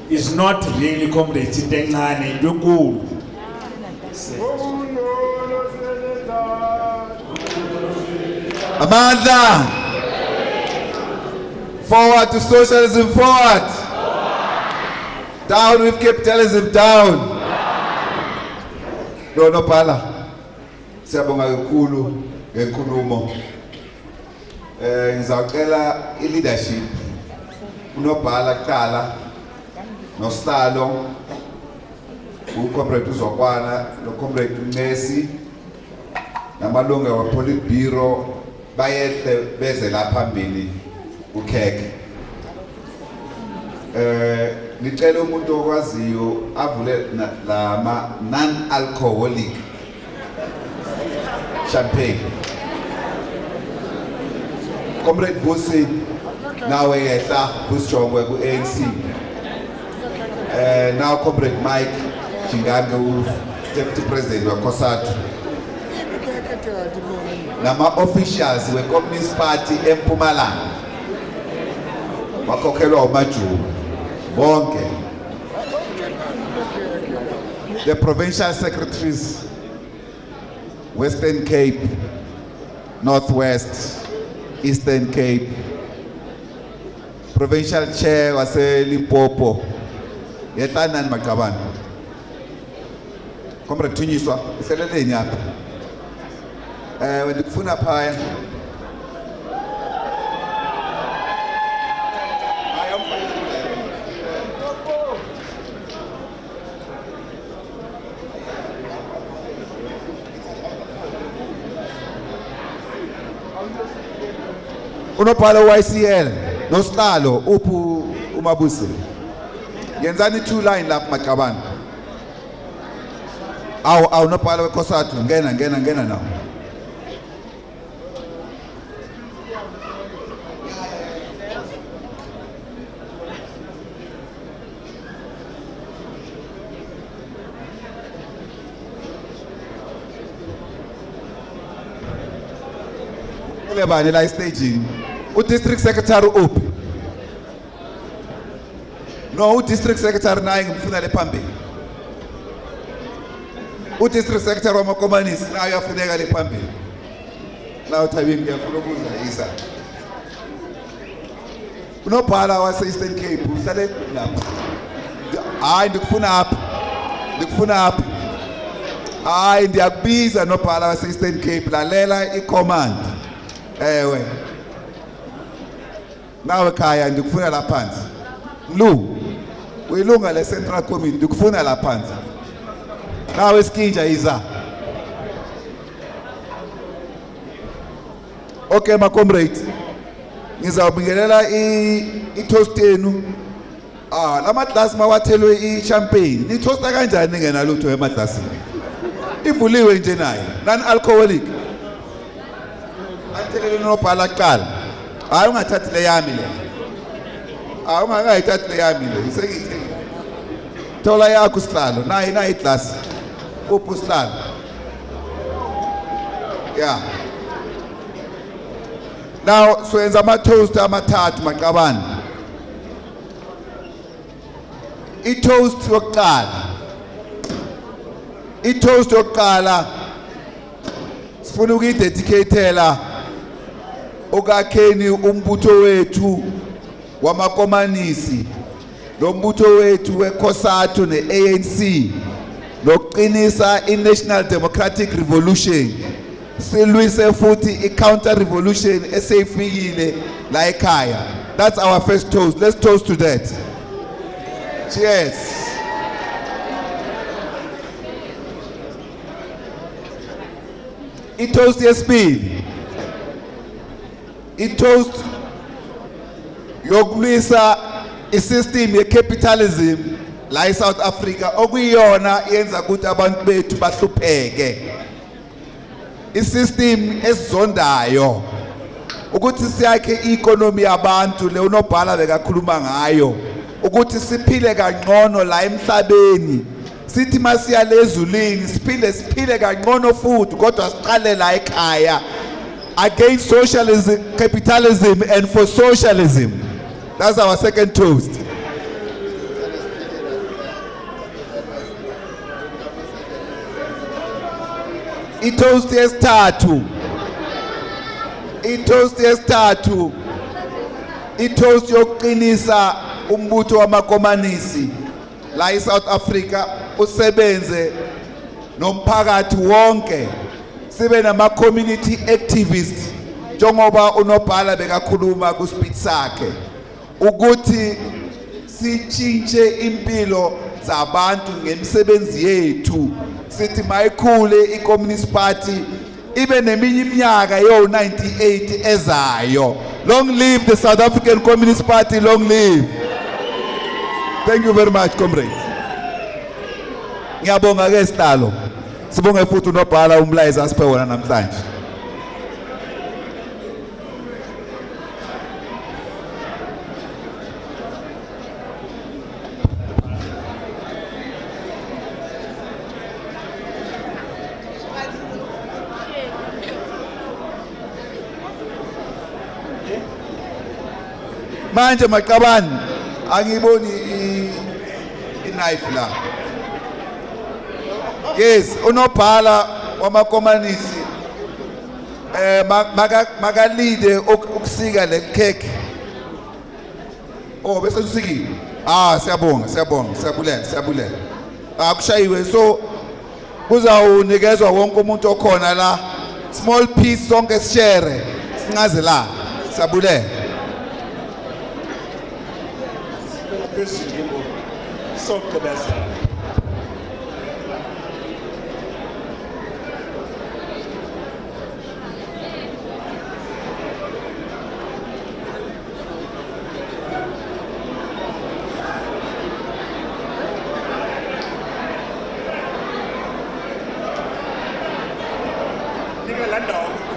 is not really comrades into encane into enkulu. Amandla forward to socialism, forward. Down with capitalism, down. No pala siyabonga kakhulu ngenkulumo. Ngizawucela i-leadership uNobhala kuqala noSihlalo uComrade uZokwana noComrade uNesi namalungu wa-Polit Bureau bayehle beze la phambili ukhekhe. Ngicela umuntu okwaziyo avule lama non-alcoholic champagne. Comrade Busi nawe yehla busijongwe ku-ANC. Now Comrade Mike Chingange Deputy President wa COSATU. Nama officials we Communist Party eMpumalanga. Wakhokhelwa uMajuba bonke. The provincial secretaries Western Cape, Northwest, Eastern Cape, provincial chair wase Limpopo, yetanani Makabani. Comrade Thunyiswa, iseleleni apha. Ndikufuna phaya. Unobhala YCL noSihlalo uphu uMabusi. Yenzani 2 line lapha Makabani. Awu unobhala weCOSATU ngena nawo. Elebani la staging. U-district secretary uphi? No, u-district secretary naye ngimfuna le phambili. U-district secretary wamakomanisi naye uyafuneka le phambili. Nawu Thabeni ngiyafuna ukuzayisa. Unobhala wase-Eastern Cape uhlale lapha. Hayi ndikufuna apha. Ndikufuna apha. Hayi ndiyakubiza nobhala wase-Eastern Cape lalela i-command. Ewe. Nawe khaya ndikufuna la phansi. Mlu. Uyilunga le Central Committee ndikufuna la phansi. Nawe Skinja iza. Okay ma comrades. Ngizawubingelela i-toast yenu. Lama glass mawathelwe i-champagne. Ni toasta kanjani ngenalutho emadlasini? Ivuliwe nje nayo. Non-alcoholic. Anthelele nobhala kuqala. Hayi ungathathi le yami le. Ungangayithathi le yami le. Isekithe. Thola yakho sihlalo. Nayi iglass. Uphu sihlalo. Yeah. Now soyenza ama-toast amathathu maqabane. I-toast yokuqala. I-toast yokuqala sifuna ukuyidedicatela okakheni umbutho wethu wamakomanisi lombutho wethu wekhosathu ne-ANC nokuqinisa i-National Democratic Revolution silwise futhi i-counter revolution eseyifikile la ekhaya. That's our first toast. Let's toast to that. Cheers. I-toast yesibili. I-toast yokulwisa i-system ye-capitalism la eSouth Africa okuyiyona yenza ukuthi abantu bethu bahlupheke. I-system esizondayo ukuthi siyakhe i-economy yabantu le unobhala bekakhuluma ngayo ukuthi siphile kangcono la emhlabeni sithi masiya lezulwini siphile kangcono futhi kodwa siqale la ekhaya against socialism, capitalism and for socialism. That's our second toast. I-toast yesithathu. I-toast yesithathu. I-toast yokuqinisa umbutho wamakomanisi la eSouth Africa usebenze nomphakathi wonke sibe nama-community activists njengoba unobhala bekakhuluma ku-speech sakhe ukuthi sitshintshe impilo zabantu ngemisebenzi yethu sithi mayikhule i-Communist Party ibe neminye iminyaka yo-98 ezayo. Long live the South African Communist Party, long live. Thank you very much, comrades. Ngiyabonga ke sihlalo. Sibonge futhi unobhala umlayezo asiphe wona namhlanje. Manje maqabane angiboni i-knife la. Yes, unobhala wamakomanisi makalide ukusika le cake. Oh bese usikile. Siyabonga, siyabulela. Akushayiwe so kuzawunikezwa wonke umuntu okhona la. Small piece sonke share singaze la. Siyabulela. Sonke bese. London.